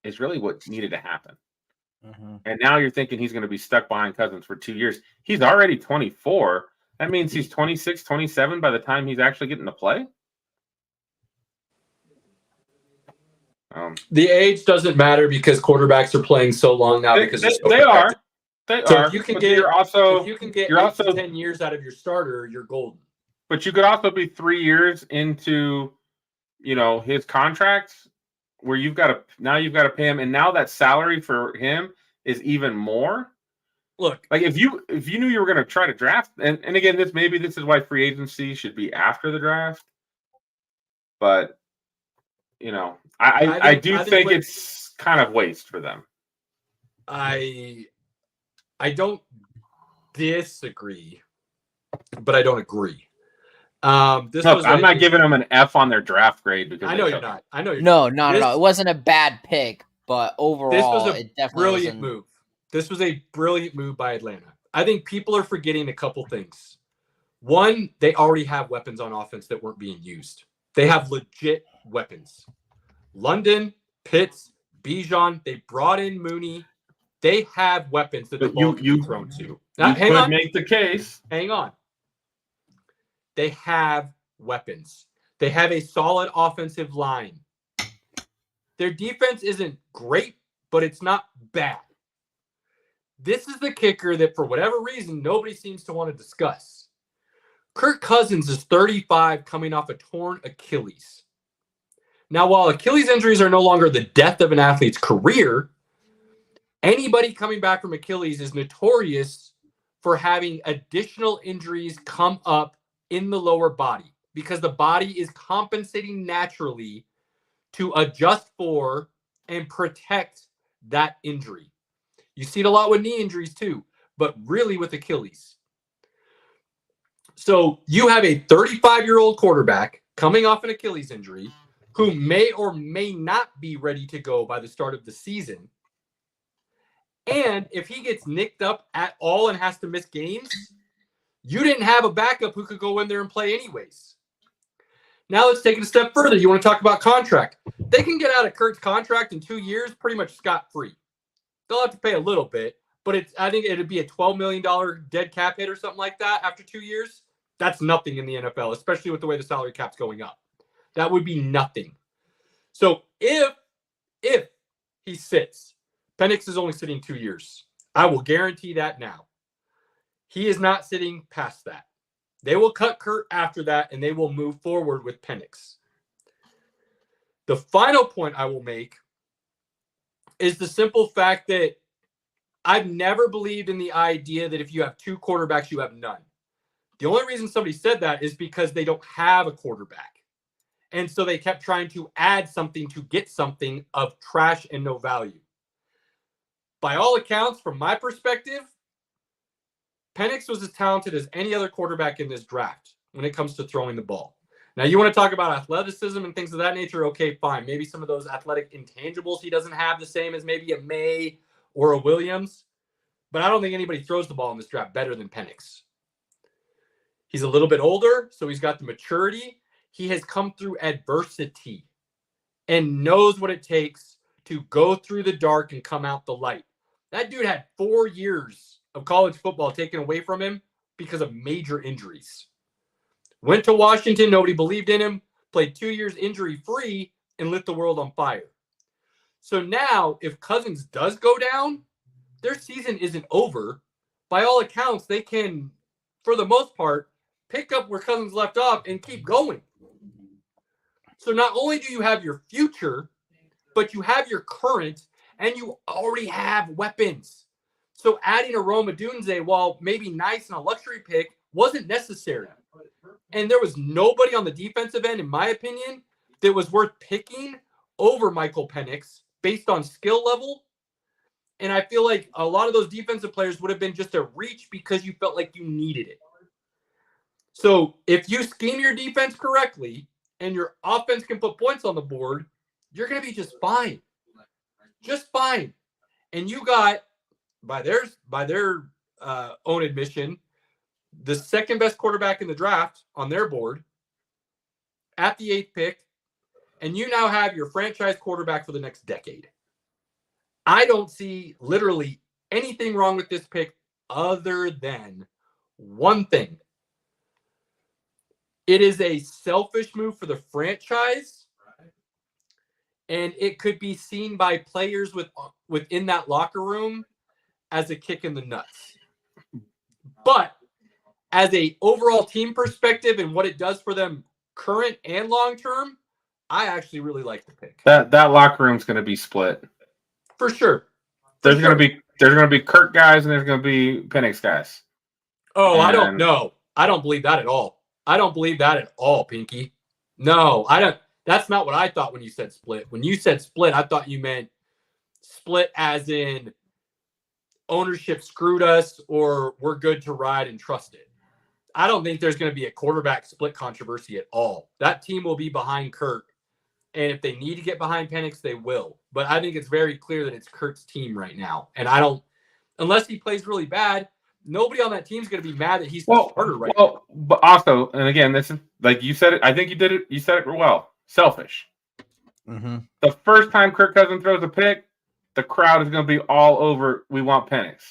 is really what needed to happen. Mm-hmm. And now you're thinking he's going to be stuck behind Cousins for 2 years. He's already 24. That means he's 26, 27 by the time he's actually getting to play. The age doesn't matter because quarterbacks are playing so long now. They are. If you can get 10 years out of your starter, you're golden. But you could also be 3 years into, his contract, where you've got to pay him, and now that salary for him is even more. Look, if you knew you were going to try to draft, and again, this is why free agency should be after the draft. But I do think it's kind of waste for them. I don't disagree, but I don't agree. I'm not giving them an F on their draft grade because I know you're not. No. It wasn't a bad pick, but overall, it definitely brilliant move. This was a brilliant move by Atlanta. I think people are forgetting a couple things. One, they already have weapons on offense that weren't being used. They have legit weapons. London, Pitts, Bijan, they brought in Mooney. They have weapons that the ball can be thrown to. Now, hang on. Make the case. Hang on. They have weapons. They have a solid offensive line. Their defense isn't great, but it's not bad. This is the kicker that, for whatever reason, nobody seems to want to discuss. Kirk Cousins is 35, coming off a torn Achilles. Now, while Achilles injuries are no longer the death of an athlete's career, anybody coming back from Achilles is notorious for having additional injuries come up in the lower body because the body is compensating naturally to adjust for and protect that injury. You see it a lot with knee injuries too, but really with Achilles. So you have a 35-year-old quarterback coming off an Achilles injury who may or may not be ready to go by the start of the season. And if he gets nicked up at all and has to miss games, you didn't have a backup who could go in there and play anyways. Now let's take it a step further. You want to talk about contract. They can get out of Kirk's contract in 2 years pretty much scot-free. They'll have to pay a little bit, but I think it'd be a $12 million dead cap hit or something like that after 2 years. That's nothing in the NFL, especially with the way the salary cap's going up. That would be nothing. So if he sits, Penix is only sitting 2 years. I will guarantee that now. He is not sitting past that. They will cut Kurt after that, and they will move forward with Penix. The final point I will make is the simple fact that I've never believed in the idea that if you have two quarterbacks, you have none. The only reason somebody said that is because they don't have a quarterback. And so they kept trying to add something to get something of trash and no value. By all accounts, from my perspective, Penix was as talented as any other quarterback in this draft when it comes to throwing the ball. Now, you want to talk about athleticism and things of that nature? Okay, fine. Maybe some of those athletic intangibles he doesn't have the same as maybe a May or a Williams. But I don't think anybody throws the ball in this draft better than Penix. He's a little bit older, so he's got the maturity. He has come through adversity and knows what it takes to go through the dark and come out the light. That dude had 4 years of college football taken away from him because of major injuries. Went to Washington, nobody believed in him, played 2 years injury-free, and lit the world on fire. So now, if Cousins does go down, their season isn't over. By all accounts, they can, for the most part, pick up where Cousins left off and keep going. So not only do you have your future, but you have your current, and you already have weapons. So adding a Rome Odunze, while maybe nice and a luxury pick, wasn't necessary. And there was nobody on the defensive end, in my opinion, that was worth picking over Michael Penix based on skill level. And I feel like a lot of those defensive players would have been just a reach because you felt like you needed it. So if you scheme your defense correctly and your offense can put points on the board, you're going to be just fine. Just fine. And you got, by their own admission, the second best quarterback in the draft on their board at the 8th pick, and you now have your franchise quarterback for the next decade. I don't see literally anything wrong with this pick other than one thing. It is a selfish move for the franchise, and it could be seen by players within that locker room as a kick in the nuts. But as a overall team perspective and what it does for them current and long term, I actually really like the pick. That locker room's going to be split for sure. There's going to be Kirk guys and there's going to be Penix guys. Oh, and I don't know. I don't believe that at all. I don't believe that at all, Pinky. No, I don't. That's not what I thought when you said split. When you said split, I thought you meant split as in ownership screwed us or we're good to ride and trust it. I don't think there's going to be a quarterback split controversy at all. That team will be behind Kirk. And if they need to get behind Penix, they will. But I think it's very clear that it's Kirk's team right now. And I don't, unless he plays really bad, nobody on that team is going to be mad that he's the starter right now. But also, and again, this is like you said it. I think you did it. You said it well. Selfish. Mm-hmm. The first time Kirk Cousins throws a pick, the crowd is going to be all over. We want Penix.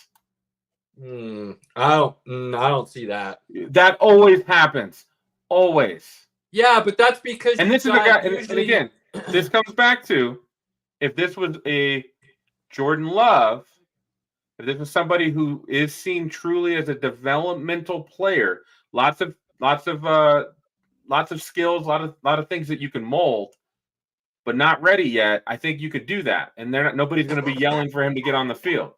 I don't see that. That always happens. Always. Yeah, but that's because. And this is a guy. And again, this comes back to if this was a Jordan Love, if this is somebody who is seen truly as a developmental player, lots of skills, a lot of things that you can mold, but not ready yet, I think you could do that. And nobody's going to be yelling for him to get on the field.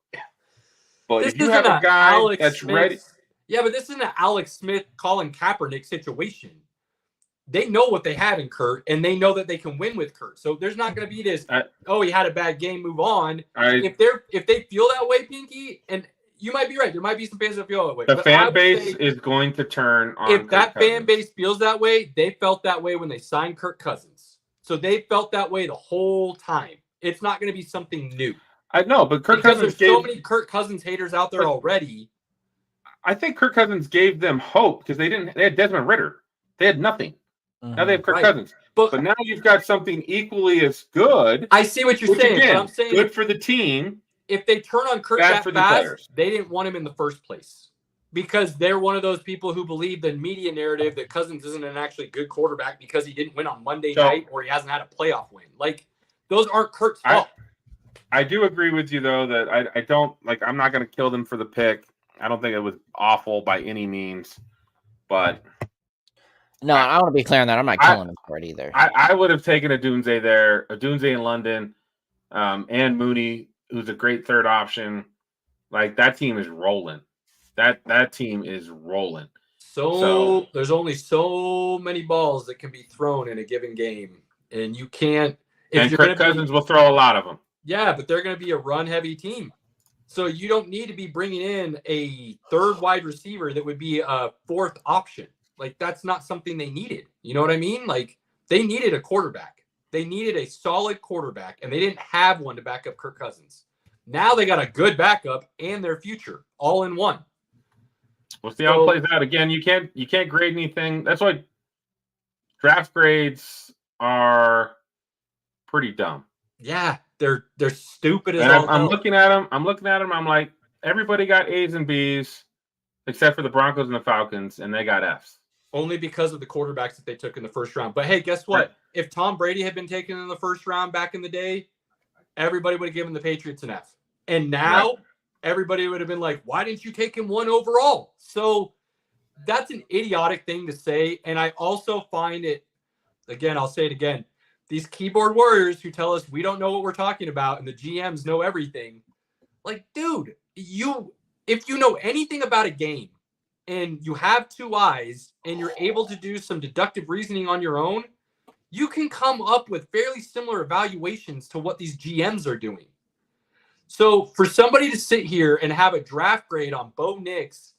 But This if you isn't have a a guy Alex that's Smith, ready, yeah, but this isn't an Alex Smith, Colin Kaepernick situation. They know what they have in Kurt, and they know that they can win with Kurt. So there's not going to be this, he had a bad game, move on. If they feel that way, Pinky, and you might be right, there might be some fans that feel that way. The fan base is going to turn on if Kirk that Cousins. fan base feels that way, they felt that way when they signed Kirk Cousins. So they felt that way the whole time. It's not going to be something new. I know, but Kirk because Cousins there's so many Kirk Cousins haters out there already. I think Kirk Cousins gave them hope because they had Desmond Ridder. They had nothing. Now they have Kirk Cousins. But now you've got something equally as good. I see what you're saying. Again, but I'm saying good for the team. If they turn on Kirk bad that for the fast, players. they didn't want him in the first place. Because they're one of those people who believe the media narrative that Cousins isn't an actually good quarterback because he didn't win on Monday night or he hasn't had a playoff win. Like, those aren't Kirk's fault. I do agree with you, though, that I don't – like, I'm not going to kill them for the pick. I don't think it was awful by any means. But – no, I want to be clear on that. I'm not killing him for it either. I would have taken a Dunze there, a Dunze in London, and Mooney, who's a great third option. Like, that team is rolling. That team is rolling. So there's only so many balls that can be thrown in a given game, and you can't. And Kirk Cousins will throw a lot of them. Yeah, but they're going to be a run-heavy team, so you don't need to be bringing in a third wide receiver that would be a fourth option. Like, that's not something they needed. You know what I mean? Like, they needed a quarterback. They needed a solid quarterback, and they didn't have one to back up Kirk Cousins. Now they got a good backup and their future all in one. We'll see how it plays out. Again, you can't grade anything. That's why draft grades are pretty dumb. Yeah, they're stupid as all. I'm looking at them. I'm like, everybody got A's and B's except for the Broncos and the Falcons, and they got F's. Only because of the quarterbacks that they took in the first round. But hey, guess what? Right. If Tom Brady had been taken in the first round back in the day, everybody would have given the Patriots an F. And now everybody would have been like, why didn't you take him 1 overall? So that's an idiotic thing to say. And I also find it, again, I'll say it again, these keyboard warriors who tell us we don't know what we're talking about and the GMs know everything. Like, dude, if you know anything about a game and you have 2 eyes and you're able to do some deductive reasoning on your own, you can come up with fairly similar evaluations to what these GMs are doing. So for somebody to sit here and have a draft grade on Bo Nix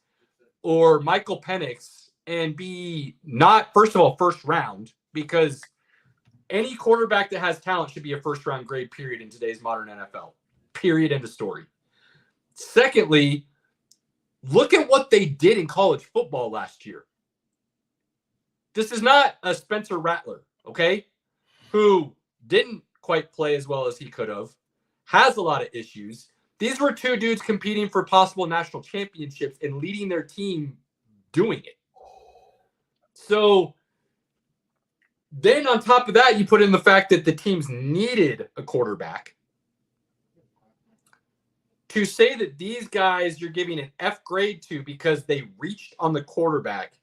or Michael Penix and be not, first of all, first round, because any quarterback that has talent should be a first round grade, period, in today's modern NFL. Period, end of story. Secondly, look at what they did in college football last year. This is not a Spencer Rattler, okay, who didn't quite play as well as he could have, has a lot of issues. These were 2 dudes competing for possible national championships and leading their team doing it. So then on top of that, you put in the fact that the teams needed a quarterback. To say that these guys you're giving an F grade to because they reached on the quarterback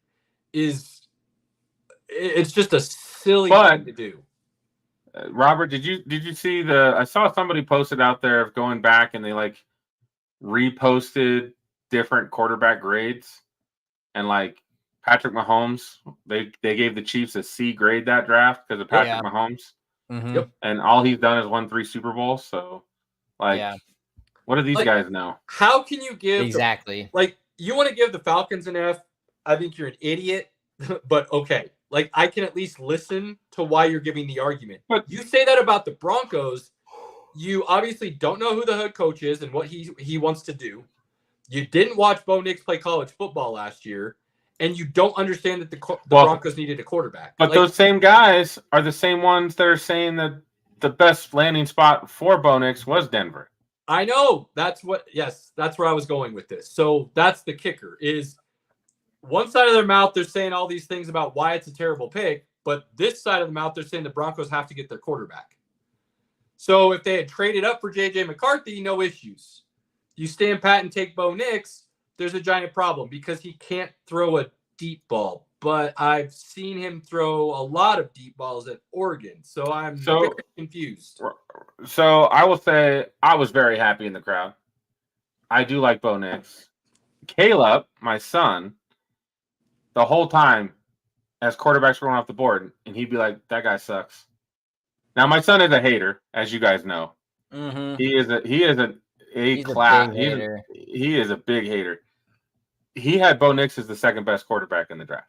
it's just a silly thing to do. Robert, did you see I saw somebody posted out there of going back and they like reposted different quarterback grades, and like Patrick Mahomes, they gave the Chiefs a C grade that draft because of Patrick Mahomes. Mm-hmm. Yep. And all he's done is won 3 Super Bowls. So like, what do these guys know? How can you give exactly you want to give the Falcons an F? I think you're an idiot, but okay. Like, I can at least listen to why you're giving the argument. But you say that about the Broncos, you obviously don't know who the head coach is and what he wants to do. You didn't watch Bo Nix play college football last year, and you don't understand that the Broncos needed a quarterback. But those same guys are the same ones that are saying that the best landing spot for Bo Nix was Denver. I know. That's where I was going with this. So that's the kicker is – one side of their mouth, they're saying all these things about why it's a terrible pick, but this side of the mouth, they're saying the Broncos have to get their quarterback. So if they had traded up for J.J. McCarthy, no issues. You stand pat and take Bo Nix, there's a giant problem because he can't throw a deep ball. But I've seen him throw a lot of deep balls at Oregon, so I'm very confused. So I will say I was very happy in the crowd. I do like Bo Nix. Caleb, my son, the whole time as quarterbacks were going off the board, and he'd be like, "That guy sucks." Now my son is a hater, as you guys know. Mm-hmm. He is a He's a big hater. He is a big hater. He had Bo Nix as the second best quarterback in the draft,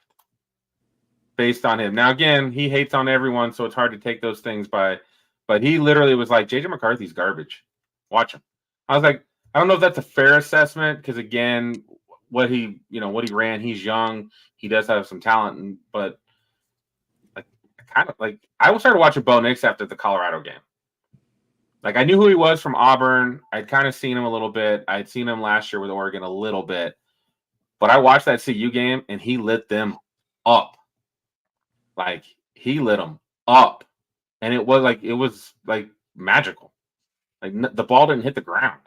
based on him. Now again, he hates on everyone, so it's hard to take those things by. But he literally was like, JJ McCarthy's garbage. Watch him. I was like, I don't know if that's a fair assessment because again, what he ran, he's young. He does have some talent, but I started watching Bo Nix after the Colorado game. Like I knew who he was from Auburn. I'd kind of seen him a little bit. I'd seen him last year with Oregon a little bit. But I watched that CU game and he lit them up. Like he lit them up. And it was like magical. Like the ball didn't hit the ground.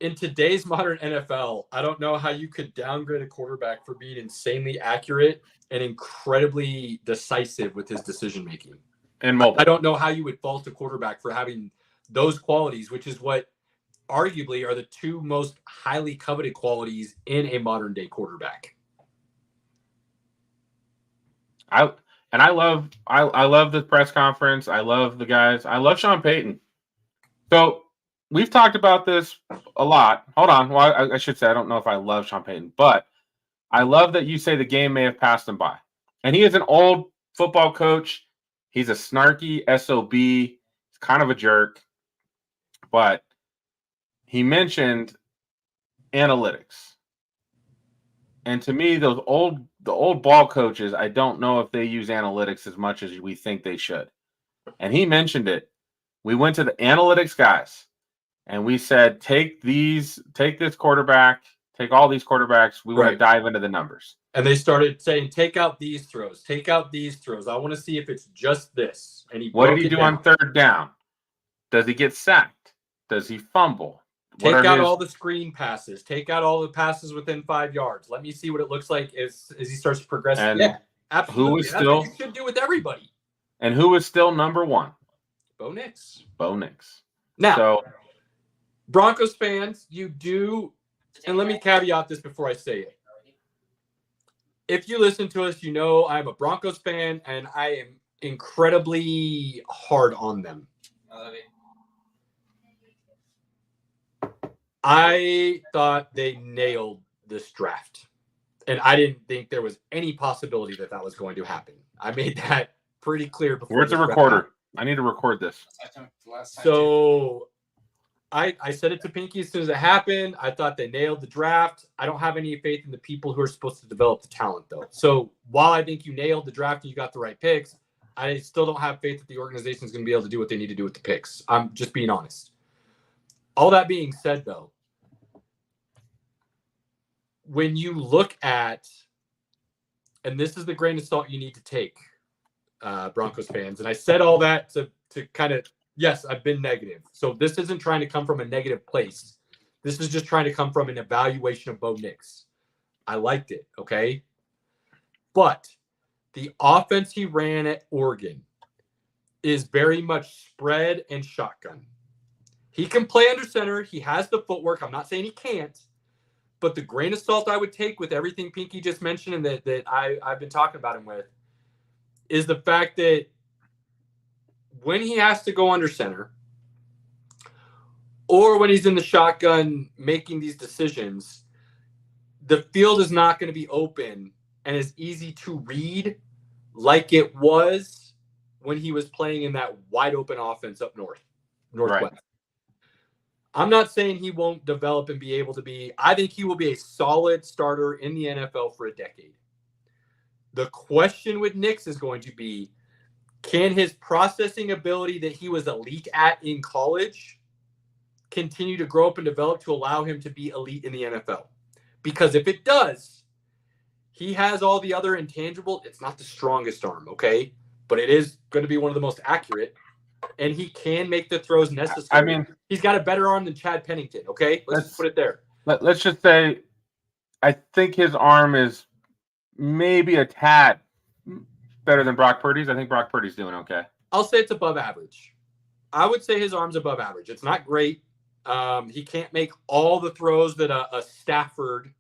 In today's modern NFL, I don't know how you could downgrade a quarterback for being insanely accurate and incredibly decisive with his decision making. And mobile. I don't know how you would fault a quarterback for having those qualities, which is what arguably are the two most highly coveted qualities in a modern day quarterback. I love the press conference. I love the guys. I love Sean Payton. So we've talked about this a lot. Hold on. Well, I should say I don't know if I love Sean Payton, but I love that you say the game may have passed him by. And he is an old football coach. He's a snarky SOB. He's kind of a jerk. But he mentioned analytics. And to me, the old ball coaches, I don't know if they use analytics as much as we think they should. And he mentioned it. We went to the analytics guys and we said, take this quarterback, take all these quarterbacks. We want to dive into the numbers. And they started saying, take out these throws, take out these throws. I want to see if it's just this. And what did he do on third down? Does he get sacked? Does he fumble? Take out all the screen passes. Take out all the passes within 5 yards. Let me see what it looks like as he starts to progress. And absolutely. Who is That's what you should do with everybody. And who is still number one? Bo Nix. Now, so, Broncos fans, you do, and let me caveat this before I say it. If you listen to us, you know I'm a Broncos fan, and I am incredibly hard on them. I thought they nailed this draft, and I didn't think there was any possibility that was going to happen. I made that pretty clear before. Where's the recorder? I need to record this. So I said it to Pinky as soon as it happened. I thought they nailed the draft. I don't have any faith in the people who are supposed to develop the talent, though. So while I think you nailed the draft and you got the right picks, I still don't have faith that the organization is going to be able to do what they need to do with the picks. I'm just being honest. All that being said, though, when you look at, and this is the grain of salt you need to take, Broncos fans, and I said all that to kind of, yes, I've been negative. So this isn't trying to come from a negative place. This is just trying to come from an evaluation of Bo Nix. I liked it, okay? But the offense he ran at Oregon is very much spread and shotgun. He can play under center. He has the footwork. I'm not saying he can't. But the grain of salt I would take with everything Pinky just mentioned and that I've been talking about him with is the fact that when he has to go under center or when he's in the shotgun making these decisions, the field is not going to be open and as easy to read like it was when he was playing in that wide open offense up northwest. Right. I'm not saying he won't develop and be able to be. I think he will be a solid starter in the NFL for a decade. The question with Nix is going to be, can his processing ability that he was elite at in college continue to grow up and develop to allow him to be elite in the NFL? Because if it does, he has all the other intangible. It's not the strongest arm, okay? But it is going to be one of the most accurate. and he can make the throws necessary. I mean, he's got a better arm than Chad Pennington. Okay, let's just put it there. Let's just say, I think his arm is maybe a tad better than Brock Purdy's. I think Brock Purdy's doing okay. I'll say it's above average. I would say his arm's above average. It's not great. He can't make all the throws that a Stafford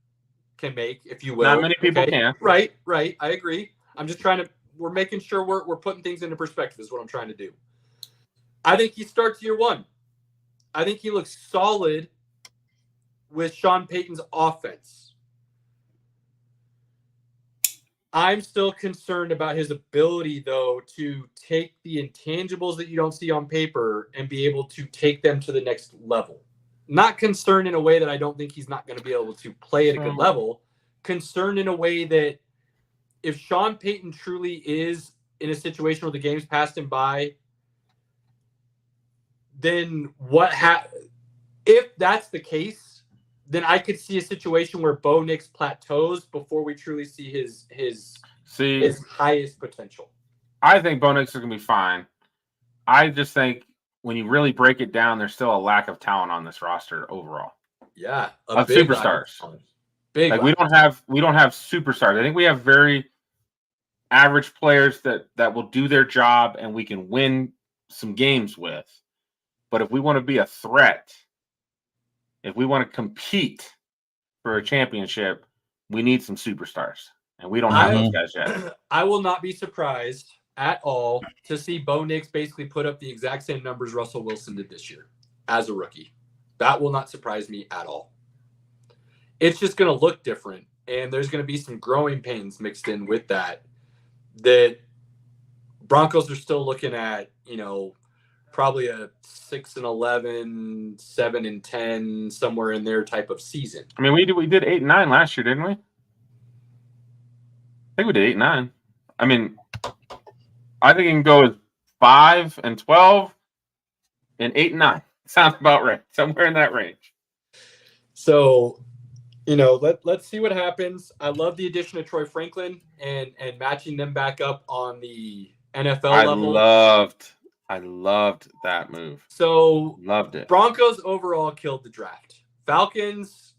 can make, if you will. Not many people can. Right. I agree. I'm just we're making sure we're putting things into perspective is what I'm trying to do. I think he starts year one. I think he looks solid with Sean Payton's offense. I'm still concerned about his ability, though, to take the intangibles that you don't see on paper and be able to take them to the next level. Not concerned in a way that I don't think he's not going to be able to play at a good level. Concerned in a way that if Sean Payton truly is in a situation where the game's passed him by, then if that's the case, then I could see a situation where Bo Nix plateaus before we truly see his highest potential. I think Bo Nix is going to be fine. I just think when you really break it down, there's still a lack of talent on this roster overall. Yeah, of superstars. Like we don't have superstars. I think we have very average players that will do their job and we can win some games with. But if we want to be a threat, if we want to compete for a championship, we need some superstars. And we don't have those guys yet. I will not be surprised at all to see Bo Nix basically put up the exact same numbers Russell Wilson did this year as a rookie. That will not surprise me at all. It's just going to look different. And there's going to be some growing pains mixed in with that Broncos are still looking at, probably a 6-11, 7-10, somewhere in there type of season. I mean, we did 8-9 last year, didn't we? I think we did 8-9. I mean, I think it can go with 5-12 and 8-9. Sounds about right. Somewhere in that range. So, let's see what happens. I love the addition of Troy Franklin and matching them back up on the NFL level. I loved that move. So loved it. Broncos overall killed the draft. Falcons,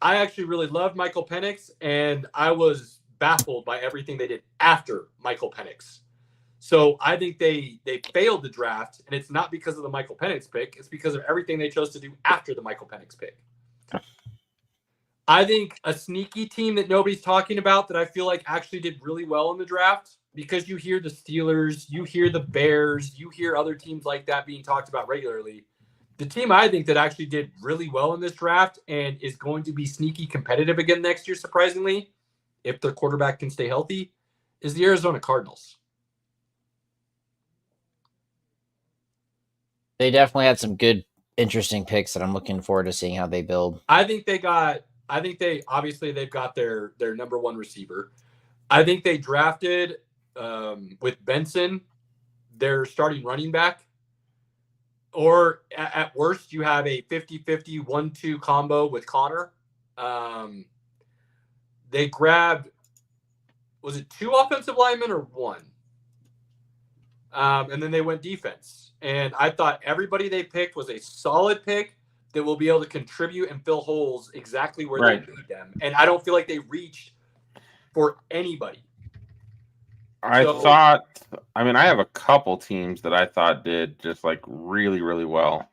I actually really loved Michael Penix, and I was baffled by everything they did after Michael Penix. So I think they failed the draft, and it's not because of the Michael Penix pick. It's because of everything they chose to do after the Michael Penix pick. I think a sneaky team that nobody's talking about that I feel like actually did really well in the draft, because you hear the Steelers, you hear the Bears, you hear other teams like that being talked about regularly. The team I think that actually did really well in this draft and is going to be sneaky competitive again next year, surprisingly, if their quarterback can stay healthy, is the Arizona Cardinals. They definitely had some good, interesting picks that I'm looking forward to seeing how they build. They've got their number one receiver. I think they drafted with Benson, their starting running back. Or at worst, you have a 50-50 1-2 combo with Connor. They grabbed, was it 2 offensive linemen or 1? And then they went defense. And I thought everybody they picked was a solid pick that will be able to contribute and fill holes exactly where they need them. And I don't feel like they reached for anybody. I have a couple teams that I thought did just like really, really well.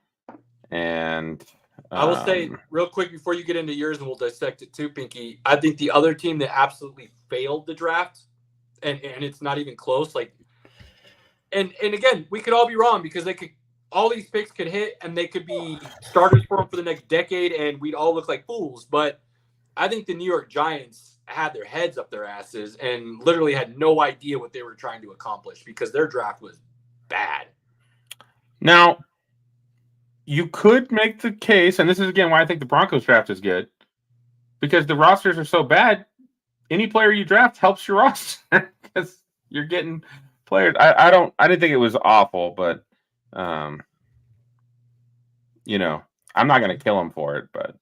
And I will say real quick before you get into yours, and we'll dissect it too, Pinky. I think the other team that absolutely failed the draft, and it's not even close, and again, we could all be wrong because all these picks could hit and they could be starters for them for the next decade and we'd all look like fools. But I think the New York Giants had their heads up their asses and literally had no idea what they were trying to accomplish because their draft was bad. Now, you could make the case, and this is again why I think the Broncos draft is good, because the rosters are so bad, any player you draft helps your roster because you're getting players. I didn't think it was awful, but I'm not going to kill him for it, but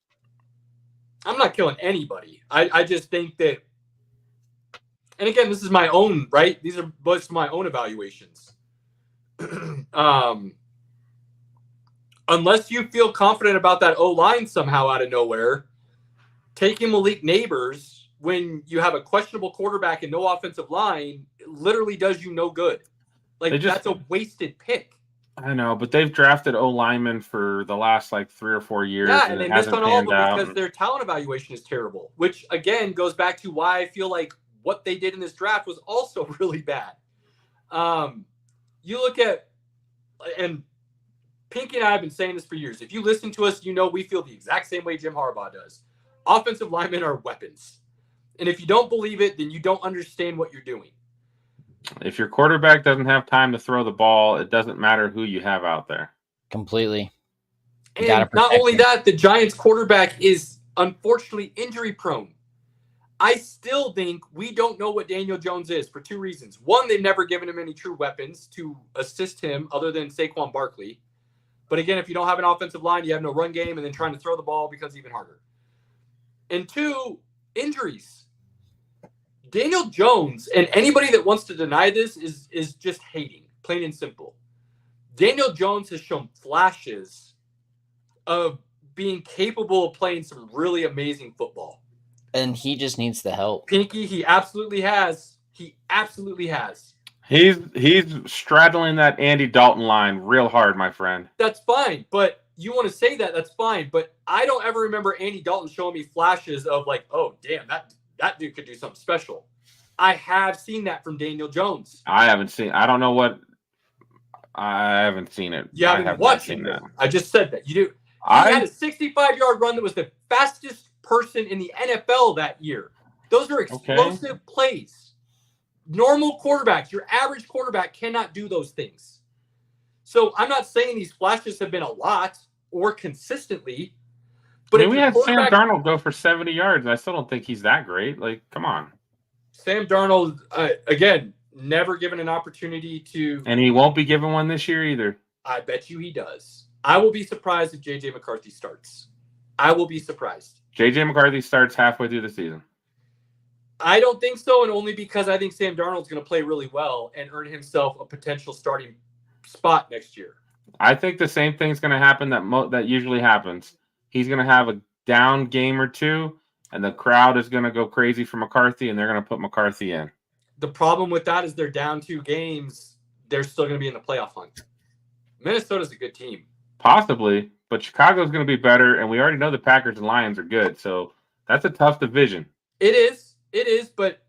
I'm not killing anybody. I just think that, and again, this is my own, right? These are both my own evaluations. Unless you feel confident about that O-line somehow out of nowhere, taking Malik Neighbors when you have a questionable quarterback and no offensive line literally does you no good. Like, that's a wasted pick. I know, but they've drafted O linemen for the last like 3 or 4 years. Yeah, and it they missed hasn't on all of panned them out. because their talent evaluation is terrible, which again goes back to why I feel like what they did in this draft was also really bad. You look at, and Pinky and I have been saying this for years. If you listen to us, you know we feel the exact same way Jim Harbaugh does. Offensive linemen are weapons. And if you don't believe it, then you don't understand what you're doing. If your quarterback doesn't have time to throw the ball, it doesn't matter who you have out there. Completely. And not only that, the Giants quarterback is unfortunately injury prone. I still think we don't know what Daniel Jones is for 2 reasons. One, they've never given him any true weapons to assist him other than Saquon Barkley. But again, if you don't have an offensive line, you have no run game, and then trying to throw the ball becomes even harder. And 2, injuries. Daniel Jones, and anybody that wants to deny this is just hating, plain and simple. Daniel Jones has shown flashes of being capable of playing some really amazing football. And he just needs the help. Pinky, he absolutely has. He absolutely has. He's straddling that Andy Dalton line real hard, my friend. That's fine, but you want to say that, that's fine. But I don't ever remember Andy Dalton showing me flashes of like, oh, damn, that dude could do something special. I have seen that from Daniel Jones. I haven't seen it. I haven't seen it. You haven't watched it. I just said that. You do. He had a 65-yard run that was the fastest person in the NFL that year. Those are explosive plays. Normal quarterbacks, your average quarterback cannot do those things. So I'm not saying these flashes have been a lot or consistently. But we had Sam Darnold go for 70 yards, and I still don't think he's that great. Like, come on. Sam Darnold, again, never given an opportunity to. And he won't be given one this year either. I bet you he does. I will be surprised if J.J. McCarthy starts. I will be surprised. J.J. McCarthy starts halfway through the season. I don't think so, and only because I think Sam Darnold's going to play really well and earn himself a potential starting spot next year. I think the same thing's going to happen that usually happens. He's going to have a down game or two, and the crowd is going to go crazy for McCarthy, and they're going to put McCarthy in. The problem with that is they're down 2 games. They're still going to be in the playoff hunt. Minnesota's a good team. Possibly, but Chicago's going to be better, and we already know the Packers and Lions are good, so that's a tough division. It is, but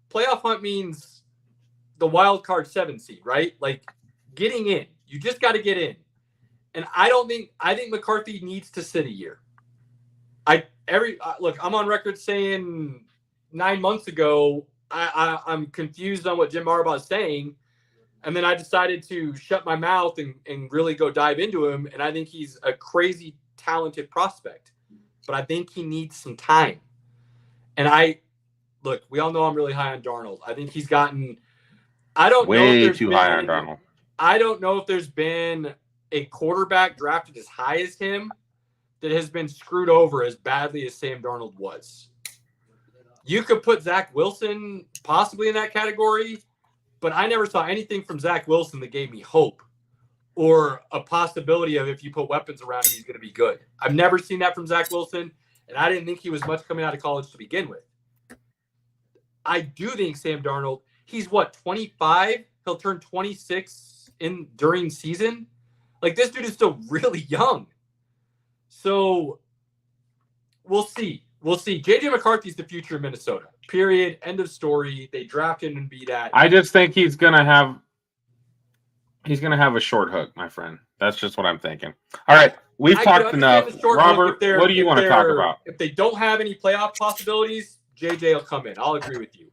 playoff hunt means the wild card 7 seed, right? Like getting in. You just got to get in. And I think McCarthy needs to sit a year. Look, I'm on record saying 9 months ago, I'm confused on what Jim Harbaugh is saying. And then I decided to shut my mouth and really go dive into him. And I think he's a crazy talented prospect, but I think he needs some time. And look, we all know I'm really high on Darnold. I think he's gotten, way too high on Darnold. I don't know if there's been a quarterback drafted as high as him that has been screwed over as badly as Sam Darnold was. You could put Zach Wilson possibly in that category, but I never saw anything from Zach Wilson that gave me hope or a possibility of if you put weapons around him, he's going to be good. I've never seen that from Zach Wilson, and I didn't think he was much coming out of college to begin with. I do think Sam Darnold, he's 25? He'll turn 26 during season. Like, this dude is still really young. So we'll see. J.J. McCarthy's the future of Minnesota. Period. End of story. They drafted him and be that. I just think he's gonna have a short hook, my friend. That's just what I'm thinking. All right, we've talked enough. Robert, what do you want to talk about? If they don't have any playoff possibilities, JJ will come in. I'll agree with you.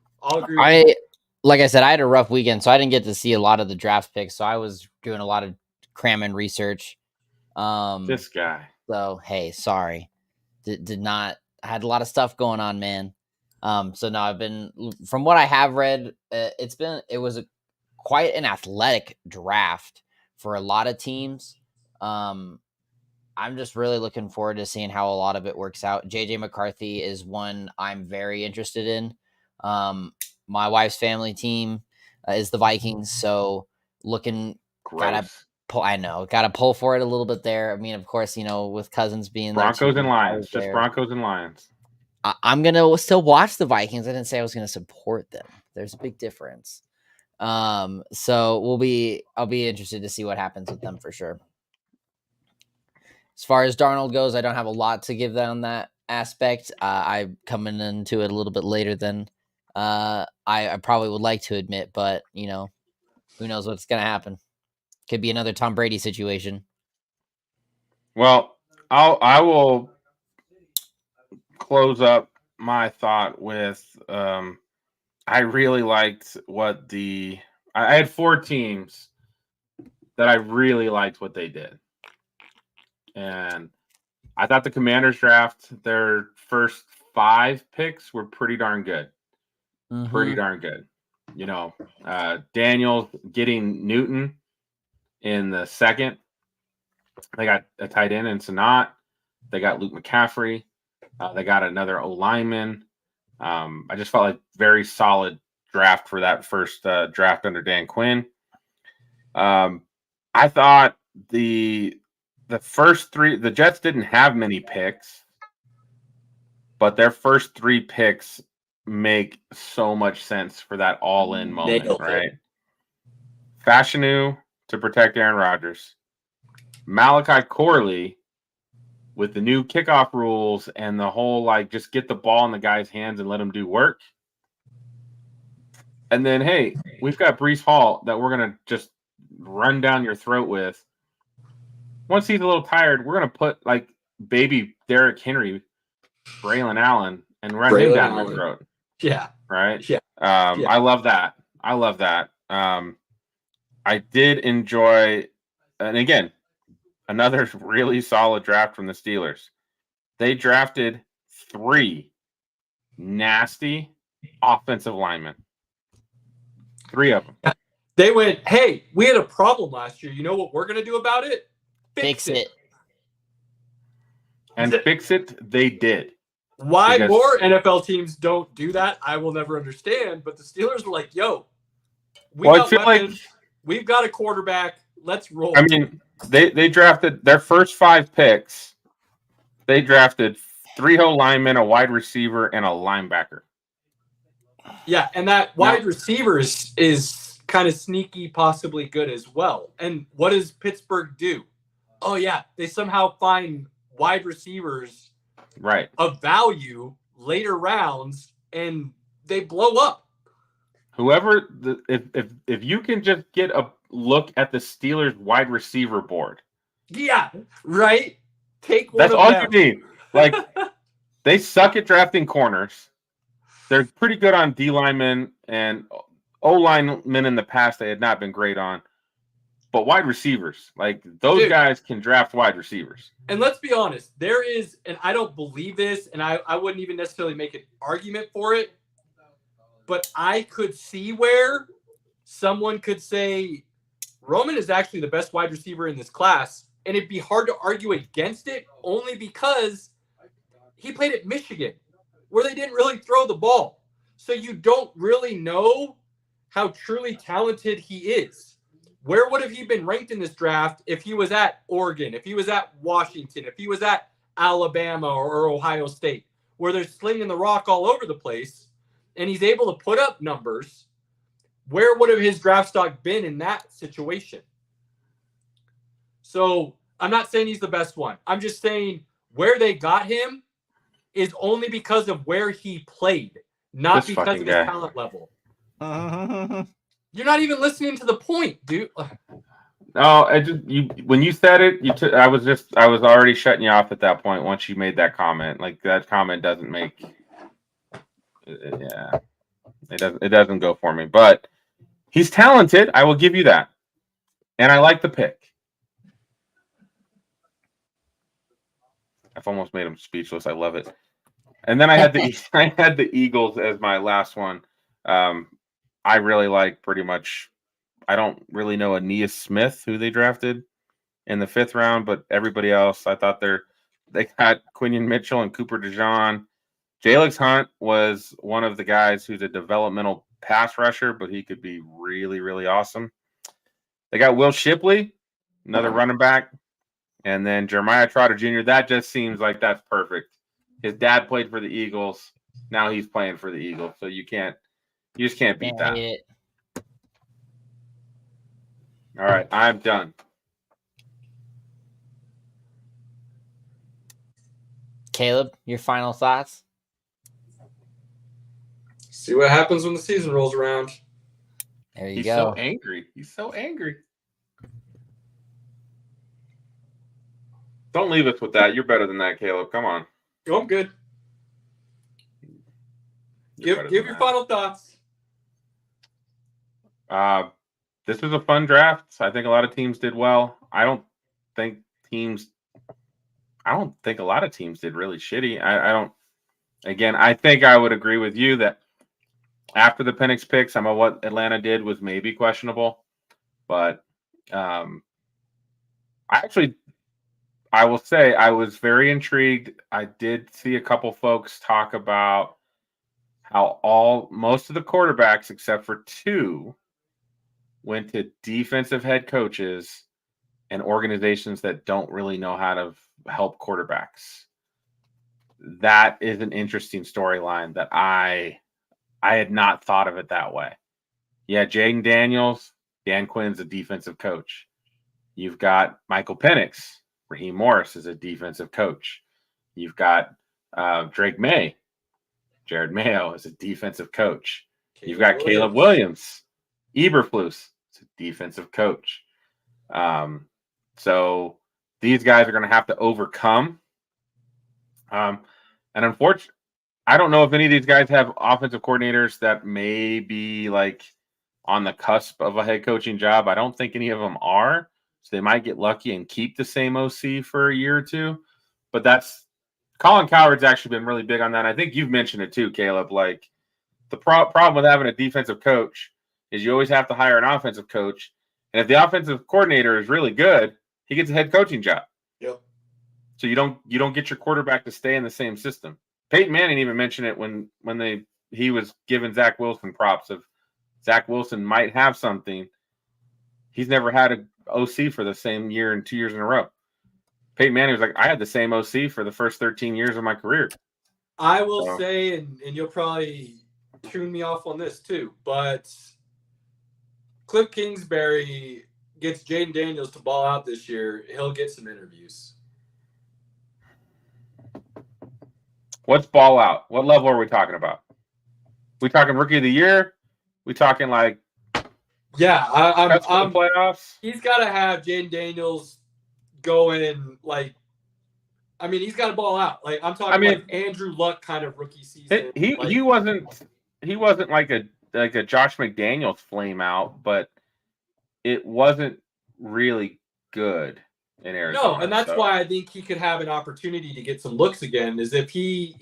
Like I said, I had a rough weekend, so I didn't get to see a lot of the draft picks. So I was doing a lot of cramming research. This guy. So hey, sorry, did not. I had a lot of stuff going on, man. So now I've been, from what I have read, it was quite an athletic draft for a lot of teams. I'm just really looking forward to seeing how a lot of it works out. JJ McCarthy is one I'm very interested in. My wife's family team is the Vikings, so looking gross. I know, gotta pull for it a little bit there. I mean, of course, with Cousins being there, Broncos too, and Lions, just there. Broncos and Lions. I'm gonna still watch the Vikings. I didn't say I was gonna support them. There's a big difference. So I'll be interested to see what happens with them for sure. As far as Darnold goes, I don't have a lot to give on that aspect. I'm coming into it a little bit later than I probably would like to admit, but who knows what's gonna happen? Could be another Tom Brady situation. Well, I will close up my thought with I really liked what I had 4 teams that I really liked what they did. And I thought the Commanders draft, their first 5 picks were pretty darn good. Mm-hmm. Pretty darn good. Daniels getting Newton in the second. They got a tight end in Sanat. They got Luke McCaffrey. They got another O-lineman. I just felt like very solid draft for that first draft under Dan Quinn. I thought the first 3, the Jets didn't have many picks, but their first 3 picks make so much sense for that all-in moment, right? Fashanu to protect Aaron Rodgers. Malachi Corley with the new kickoff rules and the whole, just get the ball in the guy's hands and let him do work. And then, hey, we've got Breece Hall that we're going to just run down your throat with. Once he's a little tired, we're going to put, baby Derrick Henry, Braylon Allen, and run him down your throat. Yeah. Right? Yeah. I love that. I did enjoy, and again, another really solid draft from the Steelers. They drafted 3 nasty offensive linemen. 3 of them. They went, hey, we had a problem last year. You know what we're going to do about it? Fix it. And fix it, they did. Why more NFL teams don't do that, I will never understand. But the Steelers were like, yo, we've got a quarterback. Let's roll. I mean, they drafted their first 5 picks. They drafted 3 O-linemen, a wide receiver, and a linebacker. Yeah, and that wide receiver is kind of sneaky, possibly good as well. And what does Pittsburgh do? Oh, yeah, they somehow find wide receivers of value later rounds, and they blow up. Whoever, if you can just get a look at the Steelers wide receiver board. Yeah, right? Take one That's of all them. you need. They suck at drafting corners. They're pretty good on D linemen, and O-linemen in the past they had not been great on. But wide receivers, those guys can draft wide receivers. And let's be honest, there is, and I don't believe this, and I wouldn't even necessarily make an argument for it, but I could see where someone could say Roman is actually the best wide receiver in this class, and it'd be hard to argue against it only because he played at Michigan, where they didn't really throw the ball. So you don't really know how truly talented he is. Where would have he been ranked in this draft if he was at Oregon, if he was at Washington, if he was at Alabama or Ohio State, where they're slinging the rock all over the place, and he's able to put up numbers? Where would have his draft stock been in that situation? So I'm not saying he's the best one. I'm just saying where they got him is only because of where he played, not because of his talent level. You're not even listening to the point, dude. No, when you said it, I was already shutting you off at that point once you made that comment. That comment doesn't make it doesn't go for me. But he's talented, I will give you that. And I like the pick. I've almost made him speechless. I love it. And then I had the Eagles as my last one. I really like pretty much. I don't really know Aeneas Smith, who they drafted in the 5th round, but everybody else, I thought they got Quinion Mitchell and Cooper DeJean. Jalix Hunt was one of the guys who's a developmental pass rusher, but he could be really, really awesome. They got Will Shipley, another running back, and then Jeremiah Trotter Jr. That just seems like that's perfect. His dad played for the Eagles. Now he's playing for the Eagles. So you just can't beat that. Hate it. All right, I'm done. Caleb, your final thoughts? See what happens when the season rolls around. There you He's go. so angry. He's so angry. Don't leave us with that. You're better than that, Caleb. Come on. Oh, I'm good. You're Give better your than that. final thoughts. This was a fun draft. I think a lot of teams did well. I don't think a lot of teams did really shitty. I think I would agree with you that after the Penix pick, some of what Atlanta did was maybe questionable. But I will say I was very intrigued. I did see a couple folks talk about how most of the quarterbacks, except for 2, went to defensive head coaches and organizations that don't really know how to help quarterbacks. That is an interesting storyline that I had not thought of it that way. Yeah, Jaden Daniels, Dan Quinn's a defensive coach. You've got Michael Penix. Raheem Morris is a defensive coach. You've got Drake May. Jared Mayo is a defensive coach. You've got Caleb Williams. Eberflus is a defensive coach. So these guys are going to have to overcome. And unfortunately, I don't know if any of these guys have offensive coordinators that may be like on the cusp of a head coaching job. I don't think any of them are. So they might get lucky and keep the same OC for a year or two. But Colin Cowherd's actually been really big on that. I think you've mentioned it too, Caleb. Like the problem with having a defensive coach is you always have to hire an offensive coach. And if the offensive coordinator is really good, he gets a head coaching job. Yep. So you don't get your quarterback to stay in the same system. Peyton Manning even mentioned it when he was giving Zach Wilson props of Zach Wilson might have something. He's never had an OC for the same year and 2 years in a row. Peyton Manning was like, I had the same OC for the first 13 years of my career. I will say, and you'll probably tune me off on this too, but Cliff Kingsbury gets Jaden Daniels to ball out this year, he'll get some interviews. What's ball out? What level are we talking about? We talking rookie of the year? We talking like I'm playoffs? He's got to have Jaden Daniels going like. I mean, he's got to ball out. Like I'm talking like Andrew Luck kind of rookie season. He wasn't like a Josh McDaniels flame out, but it wasn't really good in Arizona. No, and that's why I think he could have an opportunity to get some looks again. Is if he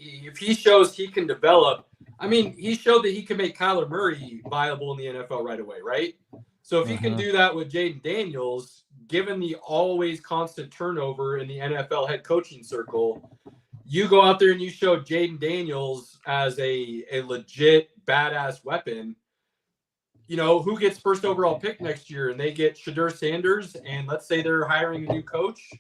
shows he can develop. I mean, he showed that he can make Kyler Murray viable in the NFL right away, right? So if he can do that with Jaden Daniels, given the always constant turnover in the NFL head coaching circle, you go out there and you show Jaden Daniels as a legit badass weapon. You know, who gets first overall pick next year and they get Shadur Sanders and let's say they're hiring a new coach.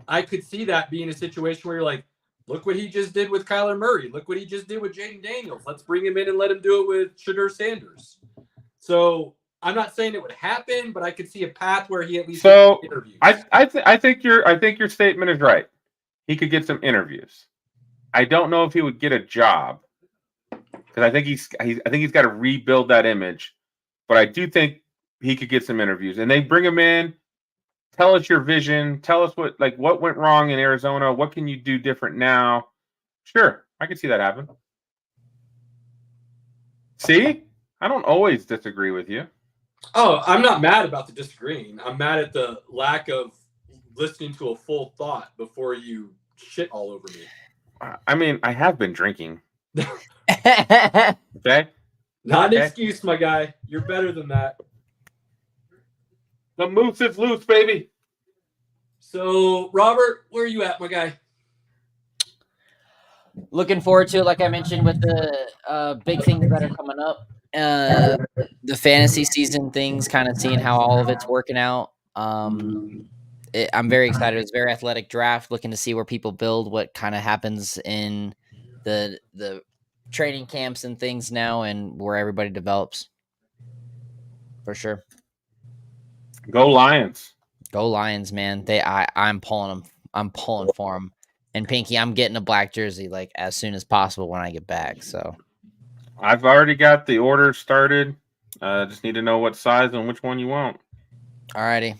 I could see that being a situation where you're like, look what he just did with Kyler Murray. Look what he just did with Jaden Daniels. Let's bring him in and let him do it with Shadur Sanders. So I'm not saying it would happen, but I could see a path where he at least gets interviews. I think your statement is right. He could get some interviews. I don't know if he would get a job because I think he's got to rebuild that image. But I do think he could get some interviews, and they bring him in. Tell us your vision. Tell us what went wrong in Arizona. What can you do different now? Sure, I can see that happen. See, I don't always disagree with you. Oh, I'm not mad about the disagreeing. I'm mad at the lack of listening to a full thought before you shit all over me. I mean, I have been drinking. Okay? Not an excuse, my guy. You're better than that. The moose is loose, baby. So, Robert, where are you at, my guy? Looking forward to it, like I mentioned, with the big things that are coming up. the fantasy season things, kind of seeing how all of it's working out. I'm very excited. It's a very athletic draft, looking to see where people build, what kind of happens in the training camps and things now, and where everybody develops. For sure. Go Lions. Go Lions, man. I'm pulling them. I'm pulling for them. And Pinky, I'm getting a black jersey like as soon as possible when I get back. So I've already got the order started. Just need to know what size and which one you want. alrighty.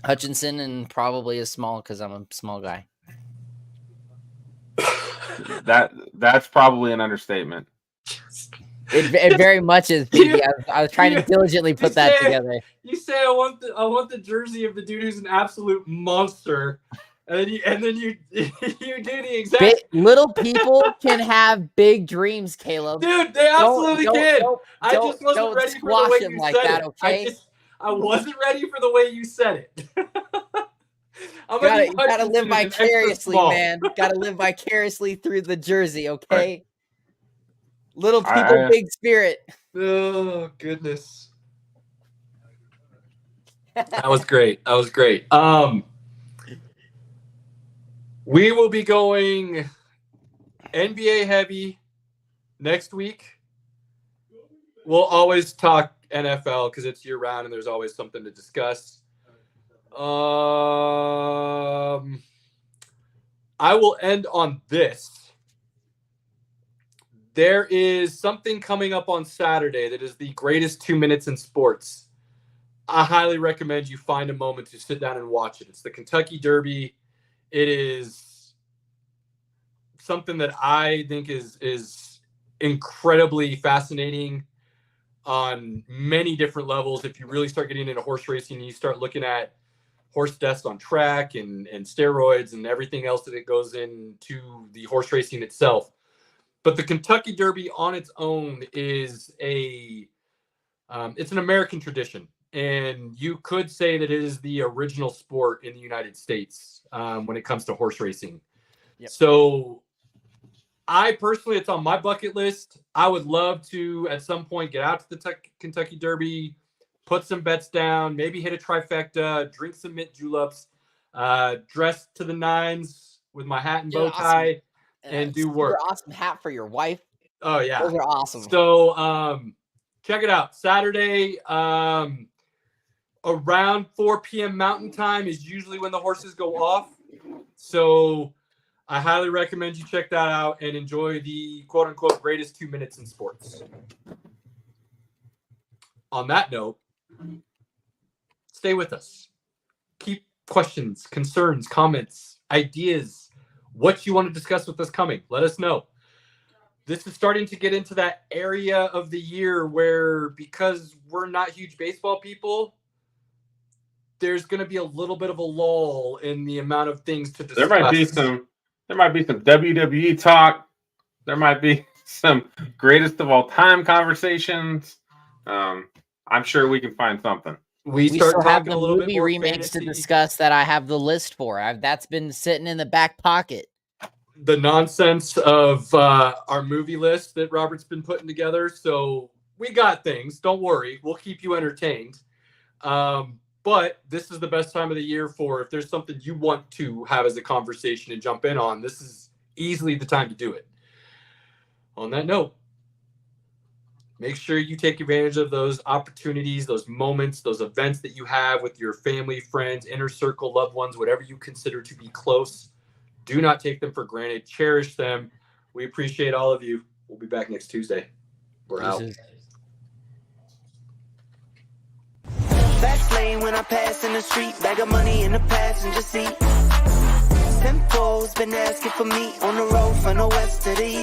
Hutchinson and probably a small because I'm a small guy. That's probably an understatement. It very much is. Pinky. I was trying to diligently put that together. You say I want the jersey of the dude who's an absolute monster, and then you do the exact. Little people can have big dreams, Caleb. Dude, they absolutely can. I just wasn't don't ready for the squash way him you like said that, it. okay? I wasn't ready for the way you said it. You gotta live vicariously, man. Gotta live vicariously through the jersey, okay? Right. Little people, big spirit. Oh goodness. That was great. We will be going NBA heavy next week. We'll always talk NFL because it's year round and there's always something to discuss. I will end on this. There is something coming up on Saturday that is the greatest 2 minutes in sports. I highly recommend you find a moment to sit down and watch it. It's the Kentucky Derby. It is something that I think is incredibly fascinating on many different levels. If you really start getting into horse racing, you start looking at horse deaths on track and steroids and everything else that it goes into the horse racing itself. But the Kentucky Derby on its own is it's an American tradition. And you could say that it is the original sport in the United States when it comes to horse racing. Yep. So I personally, it's on my bucket list. I would love to, at some point, get out to the Kentucky Derby, put some bets down, maybe hit a trifecta, drink some mint juleps, dress to the nines with my hat and bow tie. Awesome. And do work. Awesome hat for your wife. Oh yeah, those are awesome. So check it out. Saturday, around 4 p.m. Mountain Time is usually when the horses go off. So I highly recommend you check that out and enjoy the quote unquote greatest 2 minutes in sports. On that note, stay with us. Keep questions, concerns, comments, ideas. What you want to discuss with us coming, let us know. This is starting to get into that area of the year where, because we're not huge baseball people, there's going to be a little bit of a lull in the amount of things to discuss. There might be some WWE talk. There might be some greatest of all time conversations. I'm sure we can find something. We start have the movie remakes to discuss that I have the list for. That's been sitting in the back pocket. The nonsense of our movie list that Robert's been putting together. So we got things. Don't worry. We'll keep you entertained. But this is the best time of the year for, if there's something you want to have as a conversation and jump in on, this is easily the time to do it. On that note, make sure you take advantage of those opportunities, those moments, those events that you have with your family, friends, inner circle, loved ones, whatever you consider to be close. Do not take them for granted. Cherish them. We appreciate all of you. We'll be back next Tuesday. We're out. Fast lane when I pass in the street, bag of money in the passenger seat. Simcoe's been asking for me on the road from the west to the east.